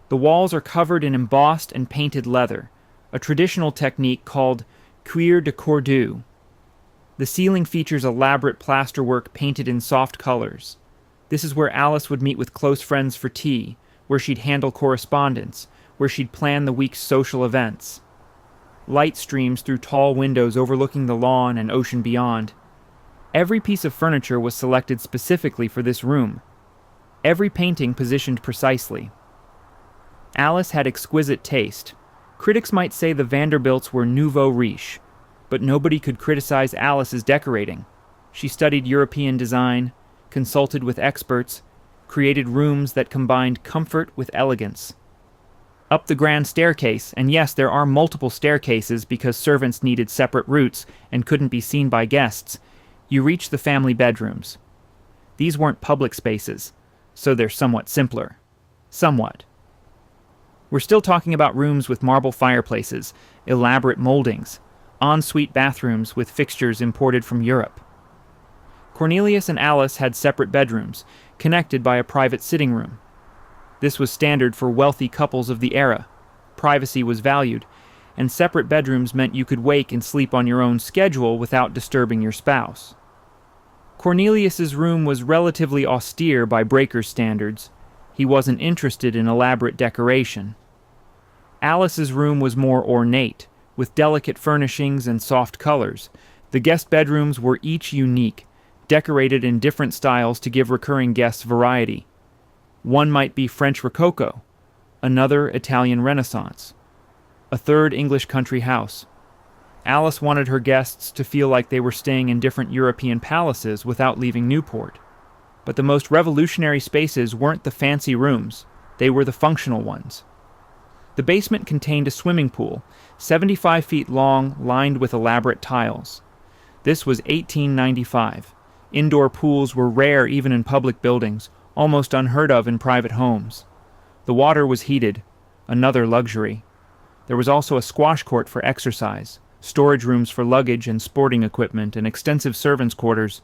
The walls are covered in embossed and painted leather, a traditional technique called cuir de Cordoue. The ceiling features elaborate plasterwork painted in soft colors. This is where Alice would meet with close friends for tea, where she'd handle correspondence, where she'd plan the week's social events. Light streams through tall windows overlooking the lawn and ocean beyond. Every piece of furniture was selected specifically for this room. Every painting positioned precisely. Alice had exquisite taste. Critics might say the Vanderbilts were nouveau riche, but nobody could criticize Alice's decorating. She studied European design, consulted with experts, created rooms that combined comfort with elegance. Up the grand staircase, and yes, there are multiple staircases because servants needed separate routes and couldn't be seen by guests, you reach the family bedrooms. These weren't public spaces, so they're somewhat simpler. Somewhat. We're still talking about rooms with marble fireplaces, elaborate moldings, ensuite bathrooms with fixtures imported from Europe. Cornelius and Alice had separate bedrooms, connected by a private sitting room. This was standard for wealthy couples of the era. Privacy was valued, and separate bedrooms meant you could wake and sleep on your own schedule without disturbing your spouse. Cornelius's room was relatively austere by breakers' standards. He wasn't interested in elaborate decoration. Alice's room was more ornate, with delicate furnishings and soft colors. The guest bedrooms were each unique, decorated in different styles to give recurring guests variety. One might be French Rococo, another Italian Renaissance, a third English country house. Alice wanted her guests to feel like they were staying in different European palaces without leaving Newport. But the most revolutionary spaces weren't the fancy rooms, they were the functional ones. The basement contained a swimming pool, 75 feet long, lined with elaborate tiles. This was 1895. Indoor pools were rare even in public buildings, almost unheard of in private homes. The water was heated, another luxury. There was also a squash court for exercise, storage rooms for luggage and sporting equipment, and extensive servants' quarters.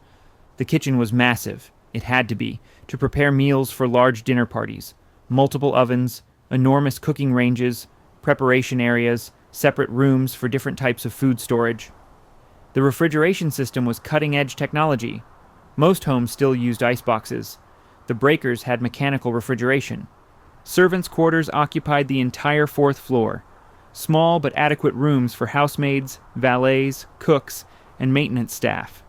The kitchen was massive, it had to be, to prepare meals for large dinner parties, multiple ovens, enormous cooking ranges, preparation areas, separate rooms for different types of food storage. The refrigeration system was cutting-edge technology. Most homes still used iceboxes. The breakers had mechanical refrigeration. Servants' quarters occupied the entire fourth floor. Small but adequate rooms for housemaids, valets, cooks, and maintenance staff.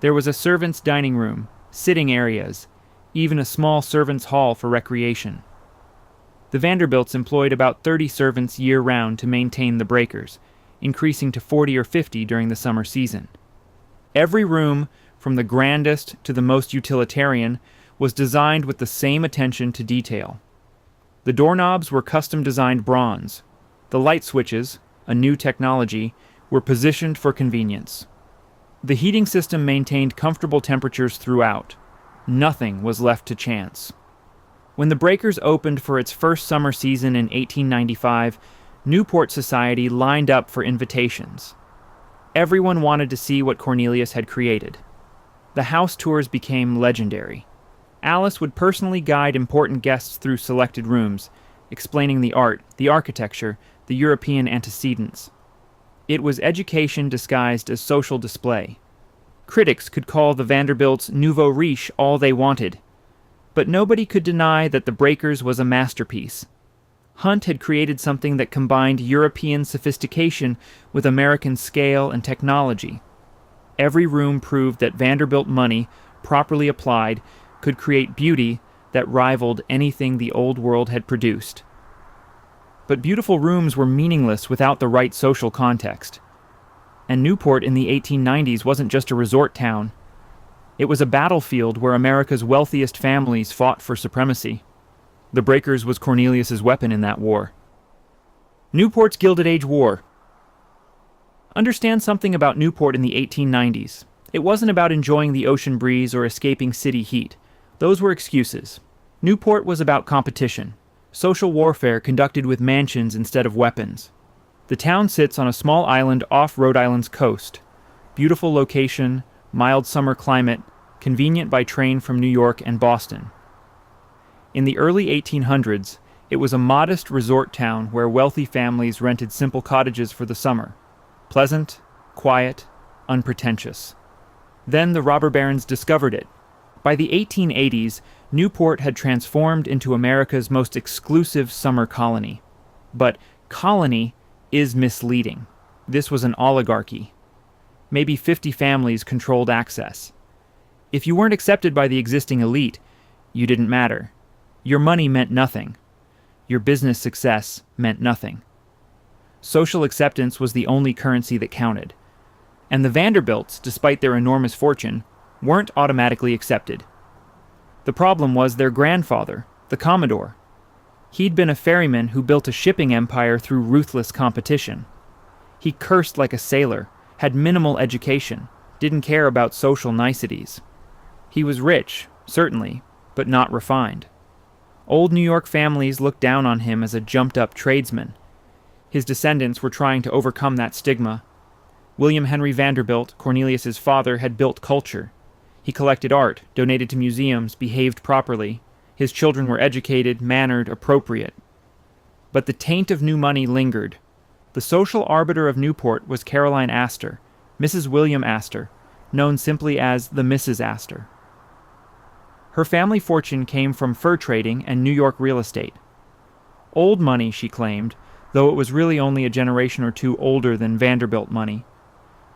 There was a servants' dining room, sitting areas, even a small servants' hall for recreation. The Vanderbilts employed about 30 servants year-round to maintain the breakers, increasing to 40 or 50 during the summer season. Every room, from the grandest to the most utilitarian, was designed with the same attention to detail. The doorknobs were custom-designed bronze. The light switches, a new technology, were positioned for convenience. The heating system maintained comfortable temperatures throughout. Nothing was left to chance. When the Breakers opened for its first summer season in 1895, Newport society lined up for invitations. Everyone wanted to see what Cornelius had created. The house tours became legendary. Alice would personally guide important guests through selected rooms, explaining the art, the architecture, the European antecedents. It was education disguised as social display. Critics could call the Vanderbilts' nouveau riche all they wanted, but nobody could deny that the Breakers was a masterpiece. Hunt had created something that combined European sophistication with American scale and technology. Every room proved that Vanderbilt money, properly applied, could create beauty that rivaled anything the old world had produced. But beautiful rooms were meaningless without the right social context. And Newport in the 1890s wasn't just a resort town. It was a battlefield where America's wealthiest families fought for supremacy. The Breakers was Cornelius's weapon in that war. Newport's Gilded Age War. Understand something about Newport in the 1890s. It wasn't about enjoying the ocean breeze or escaping city heat. Those were excuses. Newport was about competition, social warfare conducted with mansions instead of weapons. The town sits on a small island off Rhode Island's coast. Beautiful location, mild summer climate, convenient by train from New York and Boston. In the early 1800s, it was a modest resort town where wealthy families rented simple cottages for the summer. Pleasant, quiet, unpretentious. Then the robber barons discovered it. By the 1880s, Newport had transformed into America's most exclusive summer colony. But colony is misleading. This was an oligarchy. Maybe 50 families controlled access. If you weren't accepted by the existing elite, you didn't matter. Your money meant nothing. Your business success meant nothing. Social acceptance was the only currency that counted. And the Vanderbilts, despite their enormous fortune, weren't automatically accepted. The problem was their grandfather, the Commodore. He'd been a ferryman who built a shipping empire through ruthless competition. He cursed like a sailor, had minimal education, didn't care about social niceties. He was rich, certainly, but not refined. Old New York families looked down on him as a jumped-up tradesman. His descendants were trying to overcome that stigma. William Henry Vanderbilt, Cornelius's father, had built culture. He collected art, donated to museums, behaved properly. His children were educated, mannered, appropriate. But the taint of new money lingered. The social arbiter of Newport was Caroline Astor, Mrs. William Astor, known simply as the Mrs. Astor. Her family fortune came from fur trading and New York real estate. Old money, she claimed, though it was really only a generation or two older than Vanderbilt money.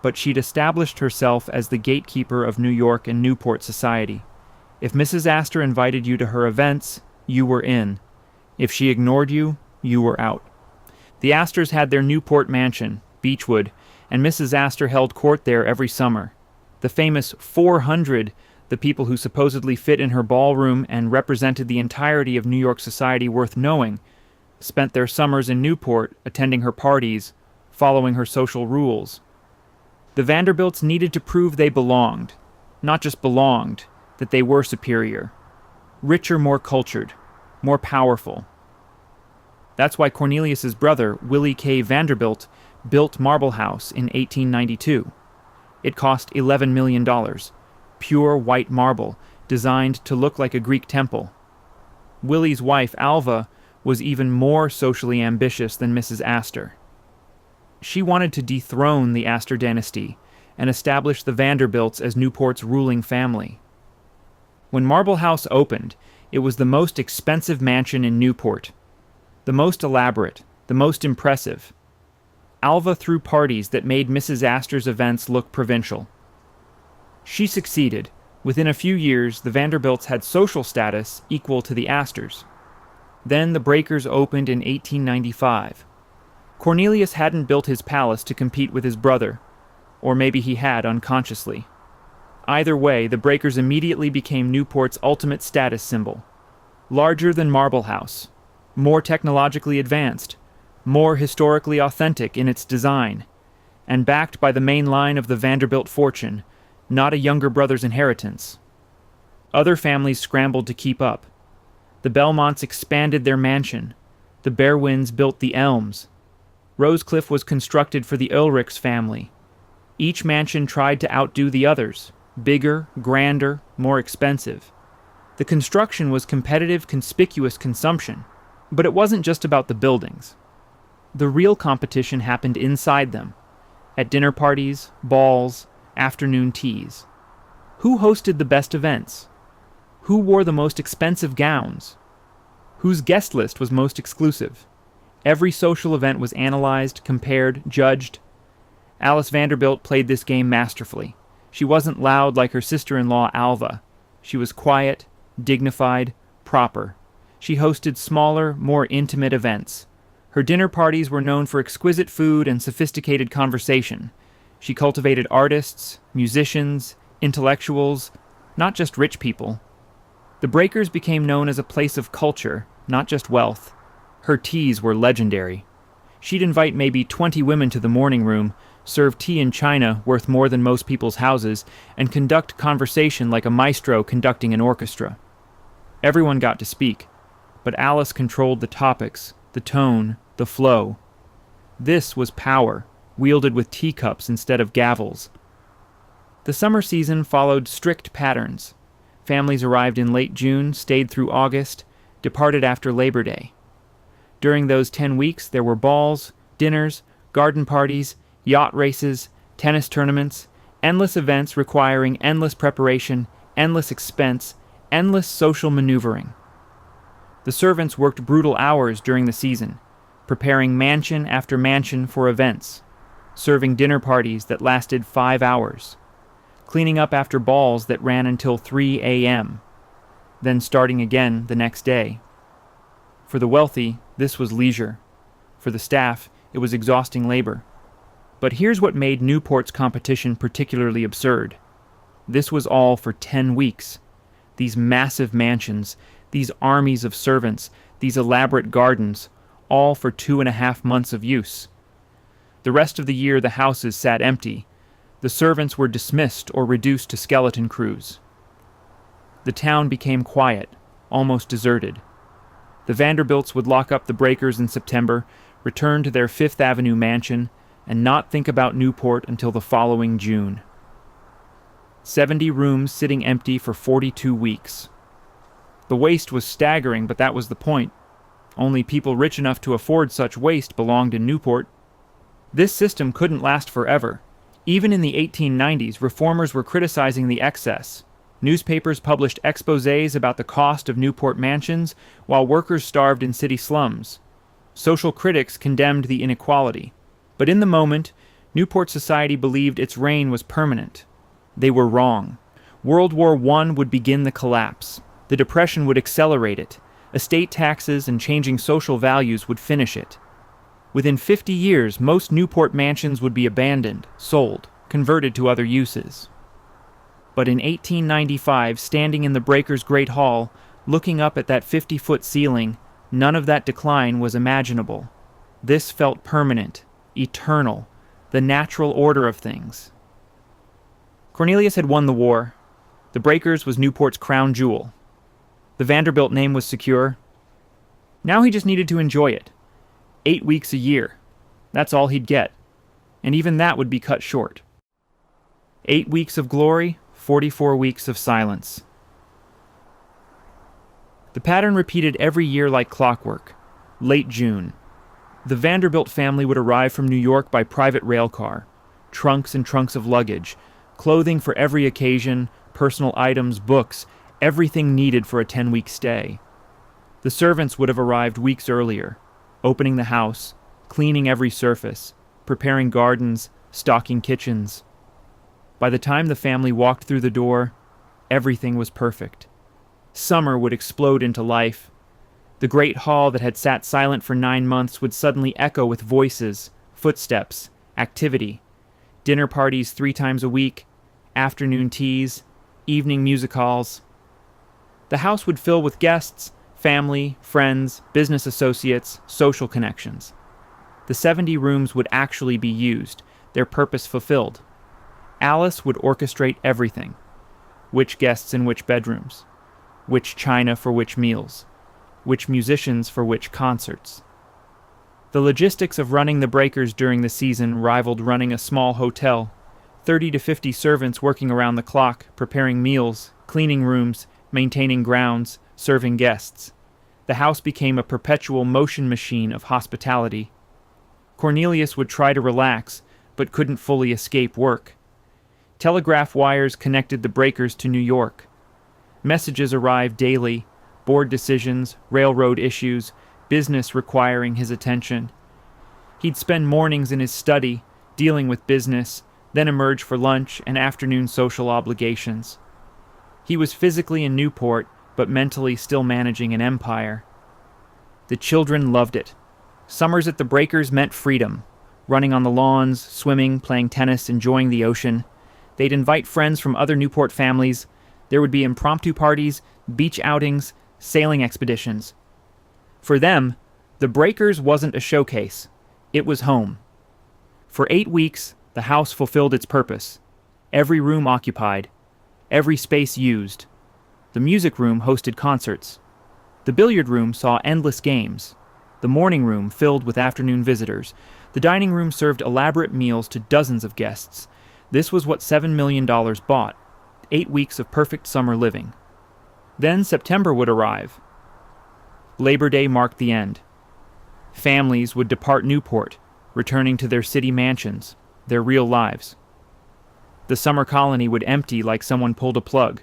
But she'd established herself as the gatekeeper of New York and Newport society. If Mrs. Astor invited you to her events, you were in. If she ignored you, you were out. The Astors had their Newport mansion, Beechwood, and Mrs. Astor held court there every summer. The famous 400, the people who supposedly fit in her ballroom and represented the entirety of New York society worth knowing, spent their summers in Newport attending her parties, following her social rules. The Vanderbilts needed to prove they belonged, not just belonged, that they were superior. Richer, more cultured, more powerful. That's why Cornelius's brother, Willie K. Vanderbilt, built Marble House in 1892. It cost $11 million, pure white marble, designed to look like a Greek temple. Willie's wife, Alva, was even more socially ambitious than Mrs. Astor. She wanted to dethrone the Astor dynasty and establish the Vanderbilts as Newport's ruling family. When Marble House opened, it was the most expensive mansion in Newport, the most elaborate, the most impressive. Alva threw parties that made Mrs. Astor's events look provincial. She succeeded. Within a few years, the Vanderbilts had social status equal to the Astors. Then the Breakers opened in 1895. Cornelius hadn't built his palace to compete with his brother, or maybe he had unconsciously. Either way, the Breakers immediately became Newport's ultimate status symbol. Larger than Marble House, more technologically advanced, more historically authentic in its design, and backed by the main line of the Vanderbilt fortune, not a younger brother's inheritance. Other families scrambled to keep up. The Belmonts expanded their mansion. The Berwins built the Elms. Rosecliff was constructed for the Ulrichs family. Each mansion tried to outdo the others, bigger, grander, more expensive. The construction was competitive, conspicuous consumption, but it wasn't just about the buildings. The real competition happened inside them, at dinner parties, balls, afternoon teas. Who hosted the best events? Who wore the most expensive gowns? Whose guest list was most exclusive? Every social event was analyzed, compared, judged. Alice Vanderbilt played this game masterfully. She wasn't loud like her sister-in-law Alva. She was quiet, dignified, proper. She hosted smaller, more intimate events. Her dinner parties were known for exquisite food and sophisticated conversation. She cultivated artists, musicians, intellectuals, not just rich people. The Breakers became known as a place of culture, not just wealth. Her teas were legendary. She'd invite maybe 20 women to the morning room, serve tea in china worth more than most people's houses, and conduct conversation like a maestro conducting an orchestra. Everyone got to speak, but Alice controlled the topics, the tone, the flow. This was power, wielded with teacups instead of gavels. The summer season followed strict patterns. Families arrived in late June, stayed through August, departed after Labor Day. During those 10 weeks, there were balls, dinners, garden parties, yacht races, tennis tournaments, endless events requiring endless preparation, endless expense, endless social maneuvering. The servants worked brutal hours during the season, preparing mansion after mansion for events, serving dinner parties that lasted 5 hours, cleaning up after balls that ran until 3 a.m., then starting again the next day. For the wealthy, this was leisure. For the staff, it was exhausting labor. But here's what made Newport's competition particularly absurd. This was all for 10 weeks. These massive mansions, these armies of servants, these elaborate gardens, all for 2.5 months of use. The rest of the year the houses sat empty. The servants were dismissed or reduced to skeleton crews. The town became quiet, almost deserted. The Vanderbilts would lock up the Breakers in September, return to their Fifth Avenue mansion, and not think about Newport until the following June. 70 rooms sitting empty for 42 weeks. The waste was staggering, but that was the point. Only people rich enough to afford such waste belonged in Newport. This system couldn't last forever. Even in the 1890s, reformers were criticizing the excess. Newspapers published exposés about the cost of Newport mansions, while workers starved in city slums. Social critics condemned the inequality. But in the moment, Newport society believed its reign was permanent. They were wrong. World War I would begin the collapse. The Depression would accelerate it. Estate taxes and changing social values would finish it. Within 50 years, most Newport mansions would be abandoned, sold, converted to other uses. But in 1895, standing in the Breakers' Great Hall, looking up at that 50-foot ceiling, none of that decline was imaginable. This felt permanent, eternal, the natural order of things. Cornelius had won the war. The Breakers was Newport's crown jewel. The Vanderbilt name was secure. Now he just needed to enjoy it. 8 weeks a year. That's all he'd get. And even that would be cut short. 8 weeks of glory, 44 weeks of silence. The pattern repeated every year like clockwork. Late June. The Vanderbilt family would arrive from New York by private rail car. Trunks and trunks of luggage. Clothing for every occasion, personal items, books, everything needed for a 10-week stay. The servants would have arrived weeks earlier, opening the house, cleaning every surface, preparing gardens, stocking kitchens. By the time the family walked through the door, everything was perfect. Summer would explode into life. The great hall that had sat silent for 9 months would suddenly echo with voices, footsteps, activity. Dinner parties 3 times a week, afternoon teas, evening music halls. The house would fill with guests, family, friends, business associates, social connections. The 70 rooms would actually be used, their purpose fulfilled. Alice would orchestrate everything. Which guests in which bedrooms. Which china for which meals. which musicians for which concerts. The logistics of running the breakers during the season rivaled running a small hotel, 30 to 50 servants working around the clock, preparing meals, cleaning rooms, maintaining grounds, serving guests. The house became a perpetual motion machine of hospitality. Cornelius would try to relax, but couldn't fully escape work. Telegraph wires connected the breakers to New York. Messages arrived daily, board decisions, railroad issues, business requiring his attention. He'd spend mornings in his study, dealing with business, then emerge for lunch and afternoon social obligations. He was physically in Newport, but mentally still managing an empire. The children loved it. Summers at the breakers meant freedom, running on the lawns, swimming, playing tennis, enjoying the ocean. They'd invite friends from other Newport families. There would be impromptu parties, beach outings, sailing expeditions. For them, the breakers wasn't a showcase. It was home. For 8 weeks, the house fulfilled its purpose. Every room occupied. Every space used. The music room hosted concerts. The billiard room saw endless games. The morning room filled with afternoon visitors. The dining room served elaborate meals to dozens of guests. This was what $7 million bought. 8 weeks of perfect summer living. Then September would arrive. Labor Day marked the end. Families would depart Newport, returning to their city mansions, their real lives. The summer colony would empty like someone pulled a plug.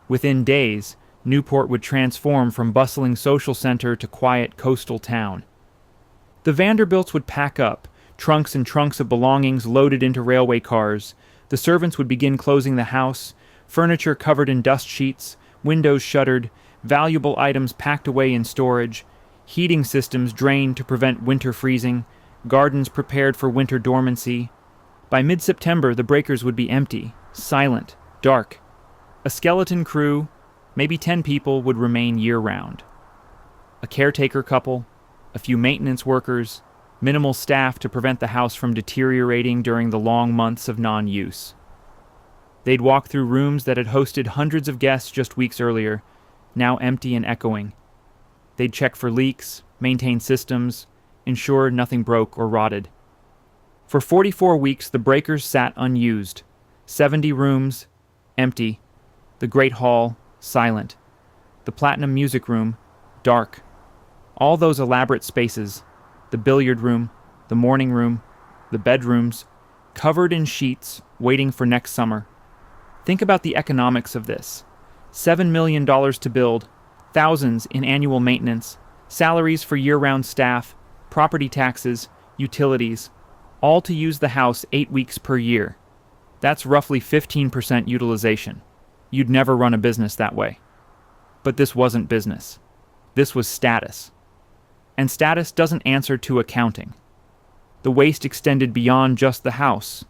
Within days, Newport would transform from bustling social center to quiet coastal town. The Vanderbilts would pack up, trunks and trunks of belongings loaded into railway cars. The servants would begin closing the house, furniture covered in dust sheets, windows shuttered, valuable items packed away in storage, heating systems drained to prevent winter freezing, gardens prepared for winter dormancy. By mid-September, the breakers would be empty, silent, dark. A skeleton crew, maybe 10 people, would remain year-round. A caretaker couple, a few maintenance workers, minimal staff to prevent the house from deteriorating during the long months of non-use. They'd walk through rooms that had hosted hundreds of guests just weeks earlier, now empty and echoing. They'd check for leaks, maintain systems, ensure nothing broke or rotted. For 44 weeks, the breakers sat unused. 70 rooms, empty. The Great Hall, silent. The Platinum Music Room, dark. All those elaborate spaces, the billiard room, the morning room, the bedrooms, covered in sheets, waiting for next summer. Think about the economics of this. $7 million to build, thousands in annual maintenance, salaries for year-round staff, property taxes, utilities, all to use the house 8 weeks per year. That's roughly 15% utilization. You'd never run a business that way. But this wasn't business. This was status. And status doesn't answer to accounting. The waste extended beyond just the house.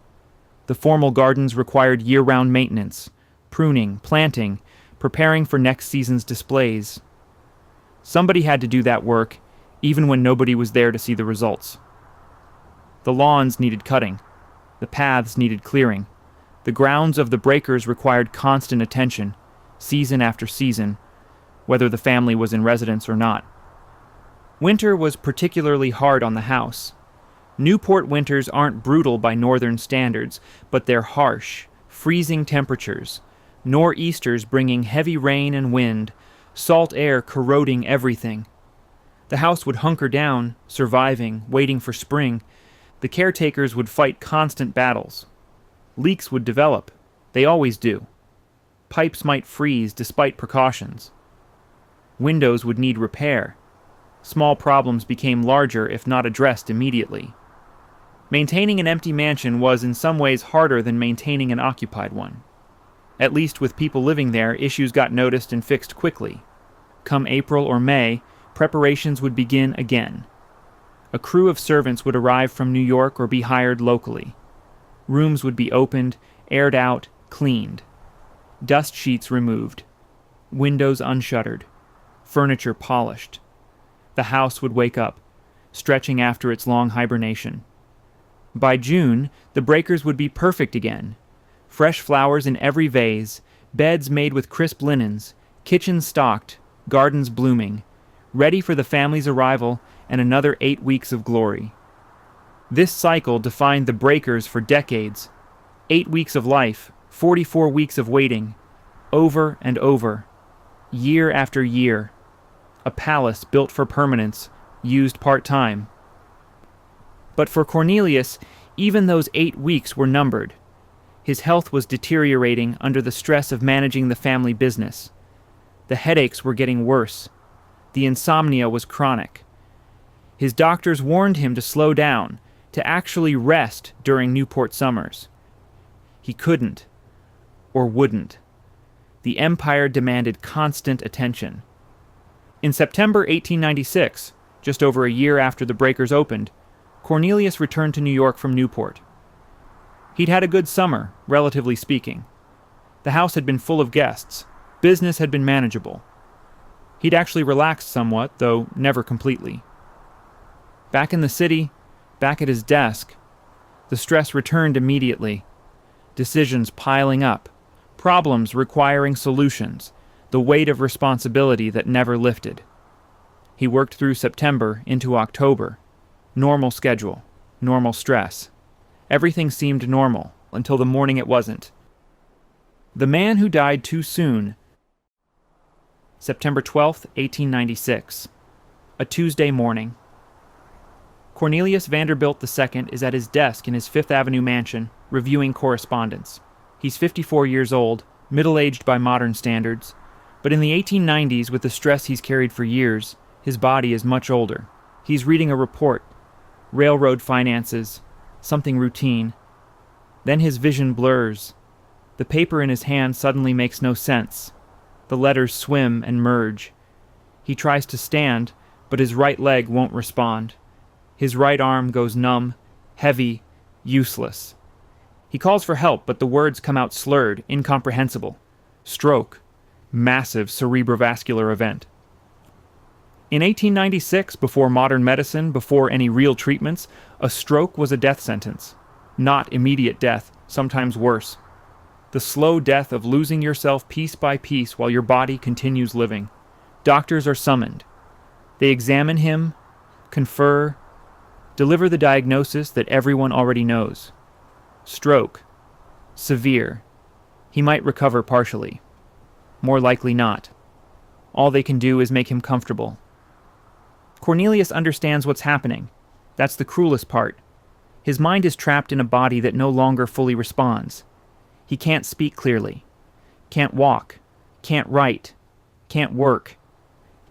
The formal gardens required year-round maintenance, pruning, planting, preparing for next season's displays. Somebody had to do that work, even when nobody was there to see the results. The lawns needed cutting. The paths needed clearing. The grounds of the breakers required constant attention, season after season, whether the family was in residence or not. Winter was particularly hard on the house. Newport winters aren't brutal by northern standards, but they're harsh, freezing temperatures, nor'easters bringing heavy rain and wind, salt air corroding everything. The house would hunker down, surviving, waiting for spring. The caretakers would fight constant battles. Leaks would develop. They always do. Pipes might freeze despite precautions. Windows would need repair. Small problems became larger if not addressed immediately. Maintaining an empty mansion was in some ways harder than maintaining an occupied one. At least with people living there, issues got noticed and fixed quickly. Come April or May, preparations would begin again. A crew of servants would arrive from New York or be hired locally. Rooms would be opened, aired out, cleaned. Dust sheets removed. Windows unshuttered. Furniture polished. The house would wake up, stretching after its long hibernation. By June, the breakers would be perfect again. Fresh flowers in every vase, beds made with crisp linens, kitchens stocked, gardens blooming, ready for the family's arrival and another 8 weeks of glory. This cycle defined the breakers for decades. 8 weeks of life, 44 weeks of waiting, over and over, year after year. A palace built for permanence, used part-time. But for Cornelius, even those 8 weeks were numbered. His health was deteriorating under the stress of managing the family business. The headaches were getting worse. The insomnia was chronic. His doctors warned him to slow down, to actually rest during Newport summers. He couldn't, or wouldn't. The empire demanded constant attention. In September 1896, just over a year after the breakers opened, Cornelius returned to New York from Newport. He'd had a good summer, relatively speaking. The house had been full of guests. Business had been manageable. He'd actually relaxed somewhat, though never completely. Back in the city, back at his desk, the stress returned immediately. Decisions piling up, problems requiring solutions, the weight of responsibility that never lifted. He worked through September into October. Normal schedule, normal stress. Everything seemed normal until the morning it wasn't. The man who died too soon. September 12th, 1896. A Tuesday morning. Cornelius Vanderbilt II is at his desk in his Fifth Avenue mansion, reviewing correspondence. He's 54 years old, middle-aged by modern standards, but in the 1890s, with the stress he's carried for years, his body is much older. He's reading a report, railroad finances, something routine. Then his vision blurs. The paper in his hand suddenly makes no sense. The letters swim and merge. He tries to stand, but his right leg won't respond. His right arm goes numb, heavy, useless. He calls for help, but the words come out slurred, incomprehensible. Stroke. Massive cerebrovascular event. In 1896, before modern medicine, before any real treatments, a stroke was a death sentence. Not immediate death, sometimes worse. The slow death of losing yourself piece by piece while your body continues living. Doctors are summoned. They examine him, confer, deliver the diagnosis that everyone already knows. Stroke. Severe. He might recover partially. More likely not. All they can do is make him comfortable. Cornelius understands what's happening. That's the cruelest part. His mind is trapped in a body that no longer fully responds. He can't speak clearly. Can't walk. Can't write. Can't work.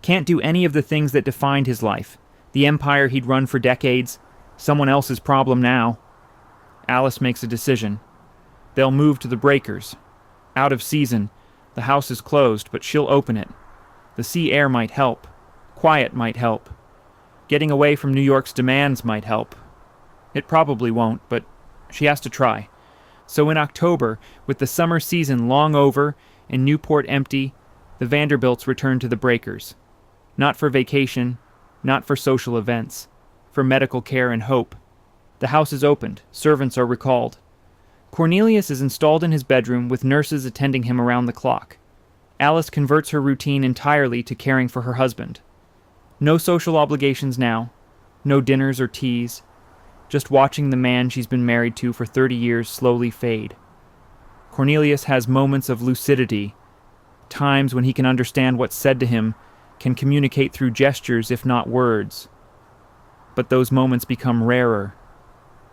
Can't do any of the things that defined his life. The empire he'd run for decades. Someone else's problem now. Alice makes a decision. They'll move to the breakers. Out of season. The house is closed, but she'll open it. The sea air might help. Quiet might help. Getting away from New York's demands might help. It probably won't, but she has to try. So in October, with the summer season long over and Newport empty, the Vanderbilts return to the breakers. Not for vacation, not for social events, for medical care and hope. The house is opened, servants are recalled. Cornelius is installed in his bedroom with nurses attending him around the clock. Alice converts her routine entirely to caring for her husband. No social obligations now, no dinners or teas, just watching the man she's been married to for 30 years slowly fade. Cornelius has moments of lucidity, times when he can understand what's said to him, can communicate through gestures if not words. But those moments become rarer.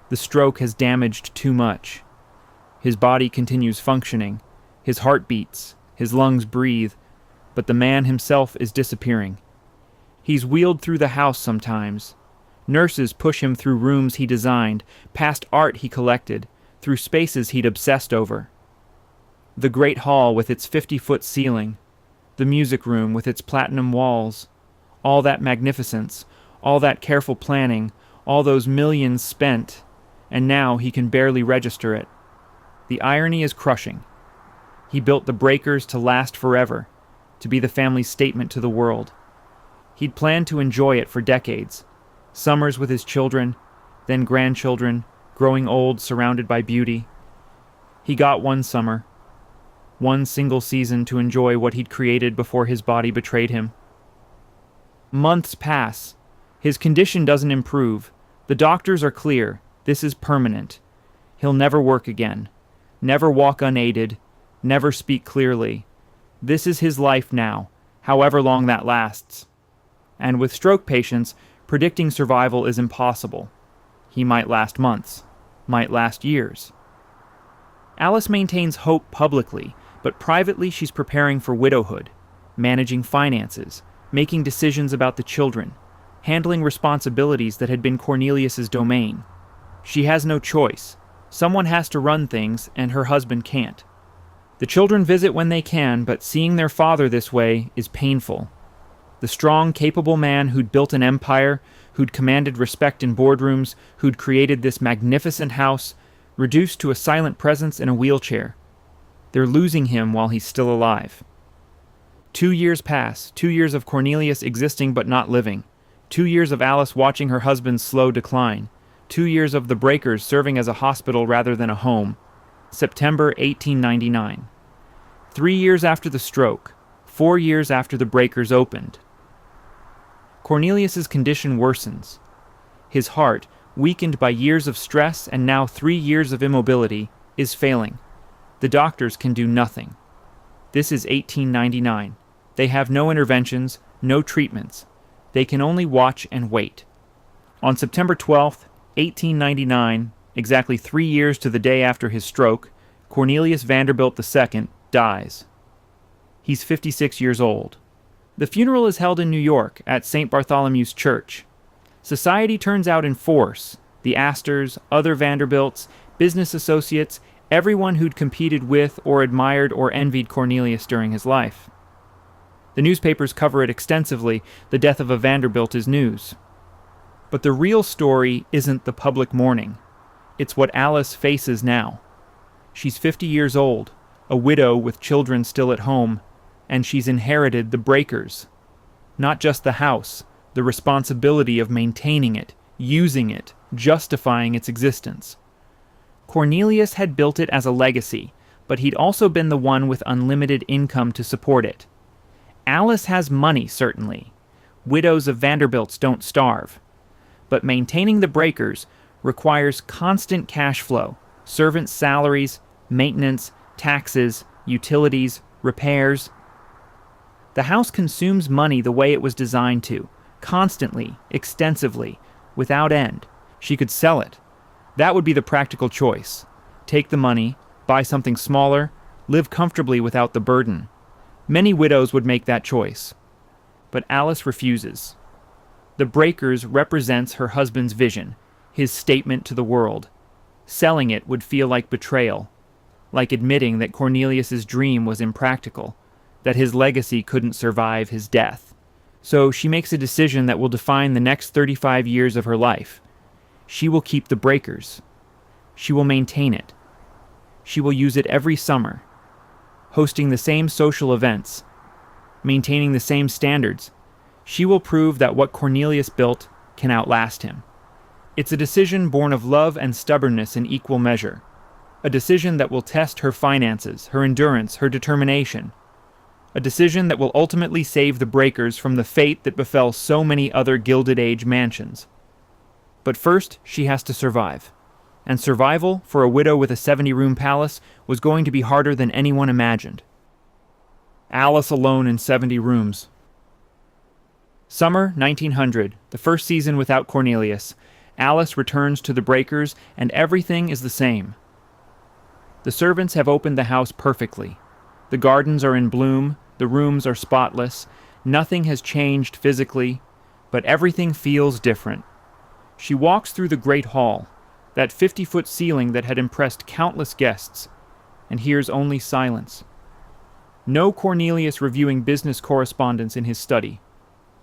The stroke has damaged too much. His body continues functioning, his heart beats, his lungs breathe, but the man himself is disappearing. He's wheeled through the house sometimes. Nurses push him through rooms he designed, past art he collected, through spaces he'd obsessed over. The great hall with its 50-foot ceiling, the music room with its platinum walls, all that magnificence, all that careful planning, all those millions spent, and now he can barely register it. The irony is crushing. He built the breakers to last forever, to be the family's statement to the world. He'd planned to enjoy it for decades. Summers with his children, then grandchildren, growing old surrounded by beauty. He got one summer. one single season to enjoy what he'd created before his body betrayed him. Months pass. His condition doesn't improve. The doctors are clear. This is permanent. He'll never work again. Never walk unaided. Never speak clearly. This is his life now, however long that lasts. And with stroke patients, predicting survival is impossible. He might last months, might last years. Alice maintains hope publicly, but privately she's preparing for widowhood, managing finances, making decisions about the children, handling responsibilities that had been Cornelius's domain. She has no choice. Someone has to run things, and her husband can't. The children visit when they can, but seeing their father this way is painful. The strong, capable man who'd built an empire, who'd commanded respect in boardrooms, who'd created this magnificent house, reduced to a silent presence in a wheelchair. They're losing him while he's still alive. 2 years pass, 2 years of Cornelius existing but not living, 2 years of Alice watching her husband's slow decline, 2 years of the Breakers serving as a hospital rather than a home. September 1899. 3 years after the stroke, 4 years after the Breakers opened. Cornelius's condition worsens. His heart, weakened by years of stress and now 3 years of immobility, is failing. The doctors can do nothing. This is 1899. They have no interventions, no treatments. They can only watch and wait. On September 12th, 1899, exactly 3 years to the day after his stroke, Cornelius Vanderbilt II dies. He's 56 years old. The funeral is held in New York at St. Bartholomew's Church. Society turns out in force. The Astors, other Vanderbilts, business associates, everyone who'd competed with or admired or envied Cornelius during his life. The newspapers cover it extensively. The death of a Vanderbilt is news. But the real story isn't the public mourning. It's what Alice faces now. She's 50 years old, a widow with children still at home, and she's inherited the Breakers. Not just the house, the responsibility of maintaining it, using it, justifying its existence. Cornelius had built it as a legacy, but he'd also been the one with unlimited income to support it. Alice has money, certainly. Widows of Vanderbilts don't starve. But maintaining the Breakers requires constant cash flow, servants' salaries, maintenance, taxes, utilities, repairs. The house consumes money the way it was designed to, constantly, extensively, without end. She could sell it. That would be the practical choice. Take the money, buy something smaller, live comfortably without the burden. Many widows would make that choice. But Alice refuses. The Breakers represents her husband's vision, his statement to the world. Selling it would feel like betrayal, like admitting that Cornelius's dream was impractical, that his legacy couldn't survive his death. So she makes a decision that will define the next 35 years of her life. She will keep the Breakers. She will maintain it. She will use it every summer, hosting the same social events, maintaining the same standards. She will prove that what Cornelius built can outlast him. It's a decision born of love and stubbornness in equal measure. A decision that will test her finances, her endurance, her determination. A decision that will ultimately save the Breakers from the fate that befell so many other Gilded Age mansions. But first, she has to survive. And survival, for a widow with a 70-room palace, was going to be harder than anyone imagined. Alice alone in 70 rooms. Summer 1900, the first season without Cornelius. Alice returns to the Breakers, and everything is the same. The servants have opened the house perfectly. The gardens are in bloom, the rooms are spotless, nothing has changed physically, but everything feels different. She walks through the great hall, that 50-foot ceiling that had impressed countless guests, and hears only silence. No Cornelius reviewing business correspondence in his study.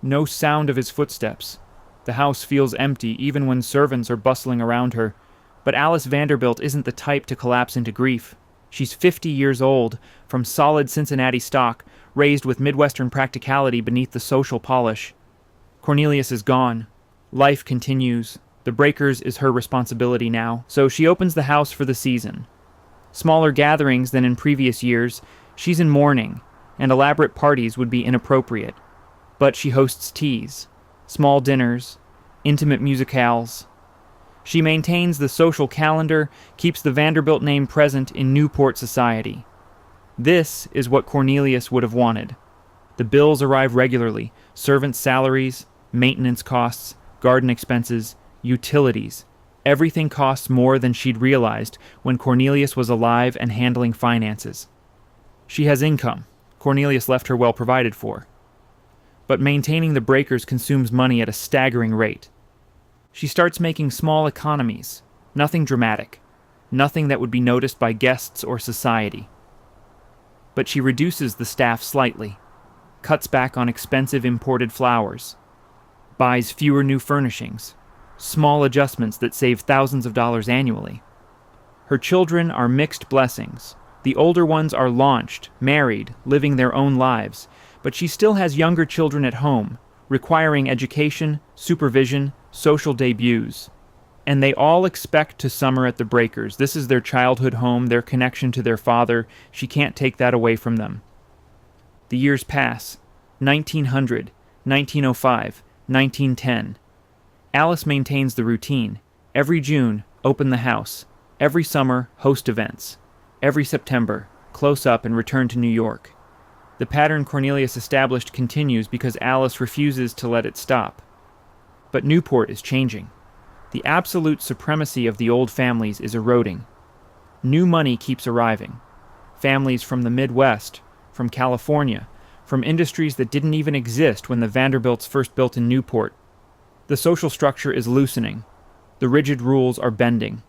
No sound of his footsteps. The house feels empty even when servants are bustling around her, but Alice Vanderbilt isn't the type to collapse into grief. She's 50 years old, from solid Cincinnati stock, raised with Midwestern practicality beneath the social polish. Cornelius is gone. Life continues. The Breakers is her responsibility now, so she opens the house for the season. Smaller gatherings than in previous years, She's in mourning, and elaborate parties would be inappropriate, but she hosts teas, small dinners, intimate musicales. She maintains the social calendar, keeps the Vanderbilt name present in Newport society. This is what Cornelius would have wanted. The bills arrive regularly: servants' salaries, maintenance costs, garden expenses, utilities. Everything costs more than she'd realized when Cornelius was alive and handling finances. She has income. Cornelius left her well provided for. But maintaining the breakers consumes money at a staggering rate. She starts making small economies, nothing dramatic, nothing that would be noticed by guests or society. But she reduces the staff slightly, cuts back on expensive imported flowers, buys fewer new furnishings, small adjustments that save thousands of dollars annually. Her children are mixed blessings. The older ones are launched, married, living their own lives, but she still has younger children at home, requiring education, supervision, social debuts. And they all expect to summer at the Breakers. This is their childhood home, their connection to their father. She can't take that away from them. The years pass. 1900, 1905, 1910. Alice maintains the routine. Every June, open the house. Every summer, host events. Every September, close up and return to New York. The pattern Cornelius established continues because Alice refuses to let it stop. But Newport is changing. The absolute supremacy of the old families is eroding. New money keeps arriving. Families from the Midwest, from California, from industries that didn't even exist when the Vanderbilts first built in Newport. The social structure is loosening. The rigid rules are bending.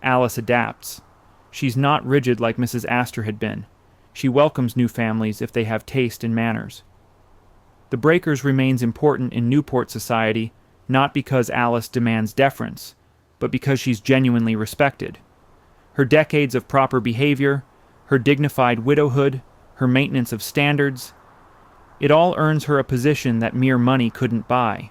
Alice adapts. She's not rigid like Mrs. Astor had been. She welcomes new families if they have taste and manners. The Breakers remains important in Newport society, not because Alice demands deference, but because she's genuinely respected. Her decades of proper behavior, her dignified widowhood, her maintenance of standards, it all earns her a position that mere money couldn't buy.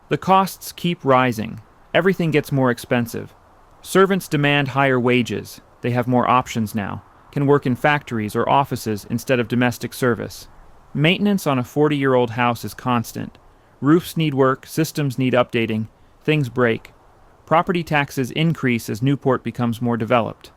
The costs keep rising. Everything gets more expensive. Servants demand higher wages. They have more options now, can work in factories or offices instead of domestic service. Maintenance on a 40-year-old house is constant. Roofs need work, systems need updating, things break. Property taxes increase as Newport becomes more developed.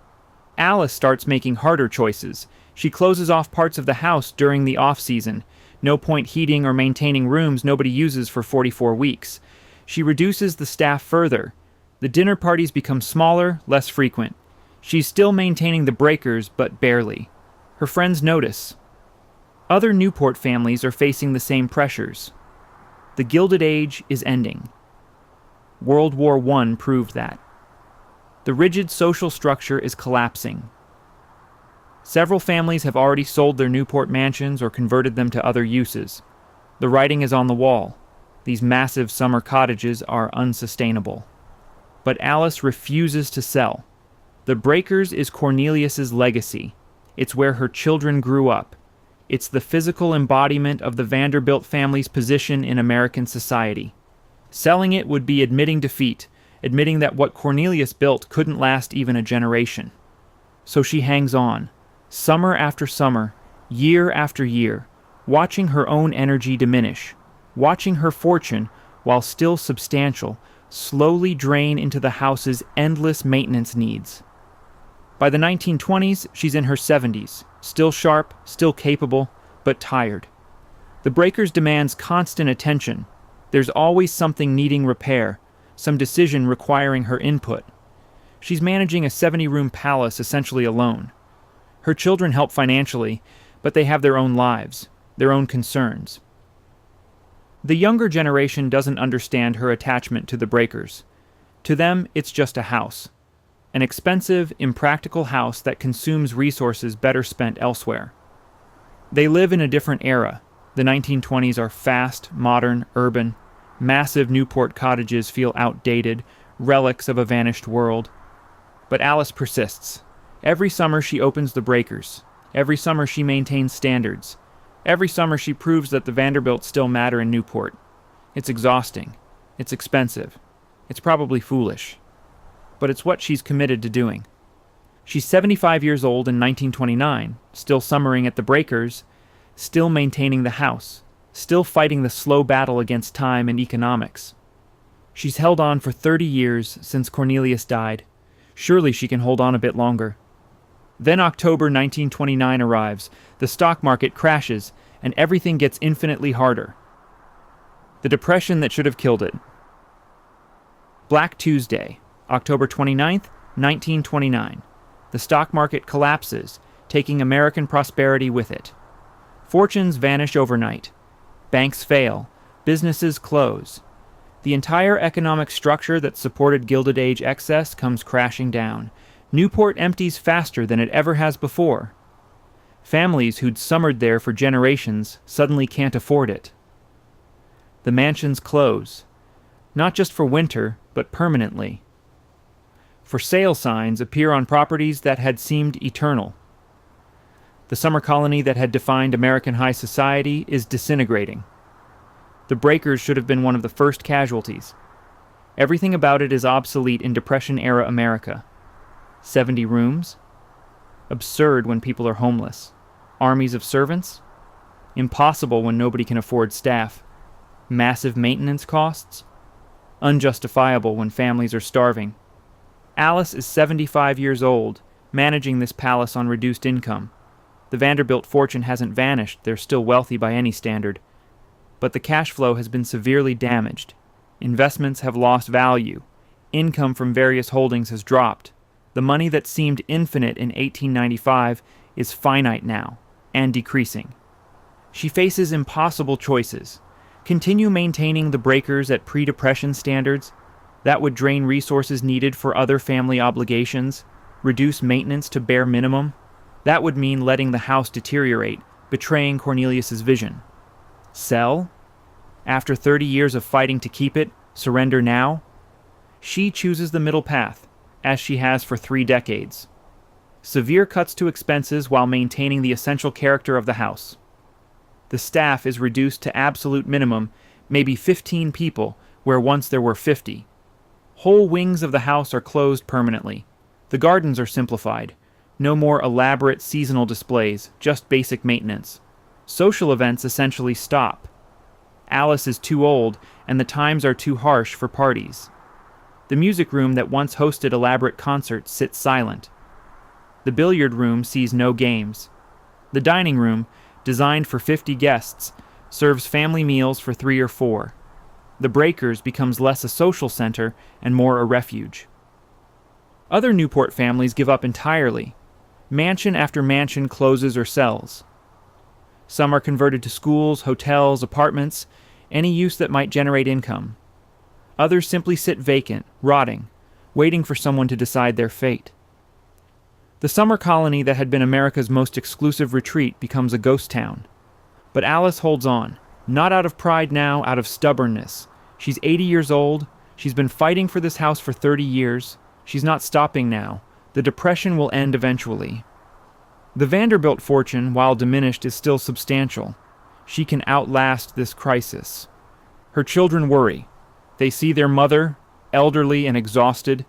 Alice starts making harder choices. She closes off parts of the house during the off-season. No point heating or maintaining rooms nobody uses for 44 weeks. She reduces the staff further. The dinner parties become smaller, less frequent. She's still maintaining the Breakers, but barely. Her friends notice. Other Newport families are facing the same pressures. The Gilded Age is ending. World War I proved that. The rigid social structure is collapsing. Several families have already sold their Newport mansions or converted them to other uses. The writing is on the wall. These massive summer cottages are unsustainable. But Alice refuses to sell. The Breakers is Cornelius's legacy. It's where her children grew up. It's the physical embodiment of the Vanderbilt family's position in American society. Selling it would be admitting defeat, admitting that what Cornelius built couldn't last even a generation. So she hangs on, summer after summer, year after year, watching her own energy diminish, watching her fortune, while still substantial, slowly drain into the house's endless maintenance needs. By the 1920s, she's in her 70s, still sharp, still capable, but tired. The Breakers demands constant attention. There's always something needing repair, some decision requiring her input. She's managing a 70-room palace essentially alone. Her children help financially, but they have their own lives, their own concerns. The younger generation doesn't understand her attachment to the Breakers. To them, it's just a house. An expensive, impractical house that consumes resources better spent elsewhere. They live in a different era. The 1920s are fast, modern, urban. Massive Newport cottages feel outdated, relics of a vanished world. But Alice persists. Every summer she opens the Breakers. Every summer she maintains standards. Every summer she proves that the Vanderbilts still matter in Newport. It's exhausting. It's expensive. It's probably foolish. But it's what she's committed to doing. She's 75 years old in 1929, still summering at the breakers, still maintaining the house, still fighting the slow battle against time and economics. She's held on for 30 years since Cornelius died. Surely she can hold on a bit longer. Then October 1929 arrives, the stock market crashes, and everything gets infinitely harder. The depression that should have killed it. Black Tuesday, October 29th, 1929. The stock market collapses, taking American prosperity with it. Fortunes vanish overnight. Banks fail. Businesses close. The entire economic structure that supported Gilded Age excess comes crashing down. Newport empties faster than it ever has before. Families who'd summered there for generations suddenly can't afford it. The mansions close, not just for winter, but permanently. For sale signs appear on properties that had seemed eternal. The summer colony that had defined American high society is disintegrating. The breakers should have been one of the first casualties. Everything about it is obsolete in Depression-era America. 70 rooms? Absurd when people are homeless. Armies of servants? Impossible when nobody can afford staff. Massive maintenance costs? Unjustifiable when families are starving. Alice is 75 years old, managing this palace on reduced income. The Vanderbilt fortune hasn't vanished, they're still wealthy by any standard. But the cash flow has been severely damaged. Investments have lost value. Income from various holdings has dropped. The money that seemed infinite in 1895 is finite now, and decreasing. She faces impossible choices. Continue maintaining the breakers at pre-depression standards. That would drain resources needed for other family obligations, reduce maintenance to bare minimum. That would mean letting the house deteriorate, betraying Cornelius's vision. Sell? After 30 years of fighting to keep it, surrender now? She chooses the middle path, as she has for 3 decades. Severe cuts to expenses while maintaining the essential character of the house. The staff is reduced to absolute minimum, maybe 15 people, where once there were 50. Whole wings of the house are closed permanently. The gardens are simplified. No more elaborate seasonal displays, just basic maintenance. Social events essentially stop. Alice is too old, and the times are too harsh for parties. The music room that once hosted elaborate concerts sits silent. The billiard room sees no games. The dining room, designed for 50 guests, serves family meals for 3 or 4. The breakers becomes less a social center and more a refuge. Other Newport families give up entirely. Mansion after mansion closes or sells. Some are converted to schools, hotels, apartments, any use that might generate income. Others simply sit vacant, rotting, waiting for someone to decide their fate. The summer colony that had been America's most exclusive retreat becomes a ghost town. But Alice holds on, not out of pride now, out of stubbornness. She's 80 years old, she's been fighting for this house for 30 years, she's not stopping now. The depression will end eventually. The Vanderbilt fortune, while diminished, is still substantial. She can outlast this crisis. Her children worry. They see their mother, elderly and exhausted,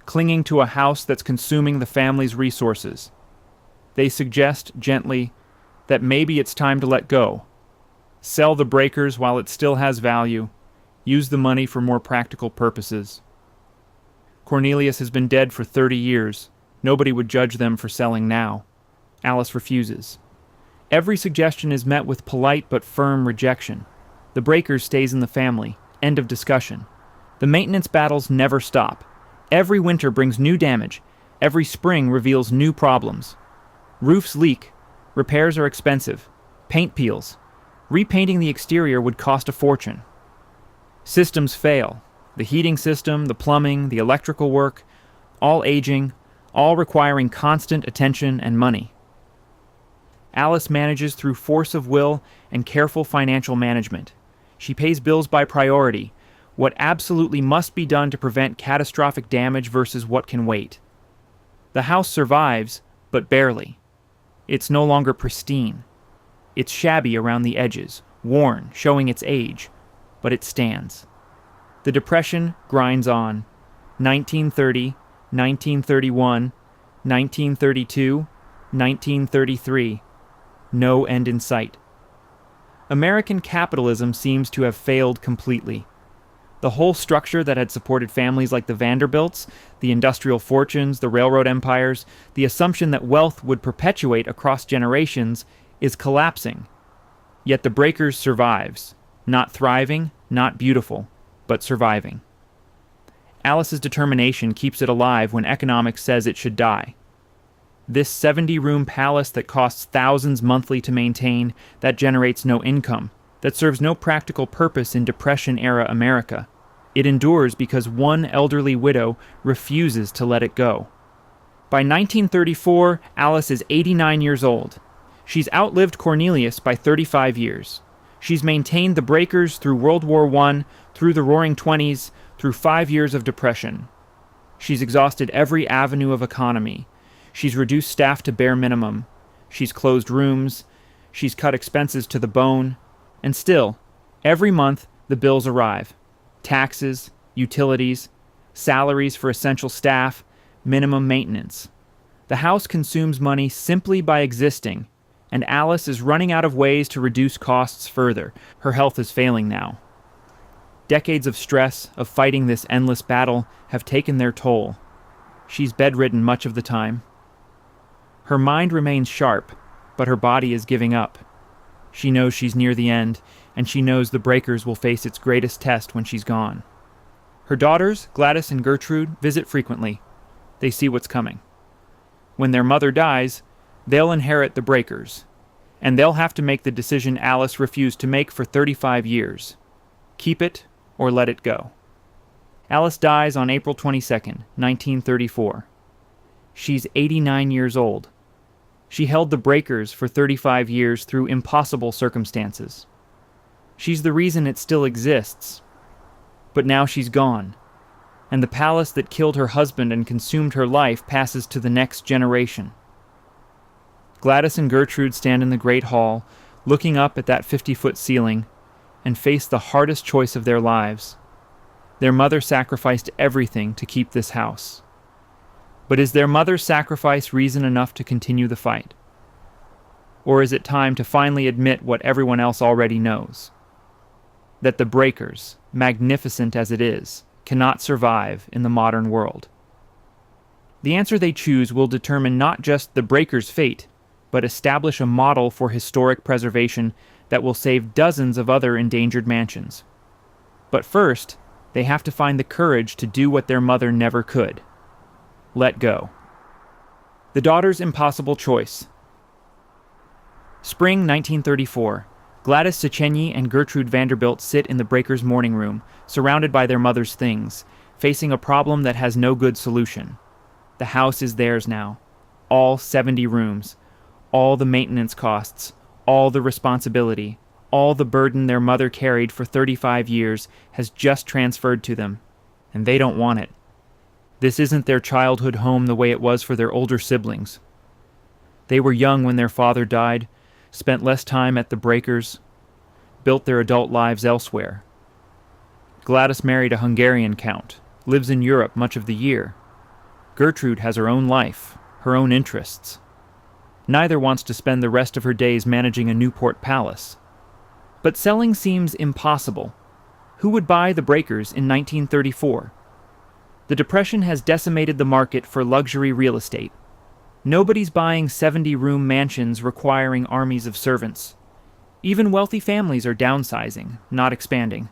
clinging to a house that's consuming the family's resources. They suggest, gently, that maybe it's time to let go. Sell the breakers while it still has value. Use the money for more practical purposes. Cornelius has been dead for 30 years. Nobody would judge them for selling now. Alice refuses. Every suggestion is met with polite but firm rejection. The breakers stays in the family. End of discussion. The maintenance battles never stop. Every winter brings new damage. Every spring reveals new problems. Roofs leak. Repairs are expensive. Paint peels. Repainting the exterior would cost a fortune. Systems fail. The heating system, the plumbing, the electrical work, all aging, all requiring constant attention and money. Alice manages through force of will and careful financial management. She pays bills by priority, what absolutely must be done to prevent catastrophic damage versus what can wait. The house survives, but barely. It's no longer pristine. It's shabby around the edges, worn, showing its age, but it stands. The Depression grinds on. 1930, 1931, 1932, 1933. No end in sight. American capitalism seems to have failed completely. The whole structure that had supported families like the Vanderbilts, the industrial fortunes, the railroad empires, the assumption that wealth would perpetuate across generations, is collapsing. Yet the Breakers survives. Not thriving, not beautiful, but surviving. Alice's determination keeps it alive when economics says it should die. This 70-room palace that costs thousands monthly to maintain, that generates no income, that serves no practical purpose in Depression-era America. It endures because one elderly widow refuses to let it go. By 1934, Alice is 89 years old. She's outlived Cornelius by 35 years. She's maintained the Breakers through World War I, through the Roaring Twenties, through 5 years of depression. She's exhausted every avenue of economy. She's reduced staff to bare minimum. She's closed rooms. She's cut expenses to the bone. And still, every month, the bills arrive. Taxes, utilities, salaries for essential staff, minimum maintenance. The house consumes money simply by existing, and Alice is running out of ways to reduce costs further. Her health is failing now. Decades of stress, of fighting this endless battle, have taken their toll. She's bedridden much of the time. Her mind remains sharp, but her body is giving up. She knows she's near the end, and she knows the Breakers will face its greatest test when she's gone. Her daughters, Gladys and Gertrude, visit frequently. They see what's coming. When their mother dies, they'll inherit the Breakers, and they'll have to make the decision Alice refused to make for 35 years. Keep it or let it go. Alice dies on April 22nd, 1934. She's 89 years old. She held the Breakers for 35 years through impossible circumstances. She's the reason it still exists. But now she's gone, and the palace that killed her husband and consumed her life passes to the next generation. Gladys and Gertrude stand in the great hall, looking up at that 50-foot ceiling, and face the hardest choice of their lives. Their mother sacrificed everything to keep this house. But is their mother's sacrifice reason enough to continue the fight? Or is it time to finally admit what everyone else already knows? That the Breakers, magnificent as it is, cannot survive in the modern world. The answer they choose will determine not just the Breakers' fate, but establish a model for historic preservation that will save dozens of other endangered mansions. But first, they have to find the courage to do what their mother never could. Let go. The daughter's impossible choice. Spring 1934. Gladys Sechenyi and Gertrude Vanderbilt sit in the Breakers' morning room, surrounded by their mother's things, facing a problem that has no good solution. The house is theirs now. All 70 rooms. All the maintenance costs. All the responsibility. All the burden their mother carried for 35 years has just transferred to them, and they don't want it. This isn't their childhood home the way it was for their older siblings. They were young when their father died, spent less time at the Breakers, built their adult lives elsewhere. Gladys married a Hungarian count, lives in Europe much of the year. Gertrude has her own life, her own interests. Neither wants to spend the rest of her days managing a Newport palace. But selling seems impossible. Who would buy the Breakers in 1934? The Depression has decimated the market for luxury real estate. Nobody's buying 70-room mansions requiring armies of servants. Even wealthy families are downsizing, not expanding.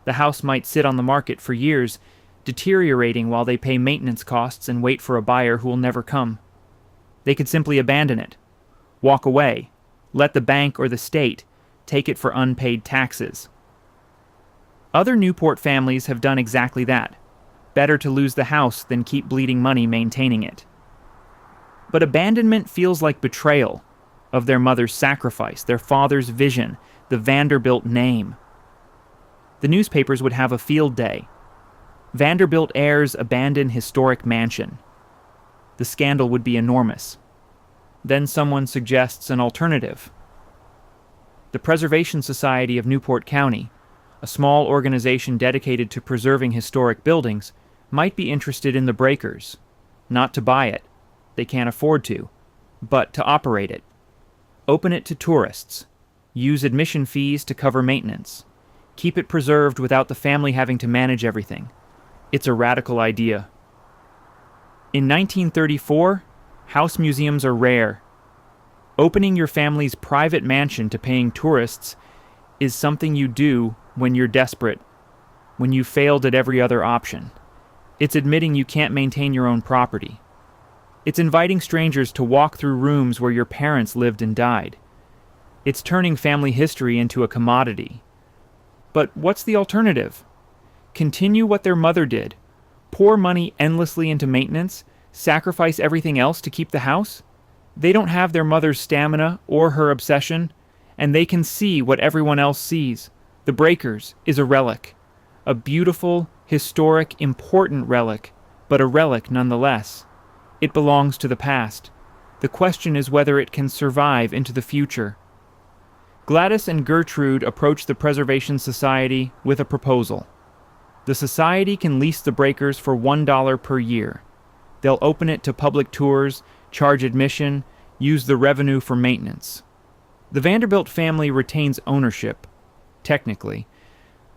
The house might sit on the market for years, deteriorating while they pay maintenance costs and wait for a buyer who will never come. They could simply abandon it, walk away, let the bank or the state take it for unpaid taxes. Other Newport families have done exactly that. Better to lose the house than keep bleeding money maintaining it. But abandonment feels like betrayal of their mother's sacrifice, their father's vision, the Vanderbilt name. The newspapers would have a field day. Vanderbilt heirs abandon historic mansion. The scandal would be enormous. Then someone suggests an alternative. The Preservation Society of Newport County, a small organization dedicated to preserving historic buildings, might be interested in the Breakers, not to buy it, they can't afford to, but to operate it. Open it to tourists. Use admission fees to cover maintenance. Keep it preserved without the family having to manage everything. It's a radical idea. In 1934, house museums are rare. Opening your family's private mansion to paying tourists is something you do when you're desperate, when you've failed at every other option. It's admitting you can't maintain your own property. It's inviting strangers to walk through rooms where your parents lived and died. It's turning family history into a commodity. But what's the alternative? Continue what their mother did. Pour money endlessly into maintenance, sacrifice everything else to keep the house? They don't have their mother's stamina or her obsession, and they can see what everyone else sees. The Breakers is a relic. A beautiful, historic, important relic, but a relic nonetheless. It belongs to the past. The question is whether it can survive into the future. Gladys and Gertrude approached the Preservation Society with a proposal. The Society can lease the Breakers for $1 per year. They'll open it to public tours, charge admission, use the revenue for maintenance. The Vanderbilt family retains ownership, technically,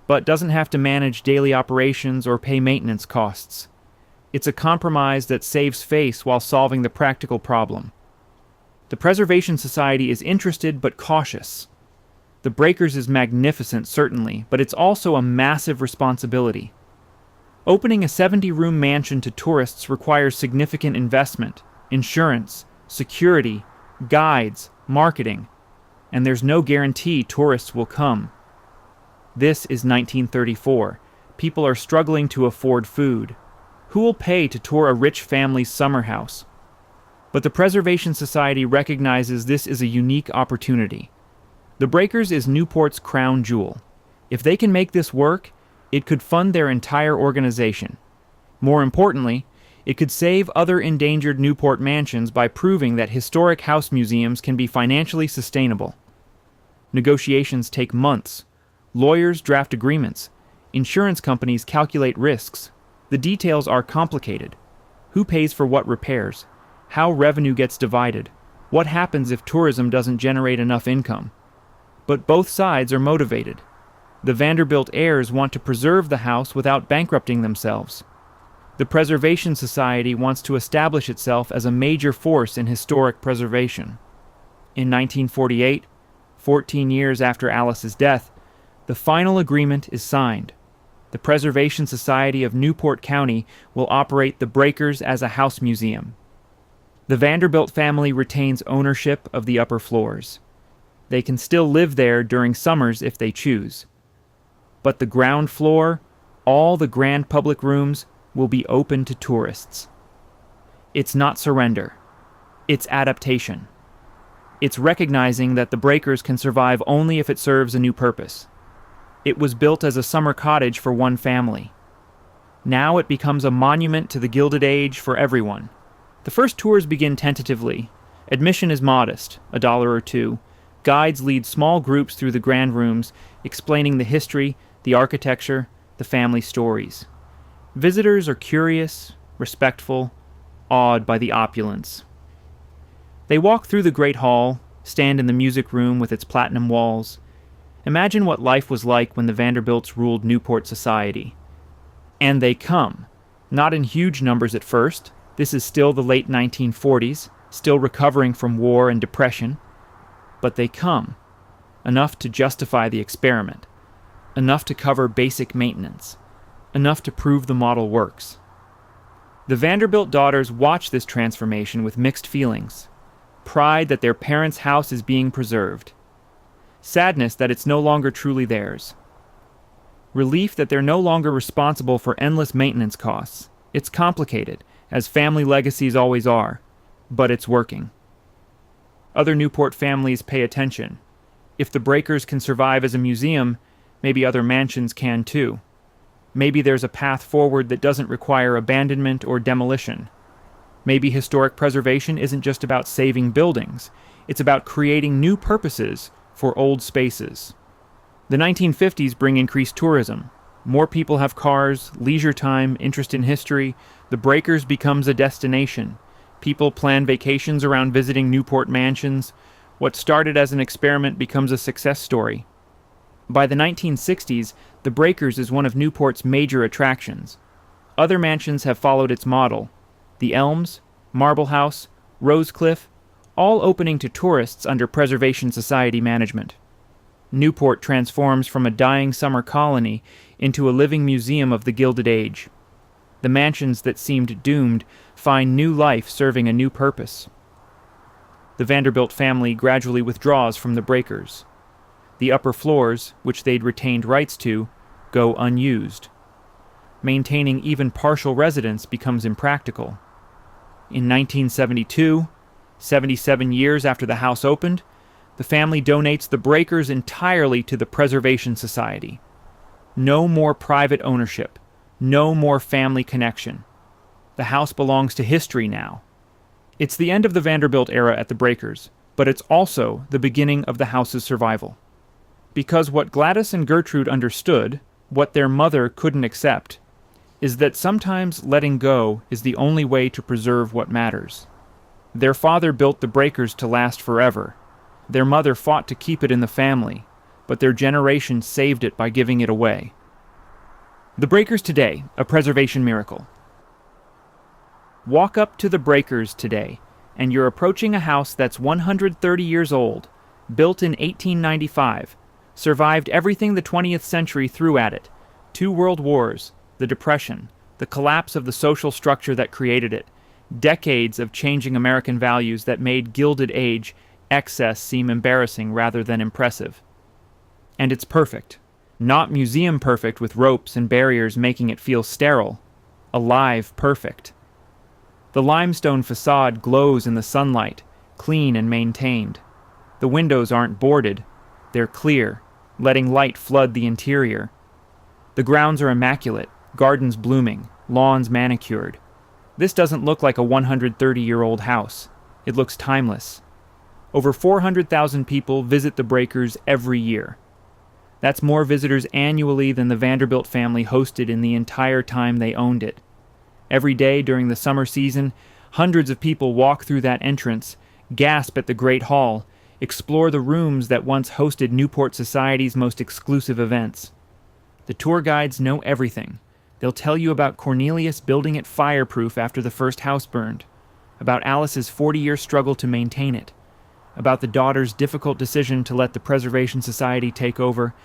but doesn't have to manage daily operations or pay maintenance costs. It's a compromise that saves face while solving the practical problem. The Preservation Society is interested but cautious. The Breakers is magnificent, certainly, but it's also a massive responsibility. Opening a 70-room mansion to tourists requires significant investment, insurance, security, guides, marketing, and there's no guarantee tourists will come. This is 1934. People are struggling to afford food. Who will pay to tour a rich family's summer house? But the Preservation Society recognizes this is a unique opportunity. The Breakers is Newport's crown jewel. If they can make this work, it could fund their entire organization. More importantly, it could save other endangered Newport mansions by proving that historic house museums can be financially sustainable. Negotiations take months. Lawyers draft agreements. Insurance companies calculate risks. The details are complicated. Who pays for what repairs? How revenue gets divided? What happens if tourism doesn't generate enough income? But both sides are motivated. The Vanderbilt heirs want to preserve the house without bankrupting themselves. The Preservation Society wants to establish itself as a major force in historic preservation. In 1948, 14 years after Alice's death, the final agreement is signed. The Preservation Society of Newport County will operate the Breakers as a house museum. The Vanderbilt family retains ownership of the upper floors. They can still live there during summers if they choose. But the ground floor, all the grand public rooms, will be open to tourists. It's not surrender. It's adaptation. It's recognizing that the Breakers can survive only if it serves a new purpose. It was built as a summer cottage for one family. Now it becomes a monument to the Gilded Age for everyone. The first tours begin tentatively. Admission is modest, $1 or $2. Guides lead small groups through the grand rooms, explaining the history, the architecture, the family stories. Visitors are curious, respectful, awed by the opulence. They walk through the Great Hall, stand in the music room with its platinum walls. Imagine what life was like when the Vanderbilts ruled Newport society. And they come. Not in huge numbers at first. This is still the late 1940s, still recovering from war and depression. But they come. Enough to justify the experiment. Enough to cover basic maintenance. Enough to prove the model works. The Vanderbilt daughters watch this transformation with mixed feelings. Pride that their parents' house is being preserved. Sadness that it's no longer truly theirs. Relief that they're no longer responsible for endless maintenance costs. It's complicated, as family legacies always are, but it's working. Other Newport families pay attention. If the Breakers can survive as a museum, maybe other mansions can too. Maybe there's a path forward that doesn't require abandonment or demolition. Maybe historic preservation isn't just about saving buildings. It's about creating new purposes for old spaces. The 1950s bring increased tourism. More people have cars, leisure time, interest in history. The Breakers becomes a destination. People plan vacations around visiting Newport mansions. What started as an experiment becomes a success story. By the 1960s, the Breakers is one of Newport's major attractions. Other mansions have followed its model. The Elms, Marble House, Rosecliff, all opening to tourists under Preservation Society management. Newport transforms from a dying summer colony into a living museum of the Gilded Age. The mansions that seemed doomed find new life serving a new purpose. The Vanderbilt family gradually withdraws from the Breakers. The upper floors, which they'd retained rights to, go unused. Maintaining even partial residence becomes impractical. In 1972, 77 years after the house opened, the family donates the Breakers entirely to the Preservation Society. No more private ownership. No more family connection. The house belongs to history now. It's the end of the Vanderbilt era at the Breakers, but it's also the beginning of the house's survival. Because what Gladys and Gertrude understood, what their mother couldn't accept, is that sometimes letting go is the only way to preserve what matters. Their father built the Breakers to last forever. Their mother fought to keep it in the family, but their generation saved it by giving it away. The Breakers today, a preservation miracle. Walk up to the Breakers today, and you're approaching a house that's 130 years old, built in 1895, survived everything the 20th century threw at it: 2 world wars, the Depression, the collapse of the social structure that created it, decades of changing American values that made Gilded Age excess seem embarrassing rather than impressive. And it's perfect. Not museum perfect with ropes and barriers making it feel sterile. Alive perfect. The limestone facade glows in the sunlight, clean and maintained. The windows aren't boarded. They're clear, letting light flood the interior. The grounds are immaculate, gardens blooming, lawns manicured. This doesn't look like a 130-year-old house. It looks timeless. Over 400,000 people visit the Breakers every year. That's more visitors annually than the Vanderbilt family hosted in the entire time they owned it. Every day during the summer season, hundreds of people walk through that entrance, gasp at the Great Hall, explore the rooms that once hosted Newport Society's most exclusive events. The tour guides know everything. They'll tell you about Cornelius building it fireproof after the first house burned, about Alice's 40-year struggle to maintain it, about the daughter's difficult decision to let the Preservation Society take over,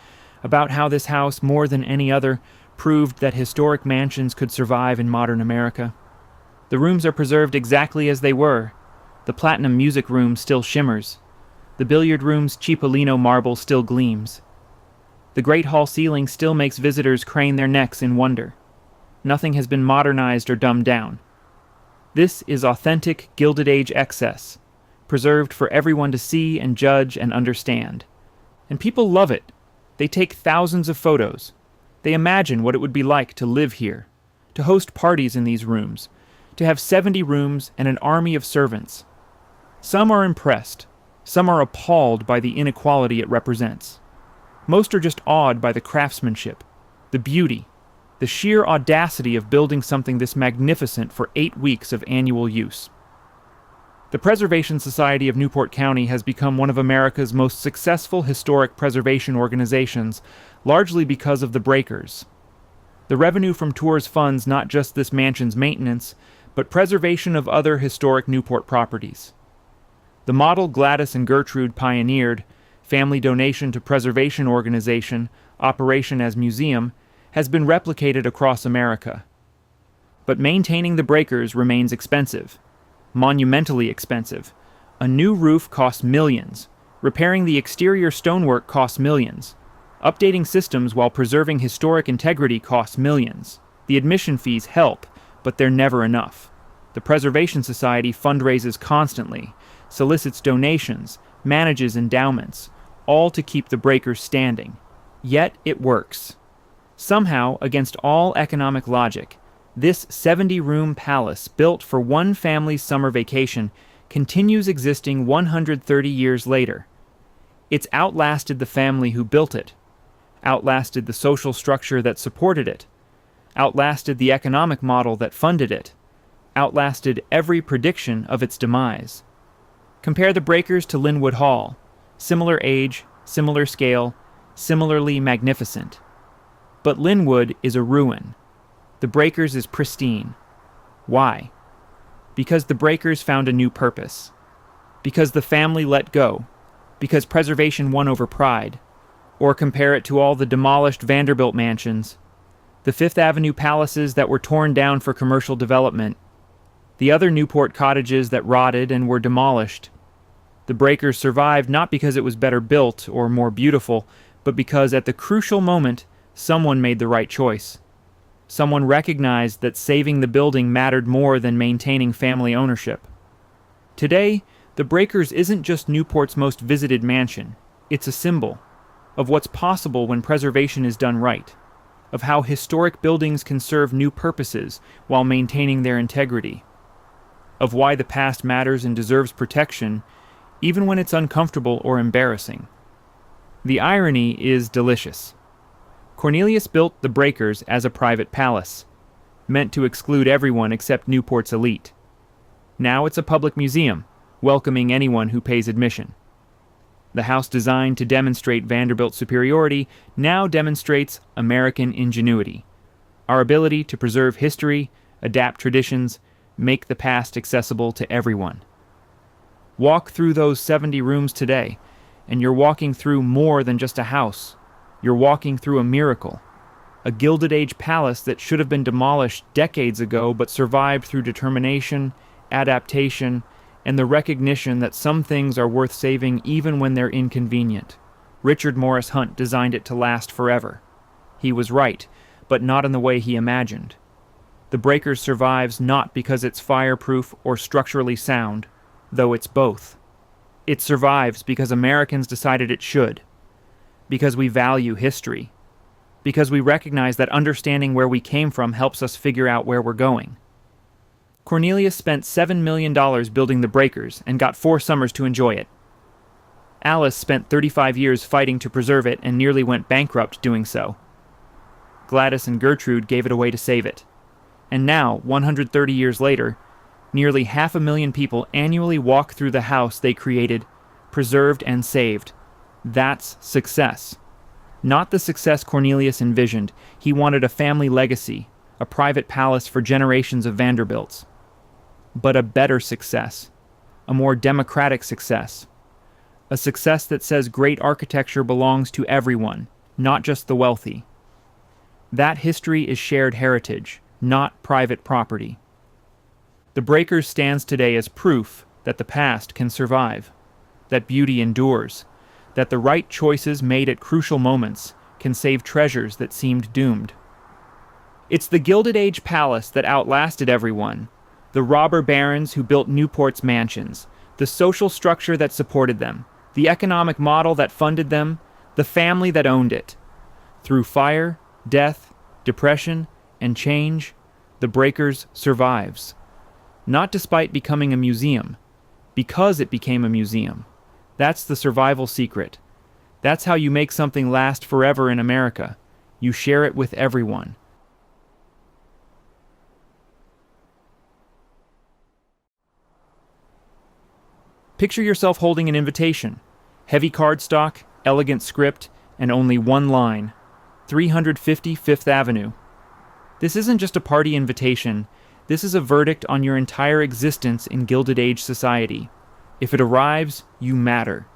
about how this house, more than any other, proved that historic mansions could survive in modern America. The rooms are preserved exactly as they were. The platinum music room still shimmers. The billiard room's Cipollino marble still gleams. The Great Hall ceiling still makes visitors crane their necks in wonder. Nothing has been modernized or dumbed down. This is authentic Gilded Age excess, preserved for everyone to see and judge and understand. And people love it. They take thousands of photos. They imagine what it would be like to live here, to host parties in these rooms, to have 70 rooms and an army of servants. Some are impressed. Some are appalled by the inequality it represents. Most are just awed by the craftsmanship, the beauty, the sheer audacity of building something this magnificent for 8 weeks of annual use. The Preservation Society of Newport County has become one of America's most successful historic preservation organizations, largely because of the Breakers. The revenue from tours funds not just this mansion's maintenance, but preservation of other historic Newport properties. The model Gladys and Gertrude pioneered, family donation to preservation organization, operation as museum, has been replicated across America. But maintaining the Breakers remains expensive. Monumentally expensive. A new roof costs millions. Repairing the exterior stonework costs millions. Updating systems while preserving historic integrity costs millions. The admission fees help, but they're never enough. The Preservation Society fundraises constantly, solicits donations, manages endowments, all to keep the Breakers standing. Yet it works. Somehow, against all economic logic, this 70-room palace, built for one family's summer vacation, continues existing 130 years later. It's outlasted the family who built it, outlasted the social structure that supported it, outlasted the economic model that funded it, outlasted every prediction of its demise. Compare the breakers to Linwood Hall. Similar age, similar scale, similarly magnificent. But Linwood is a ruin. The breakers is pristine. Why? Because the breakers found a new purpose. Because the family let go. Because preservation won over pride. Or compare it to all the demolished Vanderbilt mansions, the Fifth Avenue palaces that were torn down for commercial development, the other Newport cottages that rotted and were demolished. The breakers survived not because it was better built or more beautiful, but because at the crucial moment, someone made the right choice. Someone recognized that saving the building mattered more than maintaining family ownership. Today, the breakers isn't just Newport's most visited mansion. It's a symbol of what's possible when preservation is done right, of how historic buildings can serve new purposes while maintaining their integrity, of why the past matters and deserves protection, even when it's uncomfortable or embarrassing. The irony is delicious. Cornelius built the breakers as a private palace, meant to exclude everyone except Newport's elite. Now it's a public museum, welcoming anyone who pays admission. The house designed to demonstrate Vanderbilt's superiority now demonstrates American ingenuity, our ability to preserve history, adapt traditions, make the past accessible to everyone. Walk through those 70 rooms today, and you're walking through more than just a house. You're walking through a miracle, a Gilded Age palace that should have been demolished decades ago but survived through determination, adaptation, and the recognition that some things are worth saving even when they're inconvenient. Richard Morris Hunt designed it to last forever. He was right, but not in the way he imagined. The breakers survives not because it's fireproof or structurally sound, though it's both. It survives because Americans decided it should, because we value history, because we recognize that understanding where we came from helps us figure out where we're going. Cornelius spent $7 million building the breakers and got 4 summers to enjoy it. Alice spent 35 years fighting to preserve it and nearly went bankrupt doing so. Gladys and Gertrude gave it away to save it. And now, 130 years later, nearly 500,000 people annually walk through the house they created, preserved, and saved. That's success. Not the success Cornelius envisioned. He wanted a family legacy, a private palace for generations of Vanderbilts. But a better success, a more democratic success, a success that says great architecture belongs to everyone, not just the wealthy. That history is shared heritage, not private property. The breakers stands today as proof that the past can survive, that beauty endures, that the right choices made at crucial moments can save treasures that seemed doomed. It's the Gilded Age palace that outlasted everyone, the robber barons who built Newport's mansions, the social structure that supported them, the economic model that funded them, the family that owned it. Through fire, death, depression, and change, the breakers survives. Not despite becoming a museum, because it became a museum. That's the survival secret. That's how you make something last forever in America. You share it with everyone. Picture yourself holding an invitation. Heavy cardstock, elegant script, and only one line. 350 Fifth Avenue. This isn't just a party invitation. This is a verdict on your entire existence in Gilded Age society. If it arrives, you matter.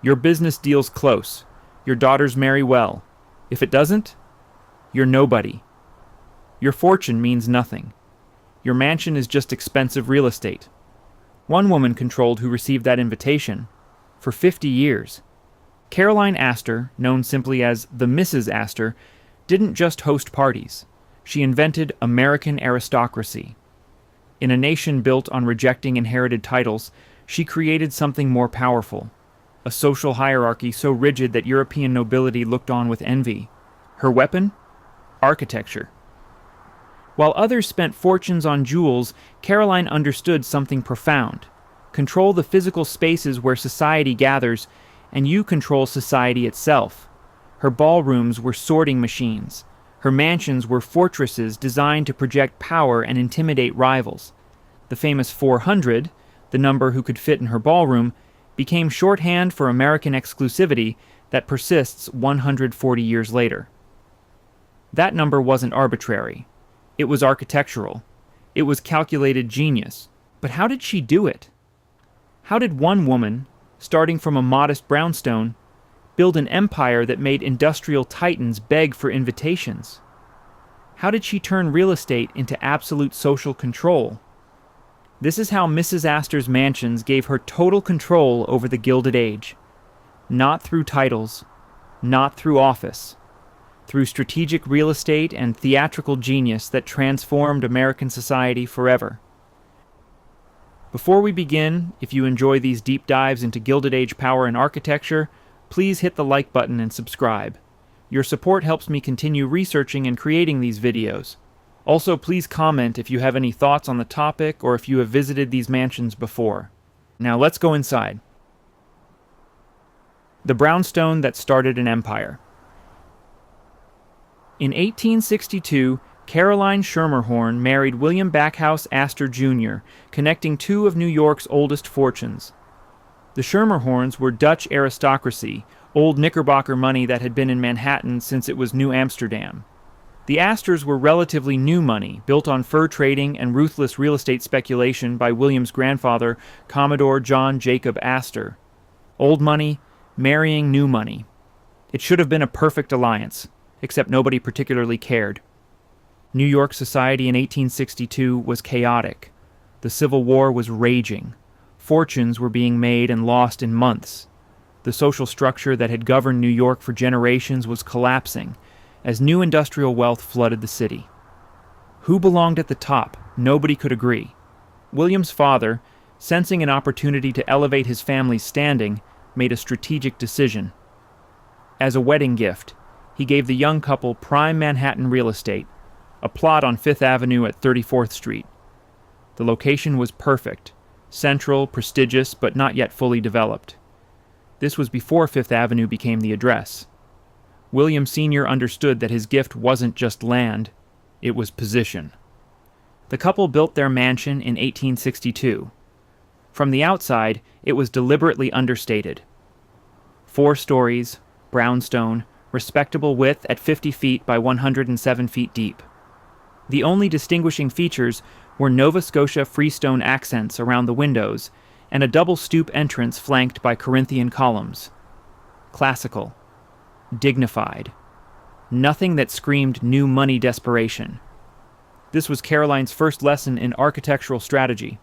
Your business deals close. Your daughters marry well. If it doesn't, you're nobody. Your fortune means nothing. Your mansion is just expensive real estate. One woman controlled who received that invitation for 50 years. Caroline Astor, known simply as the Mrs. Astor, didn't just host parties. She invented American aristocracy. In a nation built on rejecting inherited titles, she created something more powerful, a social hierarchy so rigid that European nobility looked on with envy. Her weapon? Architecture. While others spent fortunes on jewels, Caroline understood something profound. Control the physical spaces where society gathers, and you control society itself. Her ballrooms were sorting machines. Her mansions were fortresses designed to project power and intimidate rivals. The famous 400, the number who could fit in her ballroom, became shorthand for American exclusivity that persists 140 years later. That number wasn't arbitrary. It was architectural. It was calculated genius. But how did she do it? How did one woman, starting from a modest brownstone, build an empire that made industrial titans beg for invitations? How did she turn real estate into absolute social control? This is how Mrs. Astor's mansions gave her total control over the Gilded Age. Not through titles, not through office, through strategic real estate and theatrical genius that transformed American society forever. Before we begin, if you enjoy these deep dives into Gilded Age power and architecture, please hit the like button and subscribe. Your support helps me continue researching and creating these videos. Also, please comment if you have any thoughts on the topic or if you have visited these mansions before. Now let's go inside. The brownstone that started an empire. In 1862, Caroline Schermerhorn married William Backhouse Astor Jr., connecting two of New York's oldest fortunes. The Schermerhorns were Dutch aristocracy, old Knickerbocker money that had been in Manhattan since it was New Amsterdam. The Astors were relatively new money, built on fur trading and ruthless real estate speculation by William's grandfather, Commodore John Jacob Astor. Old money, marrying new money. It should have been a perfect alliance, except nobody particularly cared. New York society in 1862 was chaotic. The Civil War was raging. Fortunes were being made and lost in months. The social structure that had governed New York for generations was collapsing as new industrial wealth flooded the city. Who belonged at the top? Nobody could agree. William's father, sensing an opportunity to elevate his family's standing, made a strategic decision. As a wedding gift, he gave the young couple prime Manhattan real estate, a plot on Fifth Avenue at 34th Street. The location was perfect, central, prestigious, but not yet fully developed. This was before Fifth Avenue became the address. William Sr. understood that his gift wasn't just land, it was position. The couple built their mansion in 1862. From the outside, it was deliberately understated. 4 stories, brownstone, respectable width at 50 feet by 107 feet deep. The only distinguishing features were Nova Scotia freestone accents around the windows and a double stoop entrance flanked by Corinthian columns. Classical. Dignified. Nothing that screamed new money desperation. This was Caroline's first lesson in architectural strategy.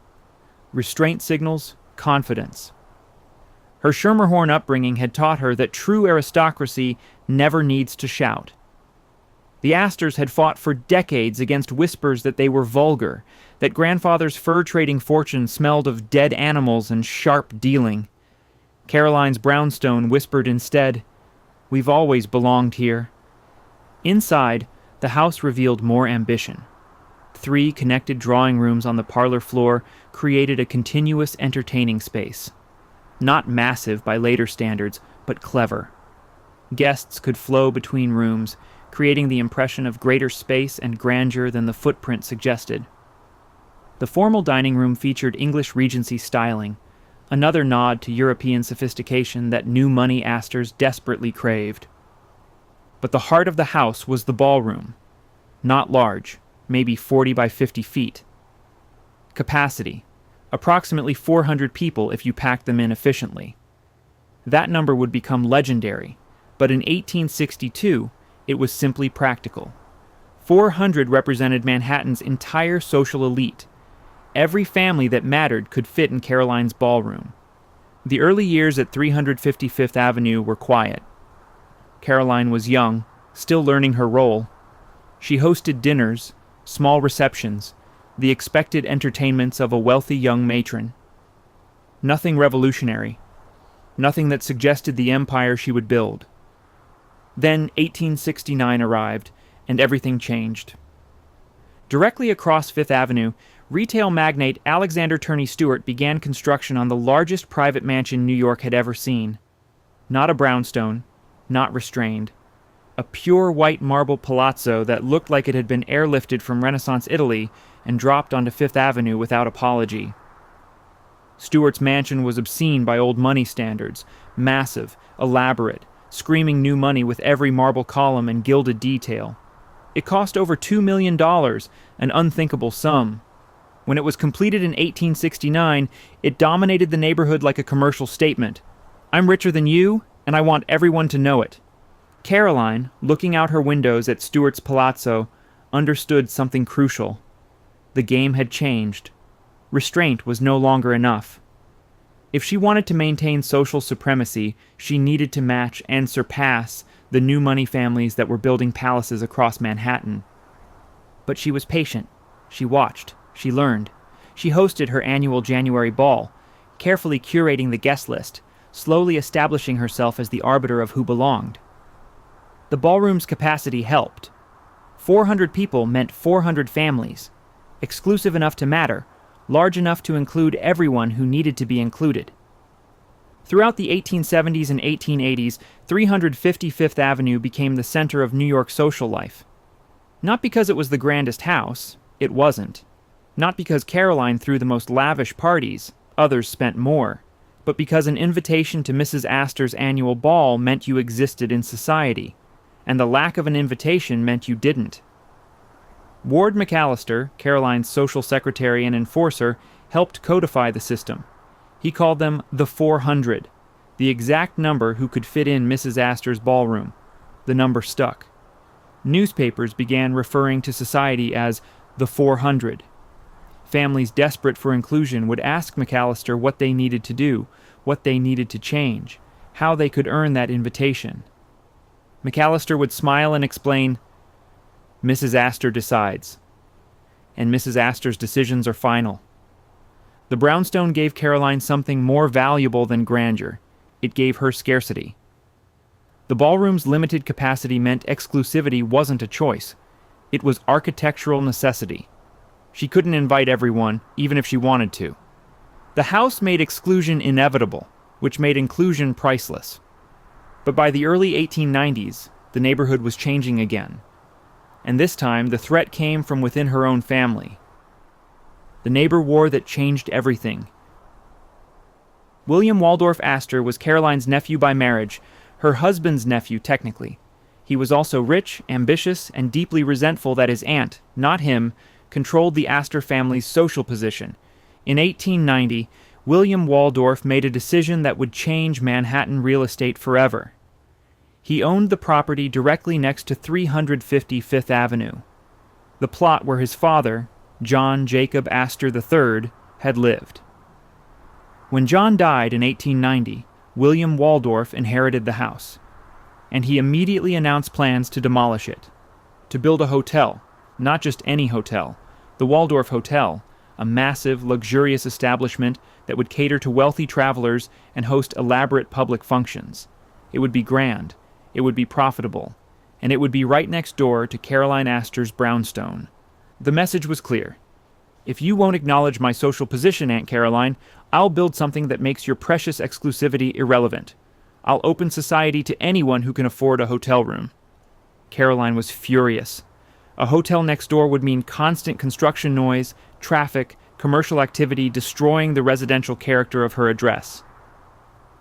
Restraint signals, confidence. Her Schermerhorn upbringing had taught her that true aristocracy never needs to shout. The Astors had fought for decades against whispers that they were vulgar, that grandfather's fur-trading fortune smelled of dead animals and sharp dealing. Caroline's brownstone whispered instead, "We've always belonged here." Inside, the house revealed more ambition. 3 connected drawing rooms on the parlor floor created a continuous entertaining space. Not massive by later standards, but clever. Guests could flow between rooms, creating the impression of greater space and grandeur than the footprint suggested. The formal dining room featured English Regency styling, another nod to European sophistication that new money Astors desperately craved. But the heart of the house was the ballroom. Not large, maybe 40 by 50 feet. Capacity, approximately 400 people if you packed them in efficiently. That number would become legendary, but in 1862, it was simply practical. 400 represented Manhattan's entire social elite. Every family that mattered could fit in Caroline's ballroom. The early years at 350 Fifth Avenue were quiet. Caroline was young, still learning her role. She hosted dinners, small receptions, the expected entertainments of a wealthy young matron. Nothing revolutionary. Nothing that suggested the empire she would build. Then 1869 arrived, and everything changed. Directly across Fifth Avenue, retail magnate Alexander Turney Stewart began construction on the largest private mansion New York had ever seen. Not a brownstone, not restrained. A pure white marble palazzo that looked like it had been airlifted from Renaissance Italy and dropped onto Fifth Avenue without apology. Stewart's mansion was obscene by old money standards, massive, elaborate, screaming new money with every marble column and gilded detail. It cost over $2 million, an unthinkable sum. When it was completed in 1869, it dominated the neighborhood like a commercial statement. I'm richer than you, and I want everyone to know it. Caroline, looking out her windows at Stewart's palazzo, understood something crucial. The game had changed. Restraint was no longer enough. If she wanted to maintain social supremacy, she needed to match and surpass the new money families that were building palaces across Manhattan. But she was patient. She watched. She learned. She hosted her annual January ball, carefully curating the guest list, slowly establishing herself as the arbiter of who belonged. The ballroom's capacity helped. 400 people meant 400 families, exclusive enough to matter, large enough to include everyone who needed to be included. Throughout the 1870s and 1880s, 350 Fifth Avenue became the center of New York social life. Not because it was the grandest house, it wasn't. Not because Caroline threw the most lavish parties, others spent more, but because an invitation to Mrs. Astor's annual ball meant you existed in society, and the lack of an invitation meant you didn't. Ward McAllister, Caroline's social secretary and enforcer, helped codify the system. He called them the 400, the exact number who could fit in Mrs. Astor's ballroom. The number stuck. Newspapers began referring to society as the 400. Families desperate for inclusion would ask McAllister what they needed to do, what they needed to change, how they could earn that invitation. McAllister would smile and explain, Mrs. Astor decides. And Mrs. Astor's decisions are final. The brownstone gave Caroline something more valuable than grandeur. It gave her scarcity. The ballroom's limited capacity meant exclusivity wasn't a choice. It was architectural necessity. She couldn't invite everyone, even if she wanted to. The house made exclusion inevitable, which made inclusion priceless. But by the early 1890s, the neighborhood was changing again. And this time, the threat came from within her own family. The neighbor war that changed everything. William Waldorf Astor was Caroline's nephew by marriage, her husband's nephew technically. He was also rich, ambitious, and deeply resentful that his aunt, not him, controlled the Astor family's social position. In 1890, William Waldorf made a decision that would change Manhattan real estate forever. He owned the property directly next to 350 Fifth Avenue, the plot where his father, John Jacob Astor III, had lived. When John died in 1890, William Waldorf inherited the house, and he immediately announced plans to demolish it, to build a hotel, not just any hotel, the Waldorf Hotel, a massive, luxurious establishment that would cater to wealthy travelers and host elaborate public functions. It would be grand, it would be profitable, and it would be right next door to Caroline Astor's brownstone. The message was clear. If you won't acknowledge my social position, Aunt Caroline, I'll build something that makes your precious exclusivity irrelevant. I'll open society to anyone who can afford a hotel room. Caroline was furious. A hotel next door would mean constant construction noise, traffic, commercial activity destroying the residential character of her address.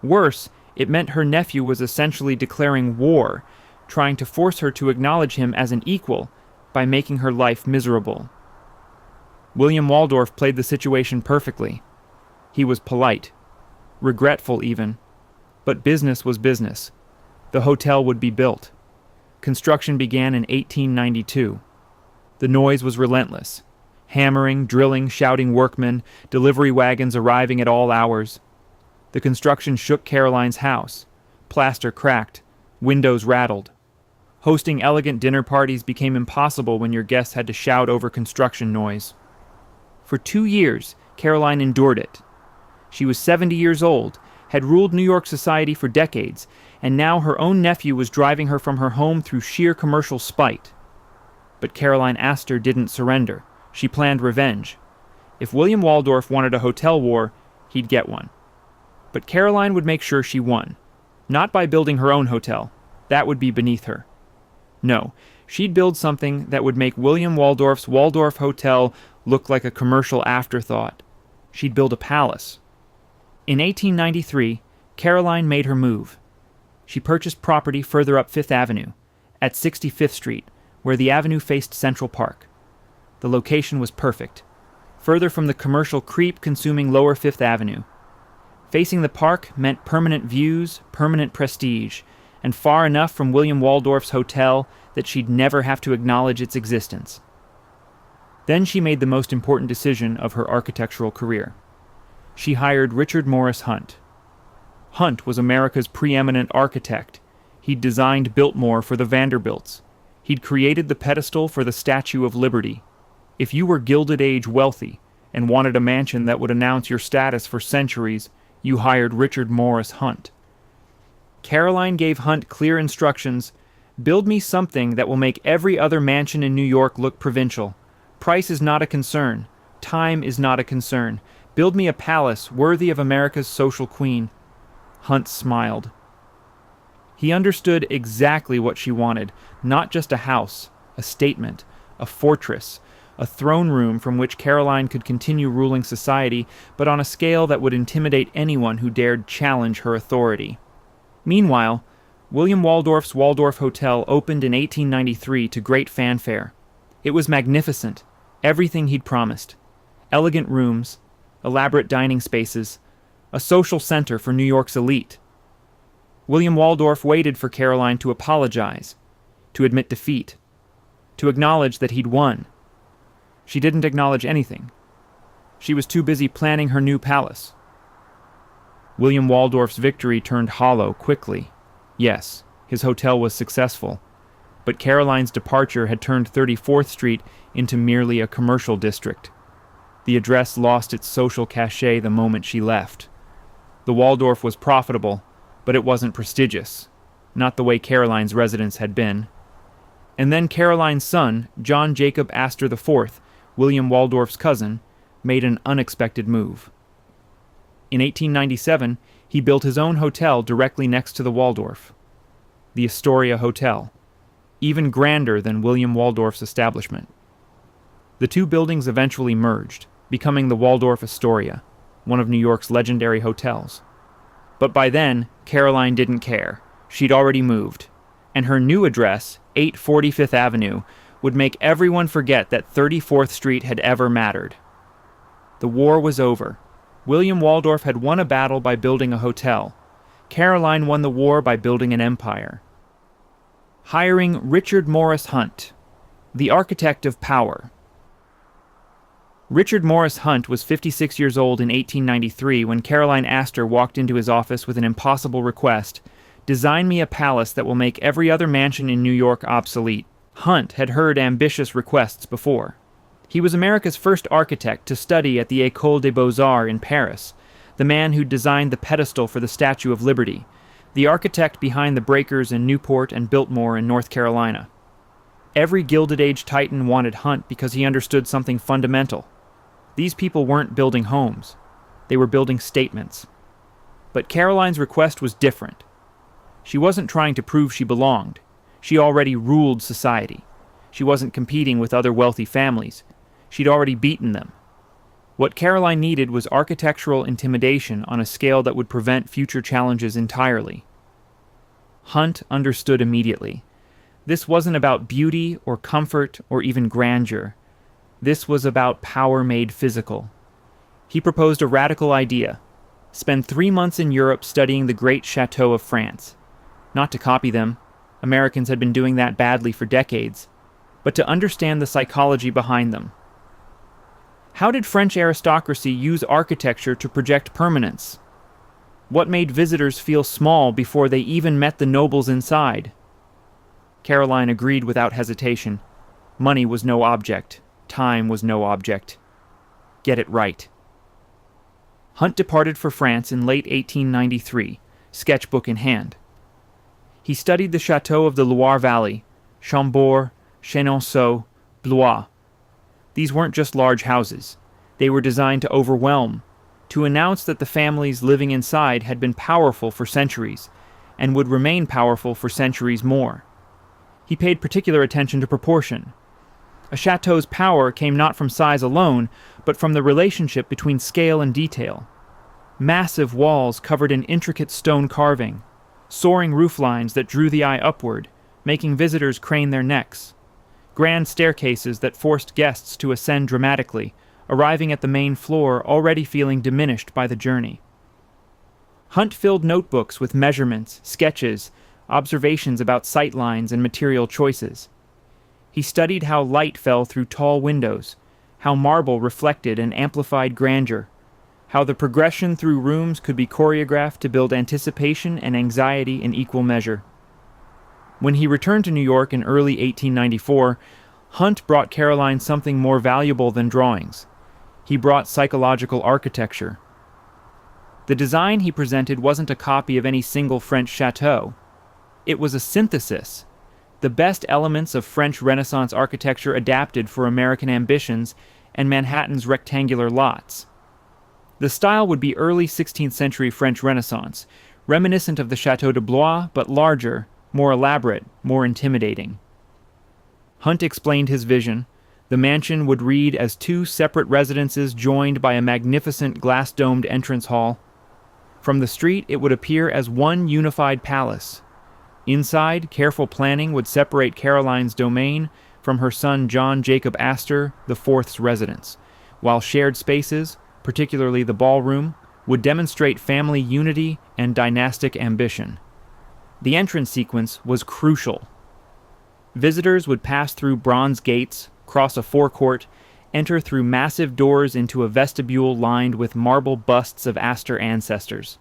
Worse, it meant her nephew was essentially declaring war, trying to force her to acknowledge him as an equal by making her life miserable. William Waldorf played the situation perfectly. He was polite, regretful even, but business was business. The hotel would be built. Construction began in 1892. The noise was relentless. Hammering, drilling, shouting workmen, delivery wagons arriving at all hours. The construction shook Caroline's house. Plaster cracked. Windows rattled. Hosting elegant dinner parties became impossible when your guests had to shout over construction noise. For 2 years, Caroline endured it. She was 70 years old, had ruled New York society for decades, and now her own nephew was driving her from her home through sheer commercial spite. But Caroline Astor didn't surrender. She planned revenge. If William Waldorf wanted a hotel war, he'd get one. But Caroline would make sure she won. Not by building her own hotel. That would be beneath her. No, She'd build something that would make William Waldorf's Waldorf Hotel look like a commercial afterthought. She'd build a palace. In 1893, Caroline made her move. She purchased property further up Fifth Avenue, at 65th Street, where the avenue faced Central Park. The location was perfect, further from the commercial creep-consuming lower Fifth Avenue. Facing the park meant permanent views, permanent prestige, and far enough from William Waldorf's hotel that she'd never have to acknowledge its existence. Then she made the most important decision of her architectural career. She hired Richard Morris Hunt. Hunt was America's preeminent architect. He'd designed Biltmore for the Vanderbilts. He'd created the pedestal for the Statue of Liberty. If you were Gilded Age wealthy and wanted a mansion that would announce your status for centuries, you hired Richard Morris Hunt. Caroline gave Hunt clear instructions: build me something that will make every other mansion in New York look provincial. Price is not a concern. Time is not a concern. Build me a palace worthy of America's social queen. Hunt smiled. He understood exactly what she wanted, not just a house, a statement, a fortress, a throne room from which Caroline could continue ruling society, but on a scale that would intimidate anyone who dared challenge her authority. Meanwhile, William Waldorf's Waldorf Hotel opened in 1893 to great fanfare. It was magnificent, everything he'd promised. Elegant rooms, elaborate dining spaces, a social center for New York's elite. William Waldorf waited for Caroline to apologize, to admit defeat, to acknowledge that he'd won. She didn't acknowledge anything. She was too busy planning her new palace. William Waldorf's victory turned hollow quickly. Yes, his hotel was successful, but Caroline's departure had turned 34th Street into merely a commercial district. The address lost its social cachet the moment she left. The Waldorf was profitable, but it wasn't prestigious, not the way Caroline's residence had been. And then Caroline's son, John Jacob Astor IV, William Waldorf's cousin, made an unexpected move. In 1897, he built his own hotel directly next to the Waldorf, the Astoria Hotel, even grander than William Waldorf's establishment. The two buildings eventually merged, becoming the Waldorf Astoria, one of New York's legendary hotels. But by then, Caroline didn't care. She'd already moved, and her new address, 840 Fifth Avenue, would make everyone forget that 34th Street had ever mattered. The war was over. William Waldorf had won a battle by building a hotel. Caroline won the war by building an empire. Hiring Richard Morris Hunt, the architect of power. Richard Morris Hunt was 56 years old in 1893 when Caroline Astor walked into his office with an impossible request: design me a palace that will make every other mansion in New York obsolete. Hunt had heard ambitious requests before. He was America's first architect to study at the École des Beaux-Arts in Paris, the man who designed the pedestal for the Statue of Liberty, the architect behind the breakers in Newport and Biltmore in North Carolina. Every Gilded Age titan wanted Hunt because he understood something fundamental. These people weren't building homes. They were building statements. But Caroline's request was different. She wasn't trying to prove she belonged. She already ruled society. She wasn't competing with other wealthy families. She'd already beaten them. What Caroline needed was architectural intimidation on a scale that would prevent future challenges entirely. Hunt understood immediately. This wasn't about beauty or comfort or even grandeur. This was about power made physical. He proposed a radical idea: spend 3 months in Europe studying the great chateaux of France. Not to copy them. Americans had been doing that badly for decades. But to understand the psychology behind them. How did French aristocracy use architecture to project permanence? What made visitors feel small before they even met the nobles inside? Caroline agreed without hesitation. Money was no object. Time was no object. Get it right. Hunt departed for France in late 1893, sketchbook in hand. He studied the chateaux of the Loire Valley, Chambord, Chenonceau, Blois. These weren't just large houses. They were designed to overwhelm, to announce that the families living inside had been powerful for centuries, and would remain powerful for centuries more. He paid particular attention to proportion. A chateau's power came not from size alone, but from the relationship between scale and detail. Massive walls covered in intricate stone carving, soaring roof lines that drew the eye upward, making visitors crane their necks, grand staircases that forced guests to ascend dramatically, arriving at the main floor already feeling diminished by the journey. Hunt filled notebooks with measurements, sketches, observations about sight lines and material choices. He studied how light fell through tall windows, how marble reflected and amplified grandeur, how the progression through rooms could be choreographed to build anticipation and anxiety in equal measure. When he returned to New York in early 1894, Hunt brought Caroline something more valuable than drawings. He brought psychological architecture. The design he presented wasn't a copy of any single French chateau. It was a synthesis, the best elements of French Renaissance architecture adapted for American ambitions and Manhattan's rectangular lots. The style would be early 16th century French Renaissance, reminiscent of the Chateau de Blois, but larger, more elaborate, more intimidating. Hunt explained his vision. The mansion would read as two separate residences joined by a magnificent glass-domed entrance hall. From the street, it would appear as one unified palace. Inside, careful planning would separate Caroline's domain from her son John Jacob Astor IV's residence, while shared spaces, particularly the ballroom, would demonstrate family unity and dynastic ambition. The entrance sequence was crucial. Visitors would pass through bronze gates, cross a forecourt, enter through massive doors into a vestibule lined with marble busts of Astor ancestors.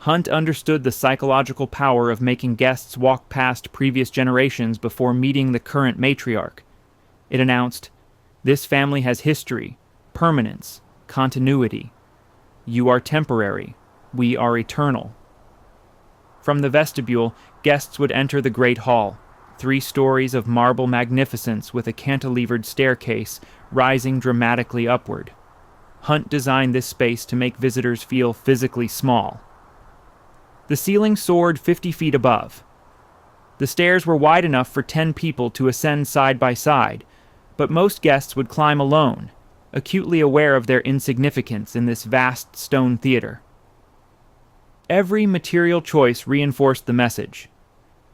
Hunt understood the psychological power of making guests walk past previous generations before meeting the current matriarch. It announced, "This family has history, permanence, continuity. You are temporary. We are eternal." From the vestibule, guests would enter the great hall, 3 stories of marble magnificence with a cantilevered staircase rising dramatically upward. Hunt designed this space to make visitors feel physically small. The ceiling soared 50 feet above. The stairs were wide enough for 10 people to ascend side by side, but most guests would climb alone, acutely aware of their insignificance in this vast stone theater. Every material choice reinforced the message.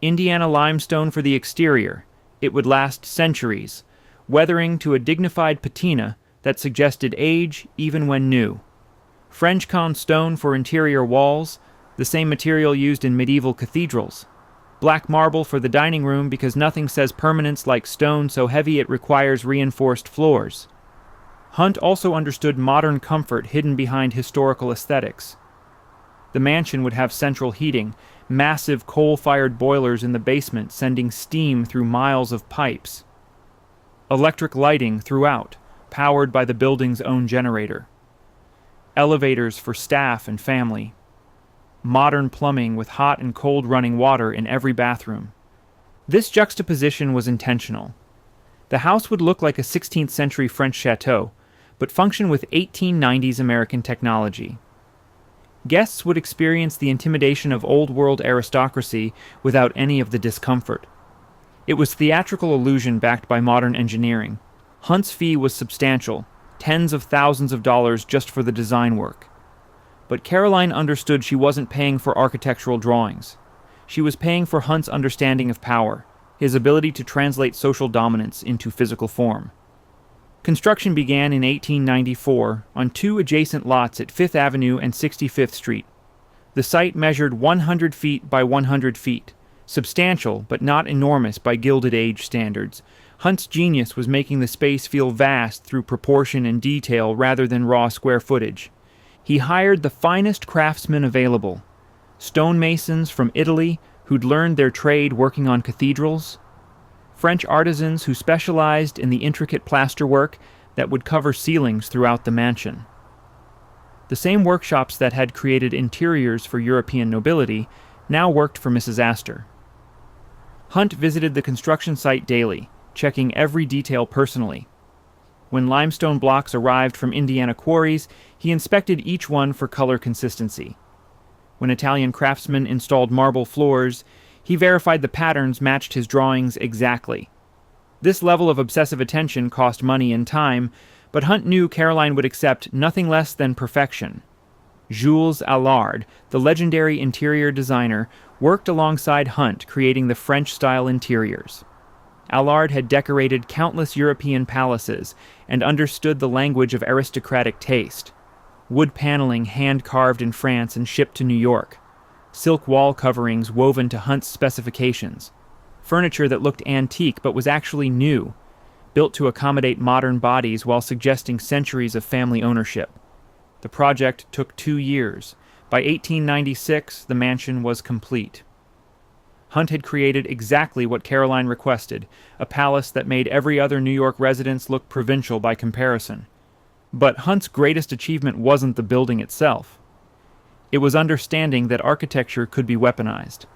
Indiana limestone for the exterior, it would last centuries, weathering to a dignified patina that suggested age even when new. French con stone for interior walls, the same material used in medieval cathedrals. Black marble for the dining room because nothing says permanence like stone so heavy it requires reinforced floors. Hunt also understood modern comfort hidden behind historical aesthetics. The mansion would have central heating, massive coal-fired boilers in the basement sending steam through miles of pipes. Electric lighting throughout, powered by the building's own generator. Elevators for staff and family. Modern plumbing with hot and cold running water in every bathroom. This juxtaposition was intentional. The house would look like a 16th century French chateau, but function with 1890s American technology. Guests would experience the intimidation of old-world aristocracy without any of the discomfort. It was theatrical illusion backed by modern engineering. Hunt's fee was substantial, tens of thousands of dollars just for the design work. But Caroline understood she wasn't paying for architectural drawings. She was paying for Hunt's understanding of power, his ability to translate social dominance into physical form. Construction began in 1894 on 2 adjacent lots at 5th Avenue and 65th Street. The site measured 100 feet by 100 feet, substantial but not enormous by Gilded Age standards. Hunt's genius was making the space feel vast through proportion and detail rather than raw square footage. He hired the finest craftsmen available, stonemasons from Italy who'd learned their trade working on cathedrals, French artisans who specialized in the intricate plasterwork that would cover ceilings throughout the mansion. The same workshops that had created interiors for European nobility now worked for Mrs. Astor. Hunt visited the construction site daily, checking every detail personally. When limestone blocks arrived from Indiana quarries, he inspected each one for color consistency. When Italian craftsmen installed marble floors, He verified the patterns matched his drawings exactly. This level of obsessive attention cost money and time, but Hunt knew Caroline would accept nothing less than perfection. Jules Allard, the legendary interior designer, worked alongside Hunt, creating the French-style interiors. Allard had decorated countless European palaces and understood the language of aristocratic taste. Wood paneling hand-carved in France and shipped to New York. Silk wall coverings woven to Hunt's specifications. Furniture that looked antique but was actually new, built to accommodate modern bodies while suggesting centuries of family ownership. The project took 2 years. By 1896, the mansion was complete. Hunt had created exactly what Caroline requested, a palace that made every other New York residence look provincial by comparison. But Hunt's greatest achievement wasn't the building itself. It was understanding that architecture could be weaponized,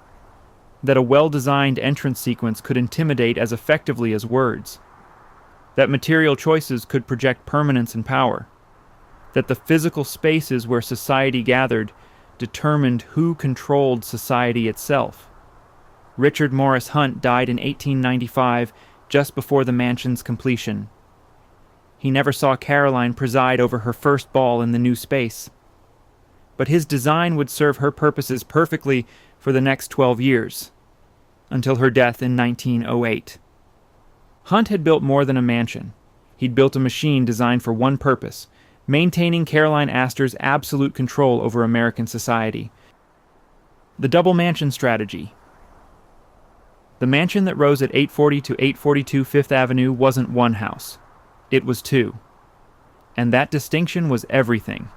that a well-designed entrance sequence could intimidate as effectively as words, that material choices could project permanence and power, that the physical spaces where society gathered determined who controlled society itself. Richard Morris Hunt died in 1895, just before the mansion's completion. He never saw Caroline preside over her first ball in the new space. But his design would serve her purposes perfectly for the next 12 years, until her death in 1908. Hunt had built more than a mansion. He'd built a machine designed for one purpose: maintaining Caroline Astor's absolute control over American society. The double mansion strategy. The mansion that rose at 840 to 842 Fifth Avenue wasn't one house. It was two. And that distinction was everything.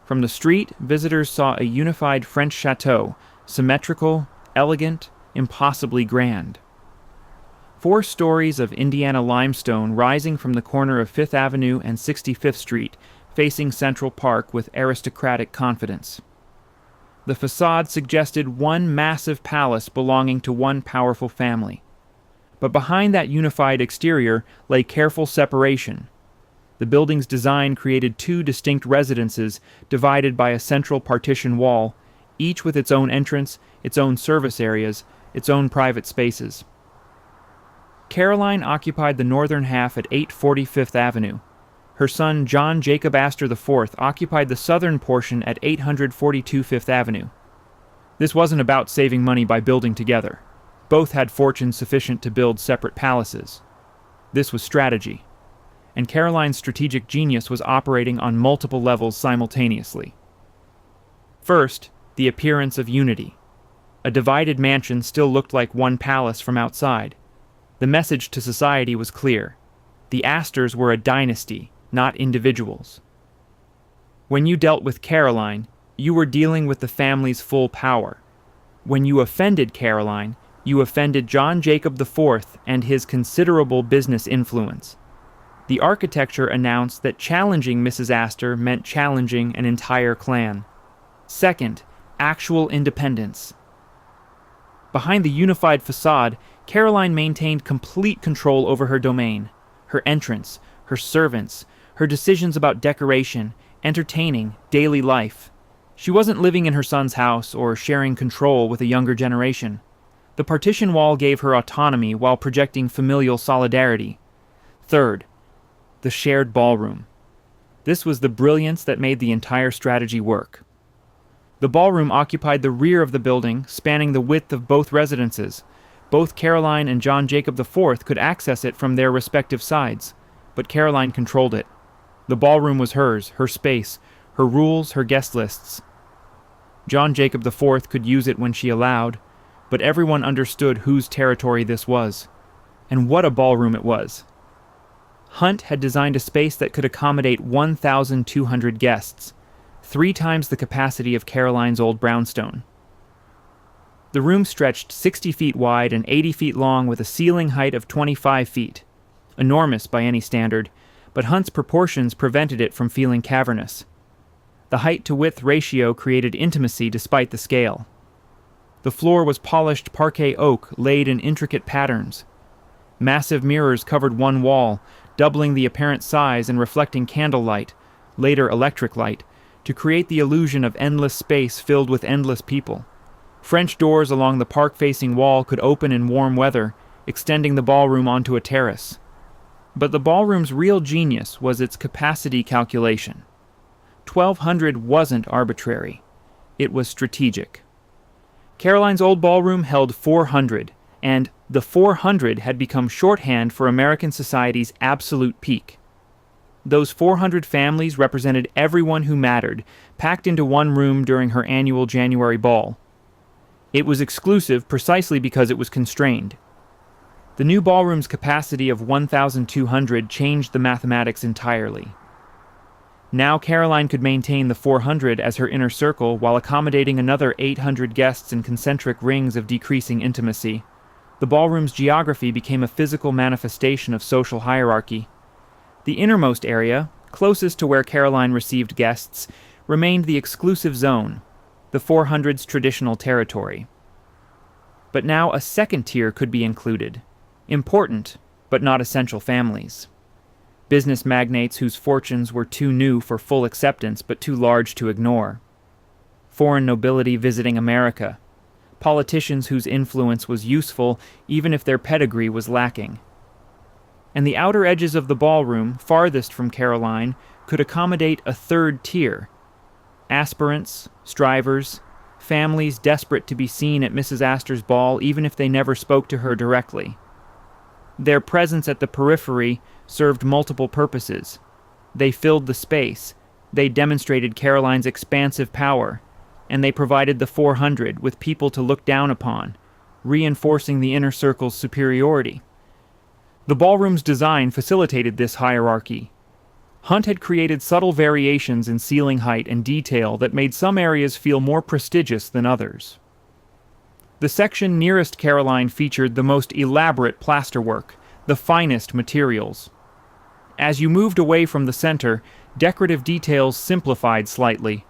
From the street, visitors saw a unified French chateau, symmetrical, elegant, impossibly grand. 4 stories of Indiana limestone rising from the corner of Fifth Avenue and 65th Street, facing Central Park with aristocratic confidence. The facade suggested one massive palace belonging to one powerful family. But behind that unified exterior lay careful separation. The building's design created 2 distinct residences divided by a central partition wall, each with its own entrance, its own service areas, its own private spaces. Caroline occupied the northern half at 840 Fifth Avenue. Her son John Jacob Astor IV occupied the southern portion at 842 Fifth Avenue. This wasn't about saving money by building together. Both had fortunes sufficient to build separate palaces. This was strategy. And Caroline's strategic genius was operating on multiple levels simultaneously. First, the appearance of unity. A divided mansion still looked like one palace from outside. The message to society was clear. The Astors were a dynasty, not individuals. When you dealt with Caroline, you were dealing with the family's full power. When you offended Caroline, you offended John Jacob IV and his considerable business influence. The architecture announced that challenging Mrs. Astor meant challenging an entire clan. Second, actual independence. Behind the unified facade, Caroline maintained complete control over her domain, her entrance, her servants, her decisions about decoration, entertaining, daily life. She wasn't living in her son's house or sharing control with a younger generation. The partition wall gave her autonomy while projecting familial solidarity. Third, the shared ballroom. This was the brilliance that made the entire strategy work. The ballroom occupied the rear of the building, spanning the width of both residences. Both Caroline and John Jacob IV could access it from their respective sides, but Caroline controlled it. The ballroom was hers, her space, her rules, her guest lists. John Jacob IV could use it when she allowed, but everyone understood whose territory this was. And what a ballroom it was. Hunt had designed a space that could accommodate 1,200 guests, 3 times the capacity of Caroline's old brownstone. The room stretched 60 feet wide and 80 feet long with a ceiling height of 25 feet. Enormous by any standard, but Hunt's proportions prevented it from feeling cavernous. The height-to-width ratio created intimacy despite the scale. The floor was polished parquet oak laid in intricate patterns. Massive mirrors covered one wall, doubling the apparent size and reflecting candlelight, later electric light, to create the illusion of endless space filled with endless people. French doors along the park-facing wall could open in warm weather, extending the ballroom onto a terrace. But the ballroom's real genius was its capacity calculation. 1,200 wasn't arbitrary. It was strategic. Caroline's old ballroom held 400, and the 400 had become shorthand for American society's absolute peak. Those 400 families represented everyone who mattered, packed into one room during her annual January ball. It was exclusive precisely because it was constrained. The new ballroom's capacity of 1,200 changed the mathematics entirely. Now Caroline could maintain the 400 as her inner circle while accommodating another 800 guests in concentric rings of decreasing intimacy. The ballroom's geography became a physical manifestation of social hierarchy. The innermost area, closest to where Caroline received guests, remained the exclusive zone, the 400's traditional territory. But now a second tier could be included. Important, but not essential families. Business magnates whose fortunes were too new for full acceptance but too large to ignore. Foreign nobility visiting America. Politicians whose influence was useful even if their pedigree was lacking. And the outer edges of the ballroom, farthest from Caroline, could accommodate a third tier. Aspirants, strivers, families desperate to be seen at Mrs. Astor's ball even if they never spoke to her directly. Their presence at the periphery served multiple purposes. They filled the space, they demonstrated Caroline's expansive power, and they provided the 400 with people to look down upon, reinforcing the inner circle's superiority. The ballroom's design facilitated this hierarchy. Hunt had created subtle variations in ceiling height and detail that made some areas feel more prestigious than others. The section nearest Caroline featured the most elaborate plasterwork, the finest materials. As you moved away from the center, decorative details simplified slightly.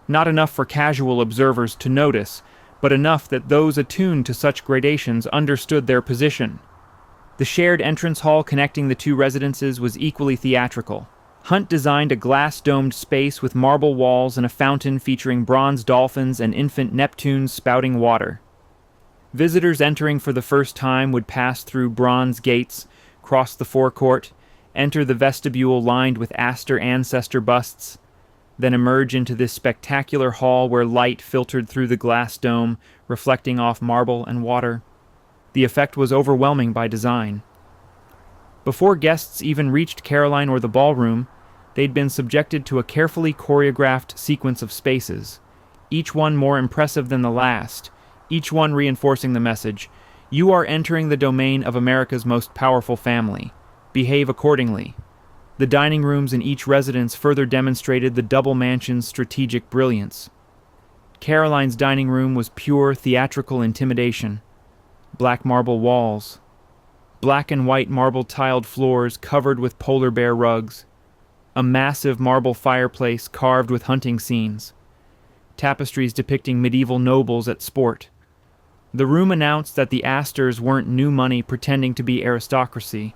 Not enough for casual observers to notice, but enough that those attuned to such gradations understood their position. The shared entrance hall connecting the two residences was equally theatrical. Hunt designed a glass-domed space with marble walls and a fountain featuring bronze dolphins and infant Neptunes spouting water. Visitors entering for the first time would pass through bronze gates, cross the forecourt, enter the vestibule lined with Astor ancestor busts, then emerge into this spectacular hall where light filtered through the glass dome, reflecting off marble and water. The effect was overwhelming by design. Before guests even reached Caroline or the ballroom, they'd been subjected to a carefully choreographed sequence of spaces, each one more impressive than the last, each one reinforcing the message, "You are entering the domain of America's most powerful family. Behave accordingly." The dining rooms in each residence further demonstrated the double mansion's strategic brilliance. Caroline's dining room was pure theatrical intimidation. Black marble walls. Black and white marble tiled floors covered with polar bear rugs. A massive marble fireplace carved with hunting scenes. Tapestries depicting medieval nobles at sport. The room announced that the Astors weren't new money pretending to be aristocracy.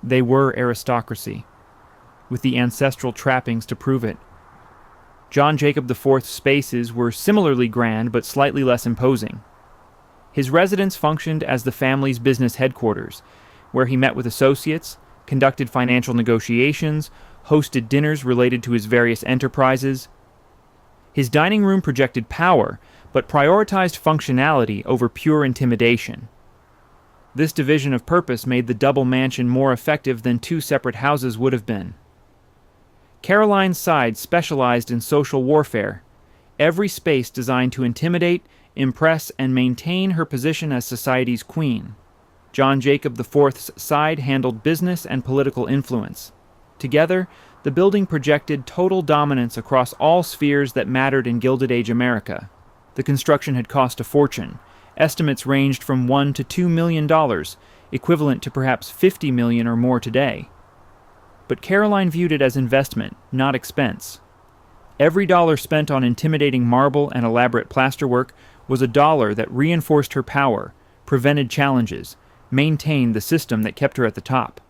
They were aristocracy, with the ancestral trappings to prove it. John Jacob IV's spaces were similarly grand but slightly less imposing. His residence functioned as the family's business headquarters, where he met with associates, conducted financial negotiations, hosted dinners related to his various enterprises. His dining room projected power, but prioritized functionality over pure intimidation. This division of purpose made the double mansion more effective than two separate houses would have been. Caroline's side specialized in social warfare, every space designed to intimidate, impress, and maintain her position as society's queen. John Jacob IV's side handled business and political influence. Together, the building projected total dominance across all spheres that mattered in Gilded Age America. The construction had cost a fortune. Estimates ranged from $1 to $2 million, equivalent to perhaps $50 million or more today. But Caroline viewed it as investment, not expense. Every dollar spent on intimidating marble and elaborate plasterwork was a dollar that reinforced her power, prevented challenges, maintained the system that kept her at the top.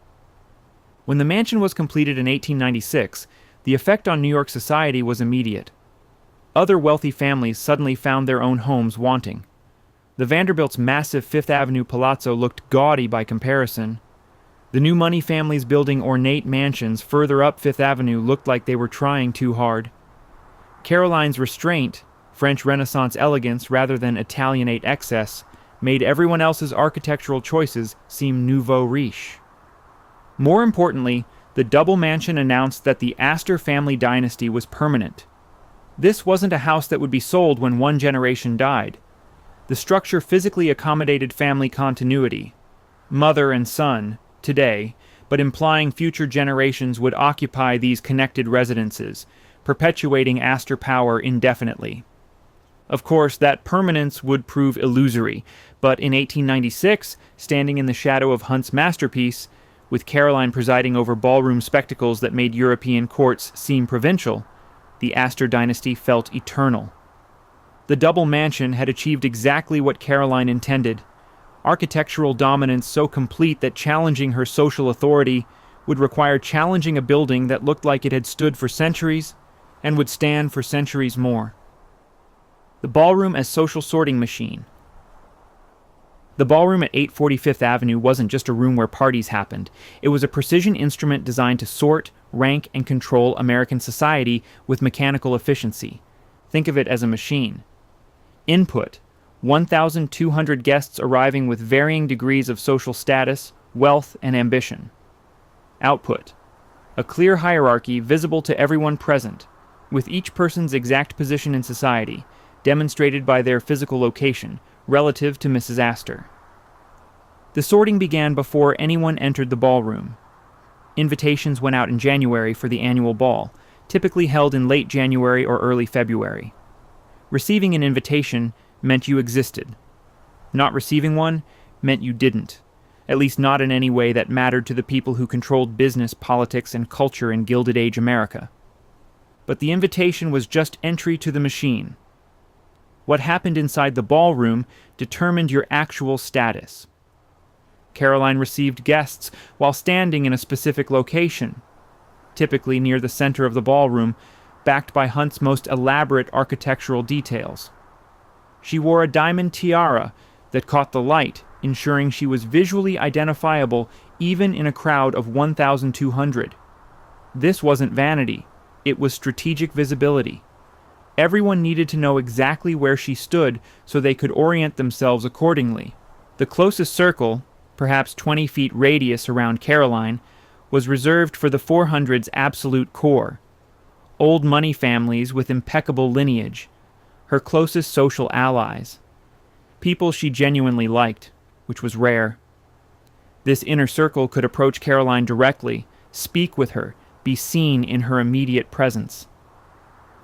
When the mansion was completed in 1896, the effect on New York society was immediate. Other wealthy families suddenly found their own homes wanting. The Vanderbilts' massive Fifth Avenue palazzo looked gaudy by comparison. The new money families building ornate mansions further up Fifth Avenue looked like they were trying too hard. Caroline's restraint, French Renaissance elegance rather than Italianate excess, made everyone else's architectural choices seem nouveau riche. More importantly, the double mansion announced that the Astor family dynasty was permanent. This wasn't a house that would be sold when one generation died. The structure physically accommodated family continuity, mother and son, today, but implying future generations would occupy these connected residences, perpetuating Astor power indefinitely. Of course, that permanence would prove illusory, but in 1896, standing in the shadow of Hunt's masterpiece, with Caroline presiding over ballroom spectacles that made European courts seem provincial, the Astor dynasty felt eternal. The double mansion had achieved exactly what Caroline intended: architectural dominance so complete that challenging her social authority would require challenging a building that looked like it had stood for centuries and would stand for centuries more. The ballroom as social sorting machine. The ballroom at 840 Fifth Avenue wasn't just a room where parties happened. It was a precision instrument designed to sort, rank, and control American society with mechanical efficiency. Think of it as a machine. Input: 1,200 guests arriving with varying degrees of social status, wealth, and ambition. Output: a clear hierarchy visible to everyone present, with each person's exact position in society, demonstrated by their physical location, relative to Mrs. Astor. The sorting began before anyone entered the ballroom. Invitations went out in January for the annual ball, typically held in late January or early February. Receiving an invitation meant you existed. Not receiving one meant you didn't, at least not in any way that mattered to the people who controlled business, politics, and culture in Gilded Age America. But the invitation was just entry to the machine. What happened inside the ballroom determined your actual status. Caroline received guests while standing in a specific location, typically near the center of the ballroom, backed by Hunt's most elaborate architectural details. She wore a diamond tiara that caught the light, ensuring she was visually identifiable even in a crowd of 1,200. This wasn't vanity, it was strategic visibility. Everyone needed to know exactly where she stood so they could orient themselves accordingly. The closest circle, perhaps 20 feet radius around Caroline, was reserved for the 400's absolute core. Old money families with impeccable lineage, her closest social allies. People she genuinely liked, which was rare. This inner circle could approach Caroline directly, speak with her, be seen in her immediate presence.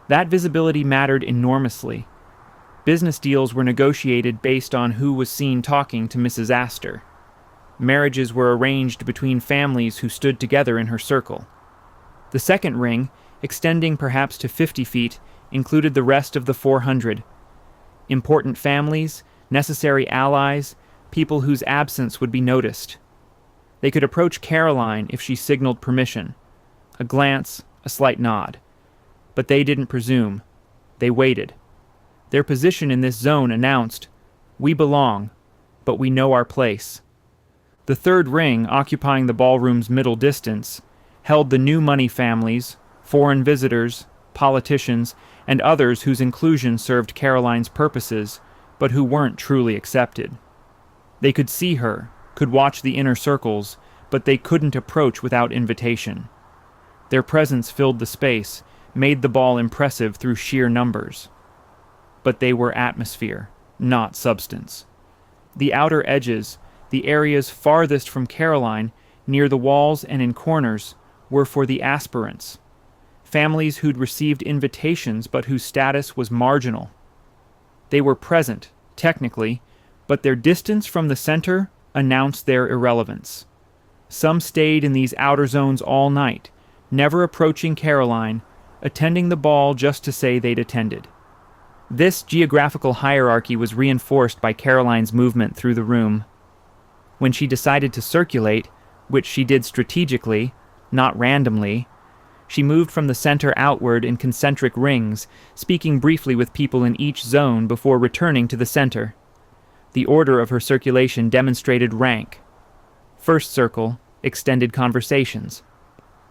That visibility mattered enormously. Business deals were negotiated based on who was seen talking to Mrs. Astor. Marriages were arranged between families who stood together in her circle. The second ring, extending perhaps to 50 feet, included the rest of the 400. Important families, necessary allies, people whose absence would be noticed. They could approach Caroline if she signaled permission. A glance, a slight nod. But they didn't presume. They waited. Their position in this zone announced, "We belong, but we know our place." The third ring, occupying the ballroom's middle distance, held the new money families, foreign visitors, politicians, and others whose inclusion served Caroline's purposes, but who weren't truly accepted. They could see her, could watch the inner circles, but they couldn't approach without invitation. Their presence filled the space, made the ball impressive through sheer numbers. But they were atmosphere, not substance. The outer edges, the areas farthest from Caroline, near the walls and in corners, were for the aspirants. Families who'd received invitations but whose status was marginal. They were present, technically, but their distance from the center announced their irrelevance. Some stayed in these outer zones all night, never approaching Caroline, attending the ball just to say they'd attended. This geographical hierarchy was reinforced by Caroline's movement through the room. When she decided to circulate, which she did strategically, not randomly, She moved from the center outward in concentric rings, speaking briefly with people in each zone before returning to the center. The order of her circulation demonstrated rank. First circle, extended conversations.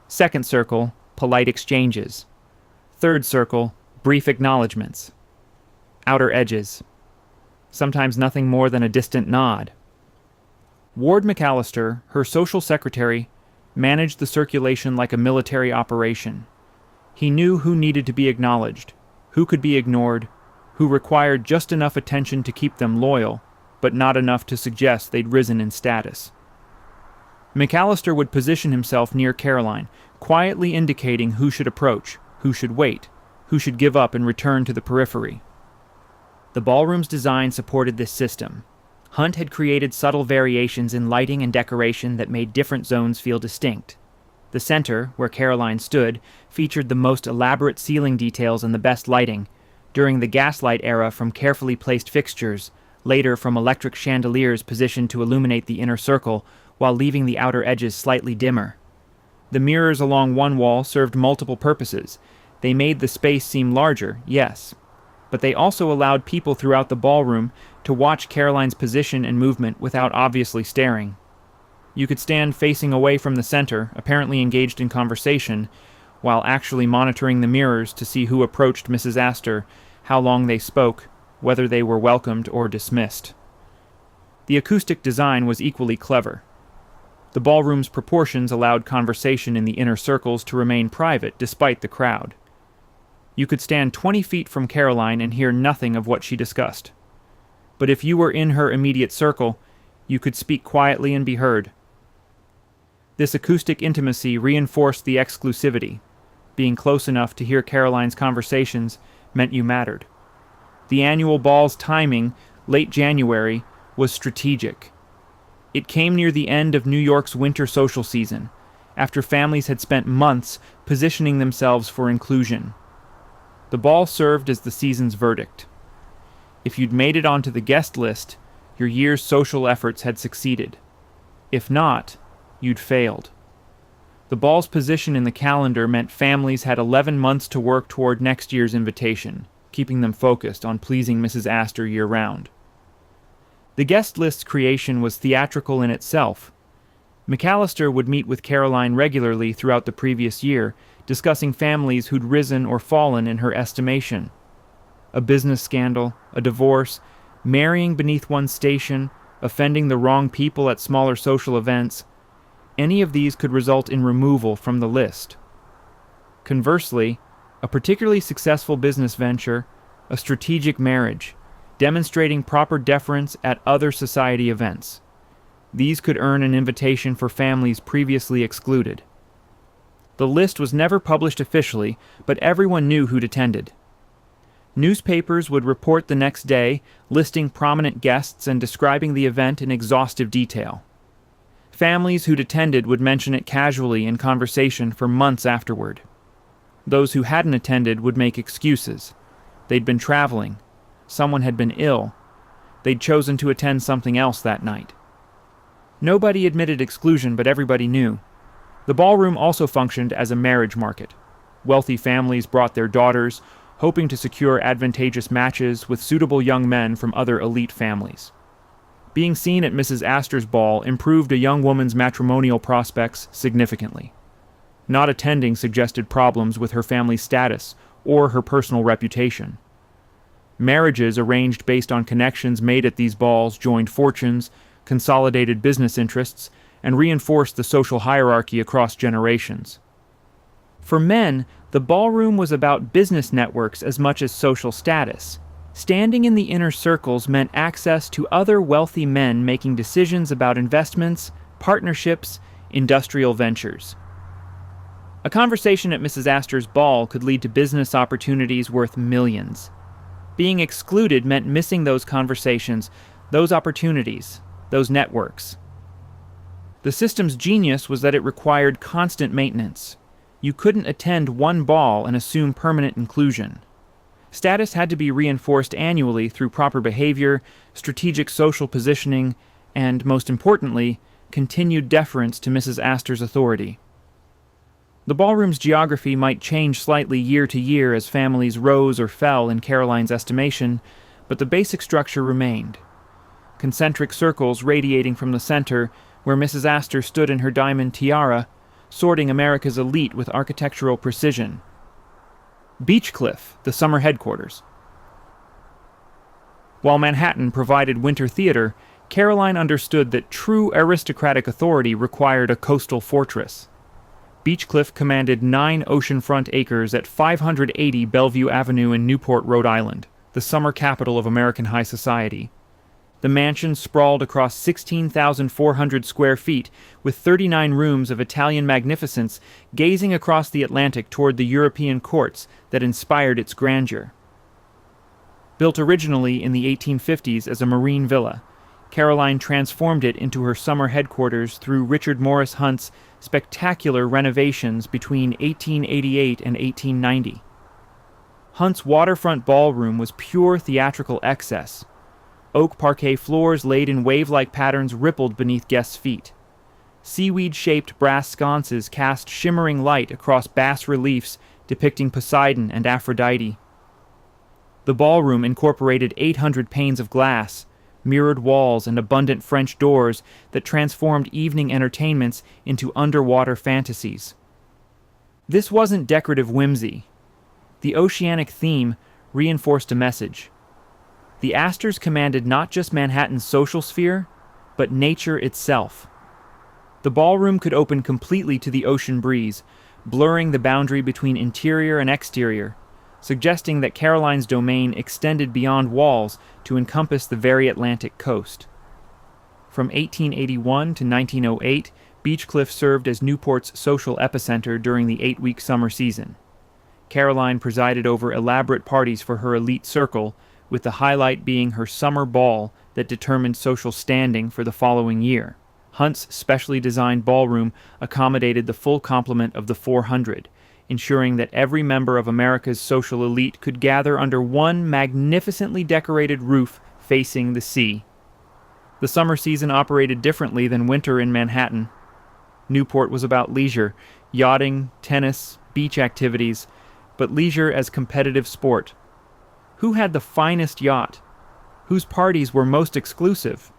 Second circle, polite exchanges. Third circle, brief acknowledgments. Outer edges. Sometimes nothing more than a distant nod. Ward McAllister, her social secretary, managed the circulation like a military operation. He knew who needed to be acknowledged, who could be ignored, who required just enough attention to keep them loyal, but not enough to suggest they'd risen in status. McAllister would position himself near Caroline, quietly indicating who should approach, who should wait, who should give up and return to the periphery. The ballroom's design supported this system. Hunt had created subtle variations in lighting and decoration that made different zones feel distinct. The center, where Caroline stood, featured the most elaborate ceiling details and the best lighting, during the gaslight era from carefully placed fixtures, later from electric chandeliers positioned to illuminate the inner circle while leaving the outer edges slightly dimmer. The mirrors along one wall served multiple purposes. They made the space seem larger, yes, but they also allowed people throughout the ballroom to watch Caroline's position and movement without obviously staring. You could stand facing away from the center, apparently engaged in conversation, while actually monitoring the mirrors to see who approached Mrs. Astor, how long they spoke, whether they were welcomed or dismissed. The acoustic design was equally clever. The ballroom's proportions allowed conversation in the inner circles to remain private despite the crowd. You could stand 20 feet from Caroline and hear nothing of what she discussed. But if you were in her immediate circle, you could speak quietly and be heard. This acoustic intimacy reinforced the exclusivity. Being close enough to hear Caroline's conversations meant you mattered. The annual ball's timing, late January, was strategic. It came near the end of New York's winter social season, after families had spent months positioning themselves for inclusion. The ball served as the season's verdict. If you'd made it onto the guest list, your year's social efforts had succeeded. If not, you'd failed. The ball's position in the calendar meant families had 11 months to work toward next year's invitation, keeping them focused on pleasing Mrs. Astor year-round. The guest list's creation was theatrical in itself. McAllister would meet with Caroline regularly throughout the previous year, discussing families who'd risen or fallen in her estimation. A business scandal, a divorce, marrying beneath one's station, offending the wrong people at smaller social events, any of these could result in removal from the list. Conversely, a particularly successful business venture, a strategic marriage, demonstrating proper deference at other society events. These could earn an invitation for families previously excluded. The list was never published officially, but everyone knew who'd attended. Newspapers would report the next day, listing prominent guests and describing the event in exhaustive detail. Families who'd attended would mention it casually in conversation for months afterward. Those who hadn't attended would make excuses. They'd been traveling. Someone had been ill. They'd chosen to attend something else that night. Nobody admitted exclusion, but everybody knew. The ballroom also functioned as a marriage market. Wealthy families brought their daughters, hoping to secure advantageous matches with suitable young men from other elite families. Being seen at Mrs. Astor's ball improved a young woman's matrimonial prospects significantly. Not attending suggested problems with her family's status or her personal reputation. Marriages arranged based on connections made at these balls joined fortunes, consolidated business interests, and reinforced the social hierarchy across generations. For men, the ballroom was about business networks as much as social status. Standing in the inner circles meant access to other wealthy men making decisions about investments, partnerships, industrial ventures. A conversation at Mrs. Astor's ball could lead to business opportunities worth millions. Being excluded meant missing those conversations, those opportunities, those networks. The system's genius was that it required constant maintenance. You couldn't attend one ball and assume permanent inclusion. Status had to be reinforced annually through proper behavior, strategic social positioning, and, most importantly, continued deference to Mrs. Astor's authority. The ballroom's geography might change slightly year to year as families rose or fell in Caroline's estimation, but the basic structure remained. Concentric circles radiating from the center, where Mrs. Astor stood in her diamond tiara, sorting America's elite with architectural precision. Beechcliff, the summer headquarters. While Manhattan provided winter theater, Caroline understood that true aristocratic authority required a coastal fortress. Beechcliff commanded 9 oceanfront acres at 580 Bellevue Avenue in Newport, Rhode Island, the summer capital of American high society. The mansion sprawled across 16,400 square feet, with 39 rooms of Italian magnificence gazing across the Atlantic toward the European courts that inspired its grandeur. Built originally in the 1850s as a marine villa, Caroline transformed it into her summer headquarters through Richard Morris Hunt's spectacular renovations between 1888 and 1890. Hunt's waterfront ballroom was pure theatrical excess. Oak parquet floors laid in wave-like patterns rippled beneath guests' feet. Seaweed-shaped brass sconces cast shimmering light across bas-reliefs depicting Poseidon and Aphrodite. The ballroom incorporated 800 panes of glass, mirrored walls, and abundant French doors that transformed evening entertainments into underwater fantasies. This wasn't decorative whimsy. The oceanic theme reinforced a message. The Astors commanded not just Manhattan's social sphere, but nature itself. The ballroom could open completely to the ocean breeze, blurring the boundary between interior and exterior, suggesting that Caroline's domain extended beyond walls to encompass the very Atlantic coast. From 1881 to 1908, Beechcliff served as Newport's social epicenter during the 8-week summer season. Caroline presided over elaborate parties for her elite circle, with the highlight being her summer ball that determined social standing for the following year. Hunt's specially designed ballroom accommodated the full complement of the 400, ensuring that every member of America's social elite could gather under one magnificently decorated roof facing the sea. The summer season operated differently than winter in Manhattan. Newport was about leisure, yachting, tennis, beach activities, but leisure as competitive sport. Who had the finest yacht? Whose parties were most exclusive?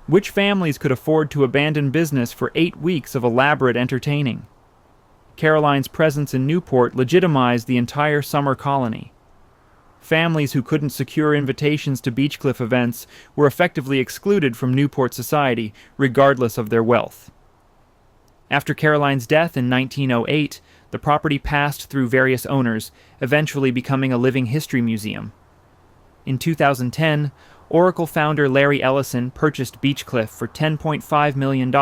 Which families could afford to abandon business for 8 weeks of elaborate entertaining? Caroline's presence in Newport legitimized the entire summer colony. Families who couldn't secure invitations to Beechcliff events were effectively excluded from Newport society, regardless of their wealth. After Caroline's death in 1908, the property passed through various owners, eventually becoming a living history museum. In 2010, Oracle founder Larry Ellison purchased Beechcliff for $10.5 million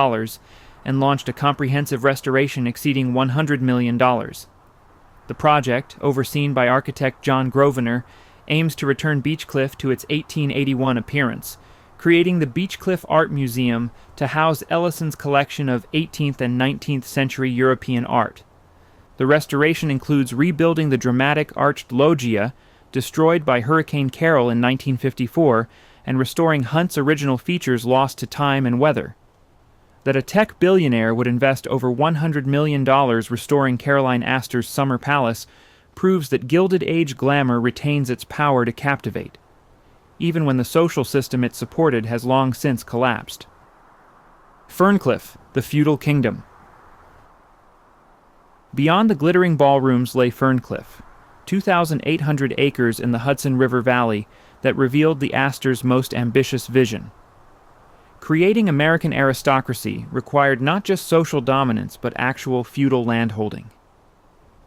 and launched a comprehensive restoration exceeding $100 million. The project, overseen by architect John Grosvenor, aims to return Beechcliff to its 1881 appearance, creating the Beechcliff Art Museum to house Ellison's collection of 18th and 19th century European art. The restoration includes rebuilding the dramatic arched loggia, destroyed by Hurricane Carol in 1954, and restoring Hunt's original features lost to time and weather. That a tech billionaire would invest over $100 million restoring Caroline Astor's summer palace proves that Gilded Age glamour retains its power to captivate, even when the social system it supported has long since collapsed. Ferncliff, the feudal kingdom. Beyond the glittering ballrooms lay Ferncliff, 2,800 acres in the Hudson River Valley that revealed the Astors' most ambitious vision. Creating American aristocracy required not just social dominance but actual feudal landholding.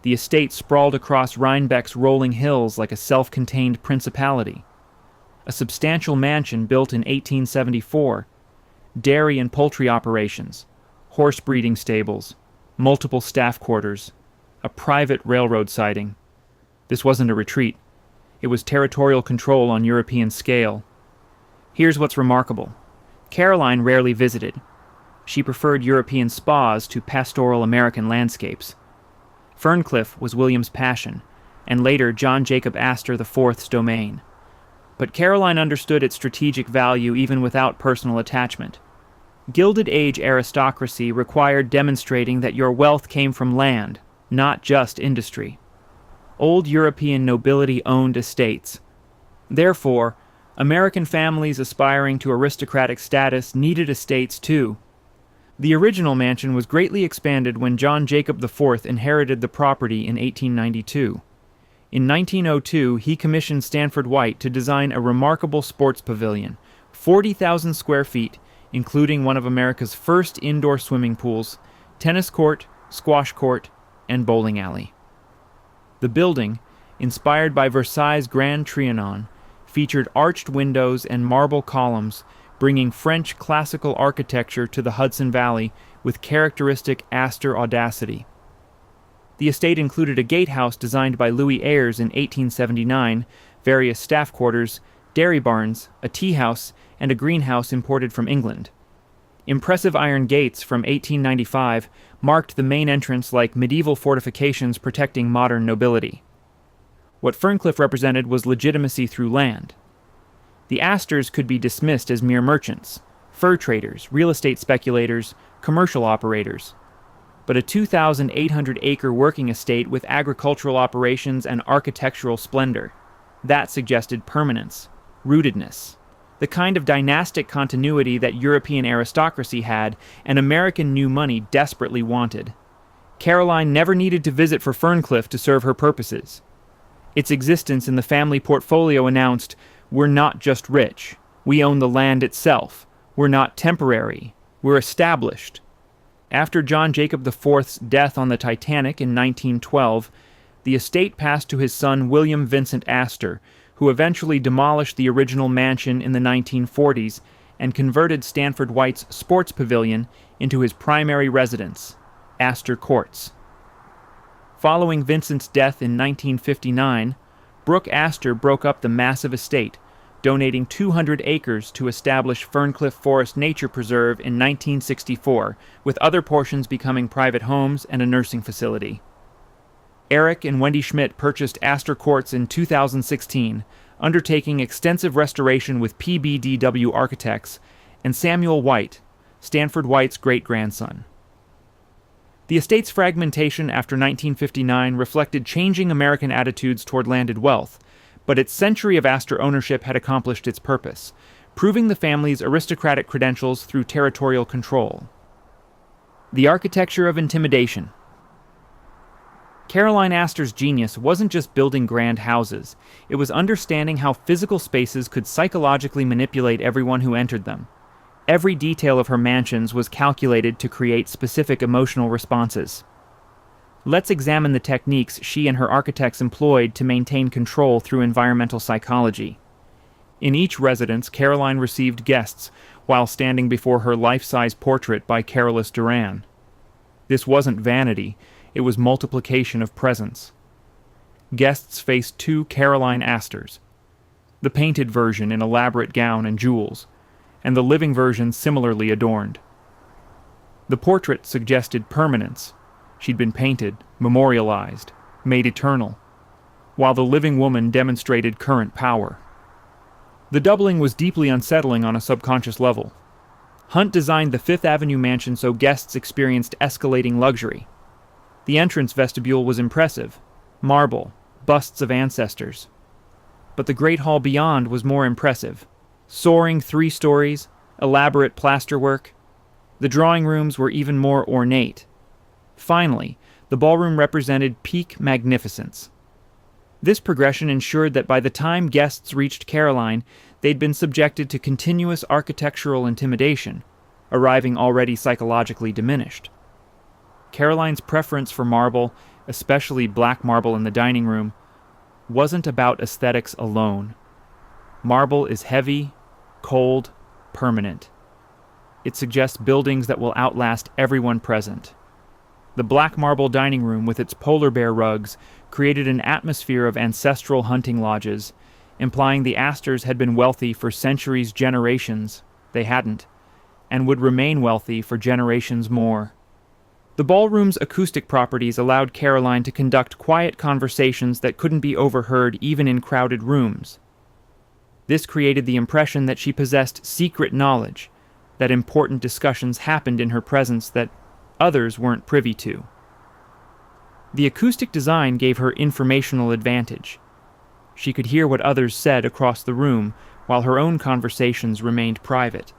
The estate sprawled across Rhinebeck's rolling hills like a self-contained principality. A substantial mansion built in 1874, dairy and poultry operations, horse breeding stables, multiple staff quarters, a private railroad siding. This wasn't a retreat. It was territorial control on European scale. Here's what's remarkable. Caroline rarely visited. She preferred European spas to pastoral American landscapes. Ferncliff was William's passion, and later John Jacob Astor IV's domain. But Caroline understood its strategic value even without personal attachment. Gilded Age aristocracy required demonstrating that your wealth came from land, not just industry. Old European nobility owned estates. Therefore, American families aspiring to aristocratic status needed estates too. The original mansion was greatly expanded when John Jacob IV inherited the property in 1892. In 1902, he commissioned Stanford White to design a remarkable sports pavilion, 40,000 square feet, including one of America's first indoor swimming pools, tennis court, squash court, and bowling alley. The building, inspired by Versailles' Grand Trianon, featured arched windows and marble columns, bringing French classical architecture to the Hudson Valley with characteristic Astor audacity. The estate included a gatehouse designed by Louis Ayres in 1879, various staff quarters, dairy barns, a tea house, and a greenhouse imported from England. Impressive iron gates from 1895 marked the main entrance like medieval fortifications protecting modern nobility. What Ferncliff represented was legitimacy through land. The Astors could be dismissed as mere merchants, fur traders, real estate speculators, commercial operators. But a 2,800-acre working estate with agricultural operations and architectural splendor, that suggested permanence, rootedness, the kind of dynastic continuity that European aristocracy had and American new money desperately wanted. Caroline never needed to visit for Ferncliff to serve her purposes. Its existence in the family portfolio announced, "We're not just rich. We own the land itself. We're not temporary. We're established." After John Jacob IV's death on the Titanic in 1912, the estate passed to his son William Vincent Astor, who eventually demolished the original mansion in the 1940s and converted Stanford White's sports pavilion into his primary residence, Astor Courts. Following Vincent's death in 1959, Brooke Astor broke up the massive estate, donating 200 acres to establish Ferncliff Forest Nature Preserve in 1964, with other portions becoming private homes and a nursing facility. Eric and Wendy Schmidt purchased Astor Courts in 2016, undertaking extensive restoration with PBDW architects, and Samuel White, Stanford White's great-grandson. The estate's fragmentation after 1959 reflected changing American attitudes toward landed wealth, but its century of Astor ownership had accomplished its purpose, proving the family's aristocratic credentials through territorial control. The architecture of intimidation. Caroline Astor's genius wasn't just building grand houses, it was understanding how physical spaces could psychologically manipulate everyone who entered them. Every detail of her mansions was calculated to create specific emotional responses. Let's examine the techniques she and her architects employed to maintain control through environmental psychology. In each residence, Caroline received guests while standing before her life-size portrait by Carolus Duran. This wasn't vanity, it was multiplication of presence. Guests faced two Caroline Astors, the painted version in elaborate gown and jewels, and the living version similarly adorned. The portrait suggested permanence. She'd been painted, memorialized, made eternal, while the living woman demonstrated current power. The doubling was deeply unsettling on a subconscious level. Hunt designed the Fifth Avenue mansion so guests experienced escalating luxury. The entrance vestibule was impressive, marble, busts of ancestors. But the Great Hall beyond was more impressive. Soaring 3 stories, elaborate plasterwork. The drawing rooms were even more ornate. Finally, the ballroom represented peak magnificence. This progression ensured that by the time guests reached Caroline, they'd been subjected to continuous architectural intimidation, arriving already psychologically diminished. Caroline's preference for marble, especially black marble in the dining room, wasn't about aesthetics alone. Marble is heavy, cold, permanent. It suggests buildings that will outlast everyone present. The black marble dining room with its polar bear rugs created an atmosphere of ancestral hunting lodges, implying the Astors had been wealthy for centuries, generations. They hadn't, and would remain wealthy for generations more. The ballroom's acoustic properties allowed Caroline to conduct quiet conversations that couldn't be overheard even in crowded rooms. This created the impression that she possessed secret knowledge, that important discussions happened in her presence that others weren't privy to. The acoustic design gave her informational advantage. She could hear what others said across the room, while her own conversations remained private.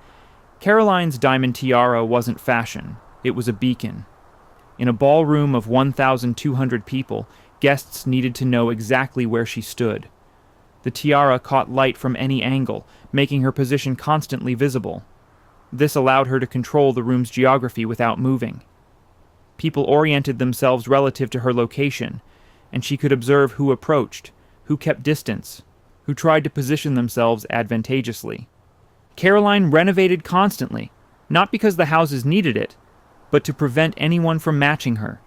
Caroline's diamond tiara wasn't fashion, it was a beacon. In a ballroom of 1,200 people, guests needed to know exactly where she stood. The tiara caught light from any angle, making her position constantly visible. This allowed her to control the room's geography without moving. People oriented themselves relative to her location, and she could observe who approached, who kept distance, who tried to position themselves advantageously. Caroline renovated constantly, not because the houses needed it, but to prevent anyone from matching her.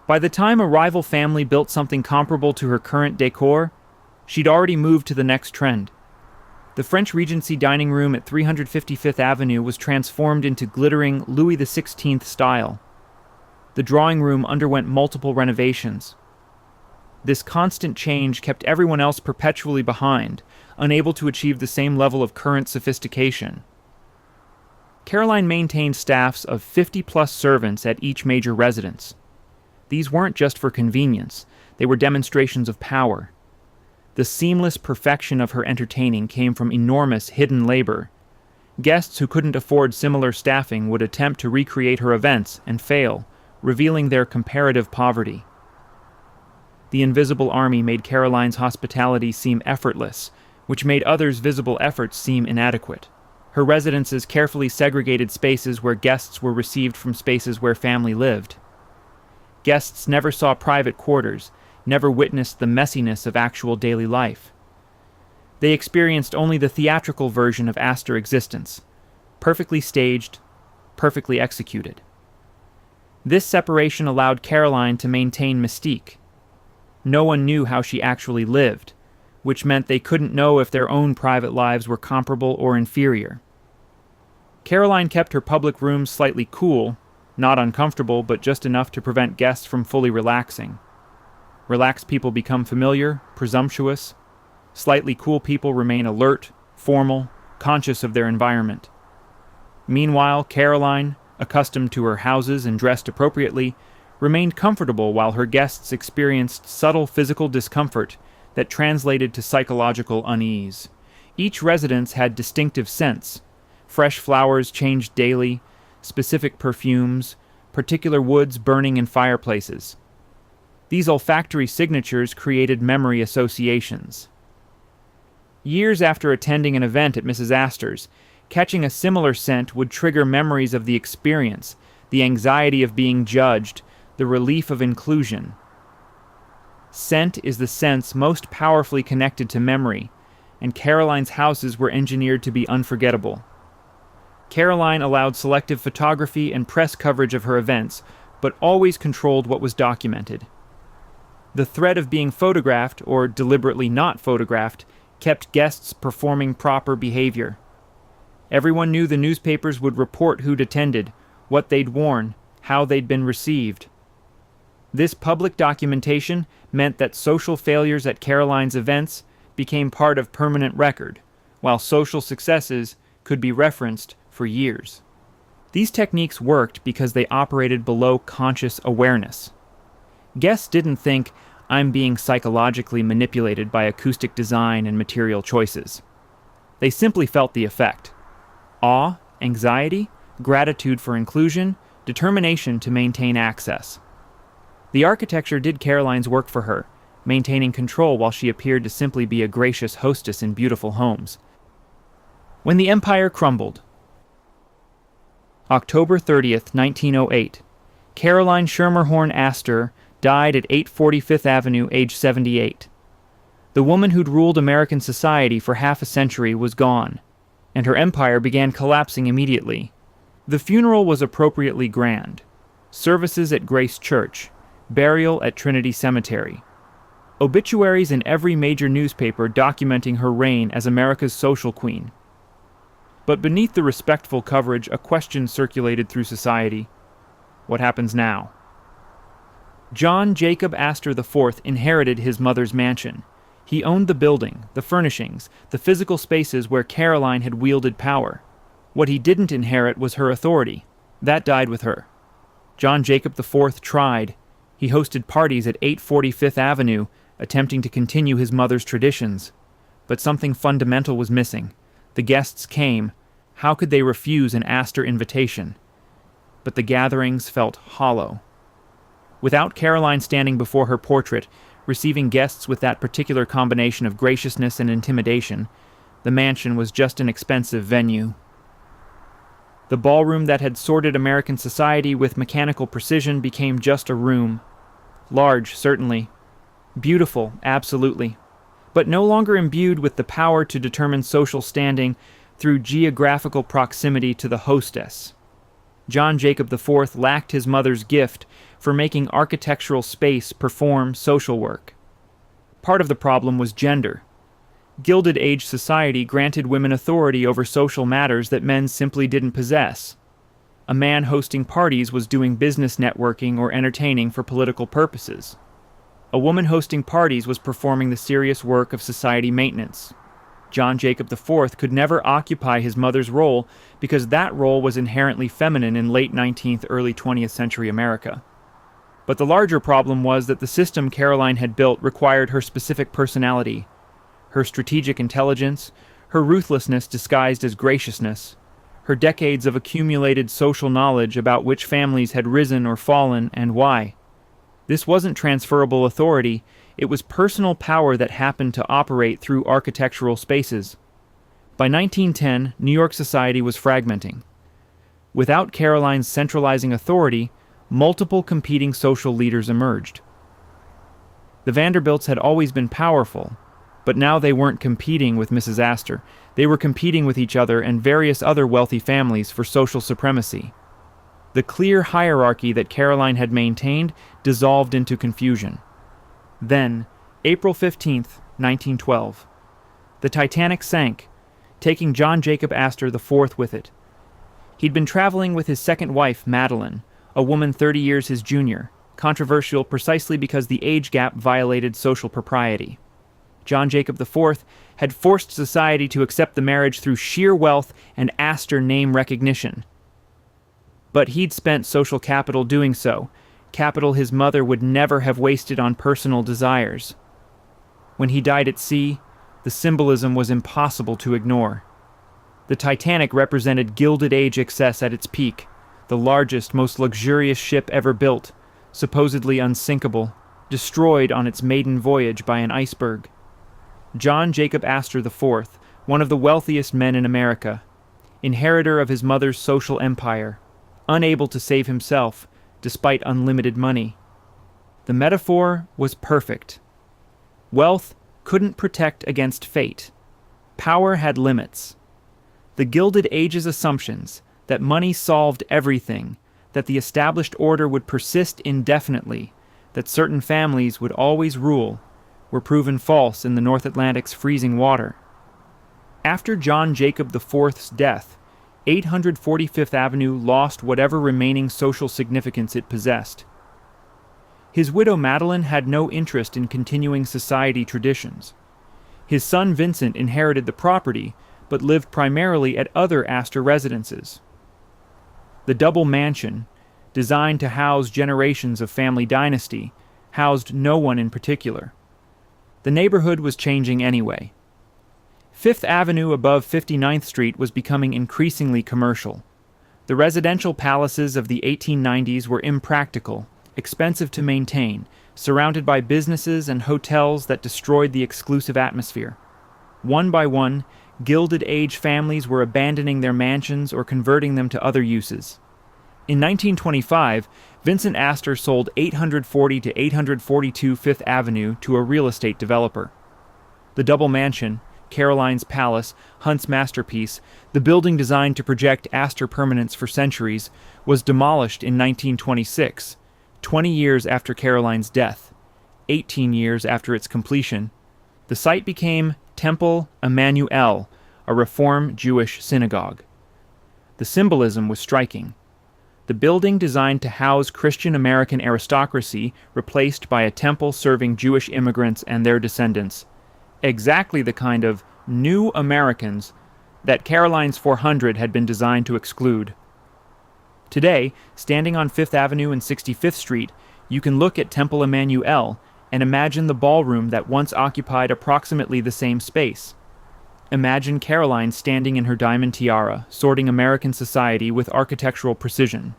By the time a rival family built something comparable to her current decor, she'd already moved to the next trend. The French Regency dining room at 355th Avenue was transformed into glittering Louis XVI style. The drawing room underwent multiple renovations. This constant change kept everyone else perpetually behind, unable to achieve the same level of current sophistication. Caroline maintained staffs of 50-plus servants at each major residence. These weren't just for convenience, they were demonstrations of power. The seamless perfection of her entertaining came from enormous hidden labor. Guests who couldn't afford similar staffing would attempt to recreate her events and fail, revealing their comparative poverty. The invisible army made Caroline's hospitality seem effortless, which made others' visible efforts seem inadequate. Her residences carefully segregated spaces where guests were received from spaces where family lived. Guests never saw private quarters, never witnessed the messiness of actual daily life. They experienced only the theatrical version of Astor existence, perfectly staged, perfectly executed. This separation allowed Caroline to maintain mystique. No one knew how she actually lived, which meant they couldn't know if their own private lives were comparable or inferior. Caroline kept her public rooms slightly cool, not uncomfortable, but just enough to prevent guests from fully relaxing. Relaxed people become familiar, presumptuous. Slightly cool people remain alert, formal, conscious of their environment. Meanwhile, Caroline, accustomed to her houses and dressed appropriately, remained comfortable while her guests experienced subtle physical discomfort that translated to psychological unease. Each residence had distinctive scents. Fresh flowers changed daily, specific perfumes, particular woods burning in fireplaces. These olfactory signatures created memory associations. Years after attending an event at Mrs. Astor's, catching a similar scent would trigger memories of the experience, the anxiety of being judged, the relief of inclusion. Scent is the sense most powerfully connected to memory, and Caroline's houses were engineered to be unforgettable. Caroline allowed selective photography and press coverage of her events, but always controlled what was documented. The threat of being photographed, or deliberately not photographed, kept guests performing proper behavior. Everyone knew the newspapers would report who'd attended, what they'd worn, how they'd been received. This public documentation meant that social failures at Caroline's events became part of permanent record, while social successes could be referenced for years. These techniques worked because they operated below conscious awareness. Guests didn't think, "I'm being psychologically manipulated by acoustic design and material choices." They simply felt the effect. Awe, anxiety, gratitude for inclusion, determination to maintain access. The architecture did Caroline's work for her, maintaining control while she appeared to simply be a gracious hostess in beautiful homes. When the empire crumbled. October 30th, 1908. Caroline Schermerhorn Astor died at 845th Avenue, age 78. The woman who'd ruled American society for half a century was gone, and her empire began collapsing immediately. The funeral was appropriately grand. Services at Grace Church, burial at Trinity Cemetery. Obituaries in every major newspaper documenting her reign as America's social queen. But beneath the respectful coverage, a question circulated through society. What happens now? John Jacob Astor IV inherited his mother's mansion. He owned the building, the furnishings, the physical spaces where Caroline had wielded power. What he didn't inherit was her authority. That died with her. John Jacob IV tried. He He hosted parties at 840 Fifth Avenue, attempting to continue his mother's traditions. But something fundamental was missing. The guests came. How could they refuse an Astor invitation? But the gatherings felt hollow. Without Caroline standing before her portrait, receiving guests with that particular combination of graciousness and intimidation, the mansion was just an expensive venue. The ballroom that had sorted American society with mechanical precision became just a room. Large, certainly. Beautiful, absolutely. But no longer imbued with the power to determine social standing through geographical proximity to the hostess. John Jacob IV lacked his mother's gift for making architectural space perform social work. Part of the problem was gender. Gilded Age society granted women authority over social matters that men simply didn't possess. A man hosting parties was doing business networking or entertaining for political purposes. A woman hosting parties was performing the serious work of society maintenance. John Jacob IV could never occupy his mother's role because that role was inherently feminine in late 19th, early 20th century America. But the larger problem was that the system Caroline had built required her specific personality, her strategic intelligence, her ruthlessness disguised as graciousness, her decades of accumulated social knowledge about which families had risen or fallen and why. This wasn't transferable authority, it was personal power that happened to operate through architectural spaces. By 1910, New York society was fragmenting. Without Caroline's centralizing authority, multiple competing social leaders emerged. The Vanderbilts had always been powerful, but now they weren't competing with Mrs. Astor. They were competing with each other and various other wealthy families for social supremacy. The clear hierarchy that Caroline had maintained dissolved into confusion. Then, April 15th, 1912. The Titanic sank, taking John Jacob Astor IV with it. He'd been traveling with his second wife, Madeline, a woman 30 years his junior, controversial precisely because the age gap violated social propriety. John Jacob IV had forced society to accept the marriage through sheer wealth and Astor name recognition. But he'd spent social capital doing so, capital his mother would never have wasted on personal desires. When he died at sea, the symbolism was impossible to ignore. The Titanic represented Gilded Age excess at its peak, the largest, most luxurious ship ever built, supposedly unsinkable, destroyed on its maiden voyage by an iceberg. John Jacob Astor IV, one of the wealthiest men in America, inheritor of his mother's social empire, unable to save himself, despite unlimited money. The metaphor was perfect. Wealth couldn't protect against fate. Power had limits. The Gilded Age's assumptions that money solved everything, that the established order would persist indefinitely, that certain families would always rule, were proven false in the North Atlantic's freezing water. After John Jacob IV's death, 840 Fifth Avenue lost whatever remaining social significance it possessed. His widow Madeline had no interest in continuing society traditions. His son Vincent inherited the property, but lived primarily at other Astor residences. The double mansion, designed to house generations of family dynasty, housed no one in particular. The neighborhood was changing anyway. Fifth Avenue above 59th Street was becoming increasingly commercial. The residential palaces of the 1890s were impractical, expensive to maintain, surrounded by businesses and hotels that destroyed the exclusive atmosphere. One by one, Gilded Age families were abandoning their mansions or converting them to other uses. In 1925, Vincent Astor sold 840 to 842 Fifth Avenue to a real estate developer. The double mansion, Caroline's Palace, Hunt's masterpiece, the building designed to project Astor permanence for centuries, was demolished in 1926, 20 years after Caroline's death, 18 years after its completion. The site became Temple Emmanuel, a Reform Jewish synagogue. The symbolism was striking. The building designed to house Christian American aristocracy replaced by a temple serving Jewish immigrants and their descendants. Exactly the kind of new Americans that Caroline's 400 had been designed to exclude. Today, standing on Fifth Avenue and 65th Street, You can look at Temple Emmanuel and imagine the ballroom that once occupied approximately the same space. Imagine Caroline standing in her diamond tiara, sorting American society with architectural precision.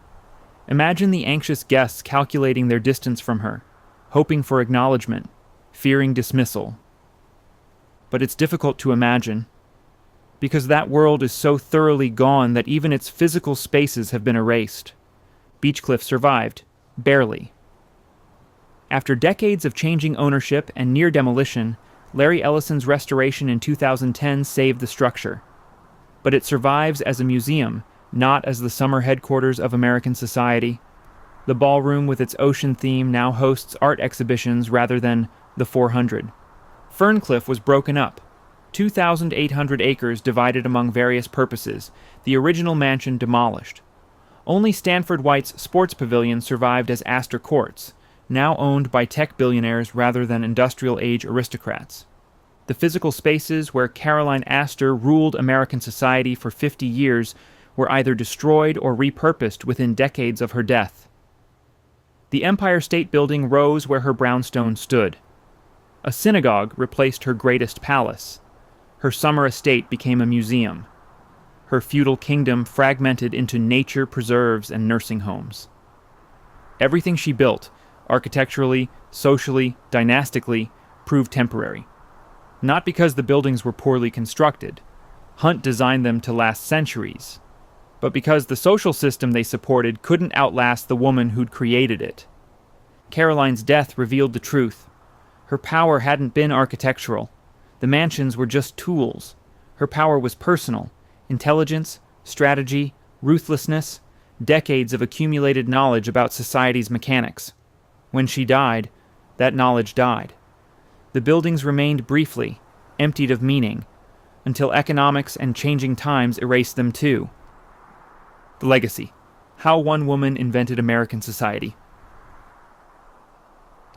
Imagine the anxious guests calculating their distance from her, hoping for acknowledgement, fearing dismissal. But it's difficult to imagine, because that world is so thoroughly gone that even its physical spaces have been erased. Beechcliff survived, barely. After decades of changing ownership and near demolition, Larry Ellison's restoration in 2010 saved the structure. But it survives as a museum, not as the summer headquarters of American society. The ballroom with its ocean theme now hosts art exhibitions rather than the 400. Ferncliff was broken up. 2,800 acres divided among various purposes, the original mansion demolished. Only Stanford White's sports pavilion survived as Astor Courts, now owned by tech billionaires rather than industrial-age aristocrats. The physical spaces where Caroline Astor ruled American society for 50 years were either destroyed or repurposed within decades of her death. The Empire State Building rose where her brownstone stood. A synagogue replaced her greatest palace. Her summer estate became a museum. Her feudal kingdom fragmented into nature preserves and nursing homes. Everything she built, architecturally, socially, dynastically, proved temporary. Not because the buildings were poorly constructed. Hunt designed them to last centuries. But because the social system they supported couldn't outlast the woman who'd created it. Caroline's death revealed the truth. Her power hadn't been architectural. The mansions were just tools. Her power was personal. Intelligence, strategy, ruthlessness, decades of accumulated knowledge about society's mechanics. When she died, that knowledge died. The buildings remained briefly, emptied of meaning, until economics and changing times erased them too. The legacy. How one woman invented American society.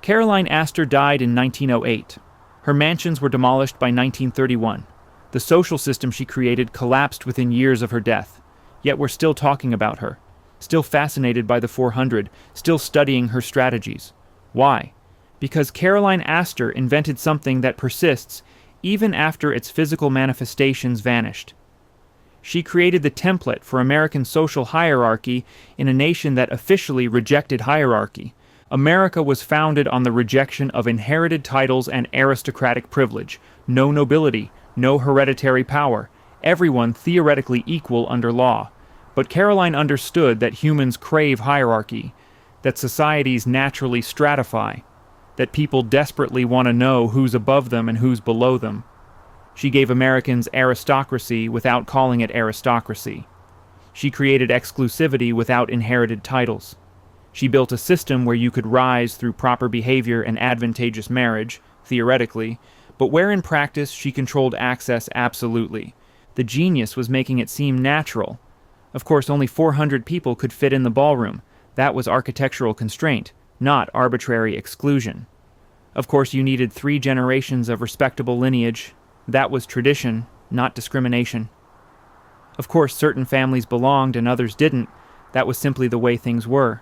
Caroline Astor died in 1908. Her mansions were demolished by 1931. The social system she created collapsed within years of her death. Yet we're still talking about her. Still fascinated by the 400, still studying her strategies. Why? Because Caroline Astor invented something that persists even after its physical manifestations vanished. She created the template for American social hierarchy in a nation that officially rejected hierarchy. America was founded on the rejection of inherited titles and aristocratic privilege. No nobility, no hereditary power. Everyone theoretically equal under law. But Caroline understood that humans crave hierarchy, that societies naturally stratify, that people desperately want to know who's above them and who's below them. She gave Americans aristocracy without calling it aristocracy. She created exclusivity without inherited titles. She built a system where you could rise through proper behavior and advantageous marriage, theoretically, but where in practice she controlled access absolutely. The genius was making it seem natural. Of course, only 400 people could fit in the ballroom. That was architectural constraint, not arbitrary exclusion. Of course, you needed 3 generations of respectable lineage. That was tradition, not discrimination. Of course, certain families belonged and others didn't. That was simply the way things were.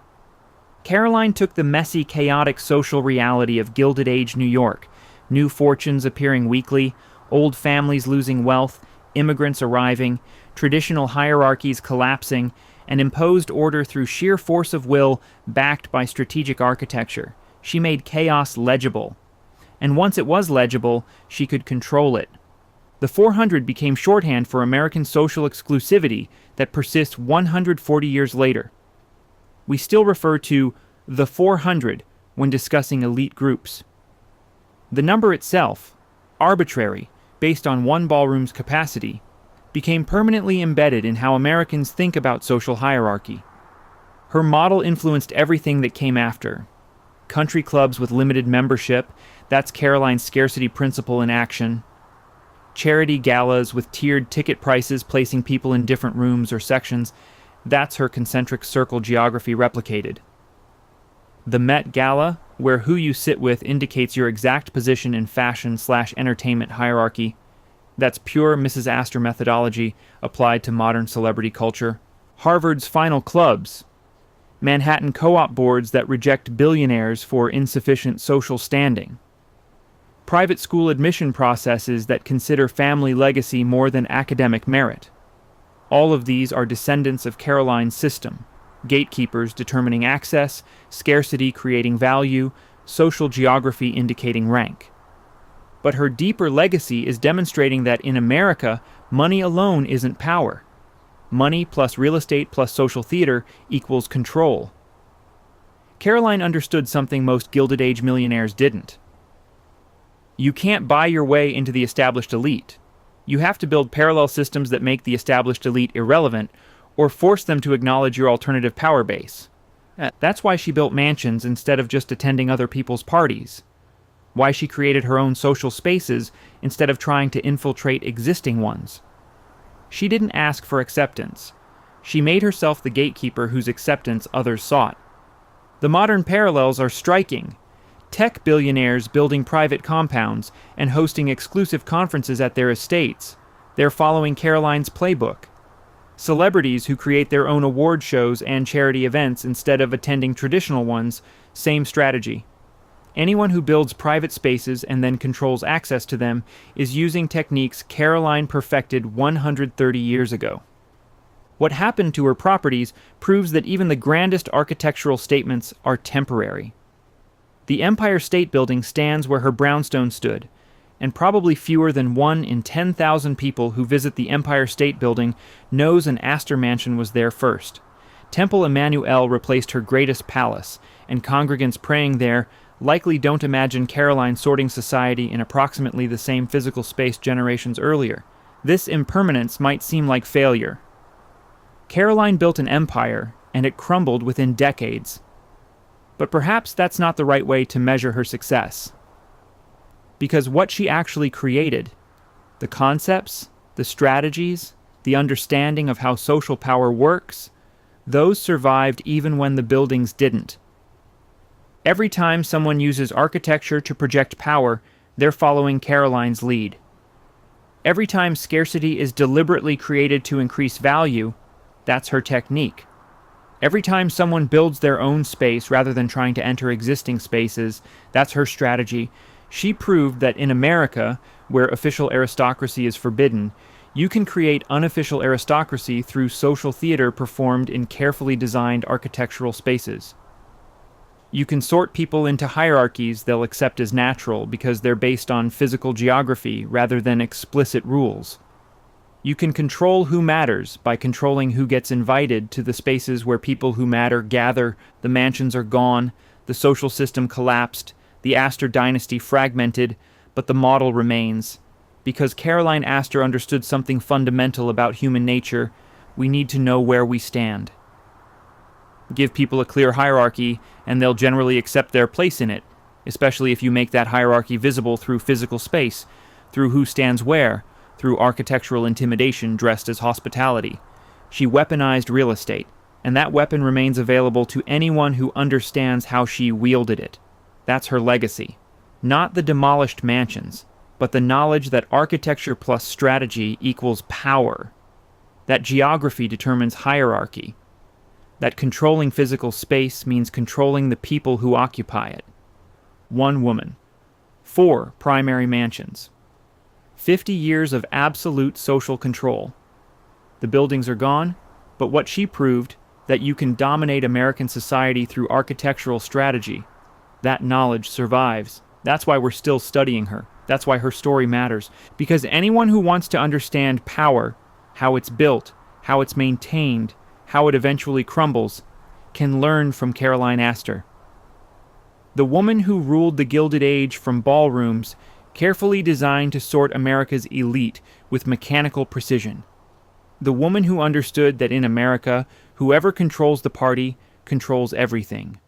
Caroline took the messy, chaotic social reality of Gilded Age New York, new fortunes appearing weekly, old families losing wealth, immigrants arriving, traditional hierarchies collapsing, and imposed order through sheer force of will backed by strategic architecture. She made chaos legible. And once it was legible, she could control it. The 400 became shorthand for American social exclusivity that persists 140 years later. We still refer to the 400 when discussing elite groups. The number itself, arbitrary, based on one ballroom's capacity, became permanently embedded in how Americans think about social hierarchy. Her model influenced everything that came after. Country clubs with limited membership, that's Caroline's scarcity principle in action. Charity galas with tiered ticket prices placing people in different rooms or sections, that's her concentric circle geography replicated. The Met Gala, where who you sit with indicates your exact position in fashion/entertainment hierarchy, that's pure Mrs. Astor methodology applied to modern celebrity culture. Harvard's final clubs. Manhattan co-op boards that reject billionaires for insufficient social standing, private school admission processes that consider family legacy more than academic merit. All of these are descendants of Caroline's system, gatekeepers determining access, scarcity creating value, social geography indicating rank. But her deeper legacy is demonstrating that in America, money alone isn't power. Money plus real estate plus social theater equals control. Caroline understood something most Gilded Age millionaires didn't. You can't buy your way into the established elite. You have to build parallel systems that make the established elite irrelevant, or force them to acknowledge your alternative power base. That's why she built mansions instead of just attending other people's parties. Why she created her own social spaces instead of trying to infiltrate existing ones. She didn't ask for acceptance. She made herself the gatekeeper whose acceptance others sought. The modern parallels are striking. Tech billionaires building private compounds and hosting exclusive conferences at their estates. They're following Caroline's playbook. Celebrities who create their own award shows and charity events instead of attending traditional ones, same strategy. Anyone who builds private spaces and then controls access to them is using techniques Caroline perfected 130 years ago. What happened to her properties proves that even the grandest architectural statements are temporary. The Empire State Building stands where her brownstone stood, and probably fewer than 1 in 10,000 people who visit the Empire State Building knows an Astor mansion was there first. Temple Emmanuel replaced her greatest palace, and congregants praying there likely don't imagine Caroline sorting society in approximately the same physical space generations earlier. This impermanence might seem like failure. Caroline built an empire, and it crumbled within decades. But perhaps that's not the right way to measure her success. Because what she actually created, the concepts, the strategies, the understanding of how social power works, those survived even when the buildings didn't. Every time someone uses architecture to project power, they're following Caroline's lead. Every time scarcity is deliberately created to increase value, that's her technique. Every time someone builds their own space rather than trying to enter existing spaces, that's her strategy. She proved that in America, where official aristocracy is forbidden, you can create unofficial aristocracy through social theater performed in carefully designed architectural spaces. You can sort people into hierarchies they'll accept as natural because they're based on physical geography rather than explicit rules. You can control who matters by controlling who gets invited to the spaces where people who matter gather, the mansions are gone, the social system collapsed, the Astor dynasty fragmented, but the model remains. Because Caroline Astor understood something fundamental about human nature, we need to know where we stand. Give people a clear hierarchy, and they'll generally accept their place in it, especially if you make that hierarchy visible through physical space, through who stands where, through architectural intimidation dressed as hospitality. She weaponized real estate, and that weapon remains available to anyone who understands how she wielded it. That's her legacy. Not the demolished mansions, but the knowledge that architecture plus strategy equals power. That geography determines hierarchy. That controlling physical space means controlling the people who occupy it. 1 woman. 4 primary mansions. 50 years of absolute social control. The buildings are gone, but what she proved, that you can dominate American society through architectural strategy, that knowledge survives. That's why we're still studying her. That's why her story matters. Because anyone who wants to understand power, how it's built, how it's maintained, how it eventually crumbles, can learn from Caroline Astor. The woman who ruled the Gilded Age from ballrooms, carefully designed to sort America's elite with mechanical precision. The woman who understood that in America, whoever controls the party controls everything.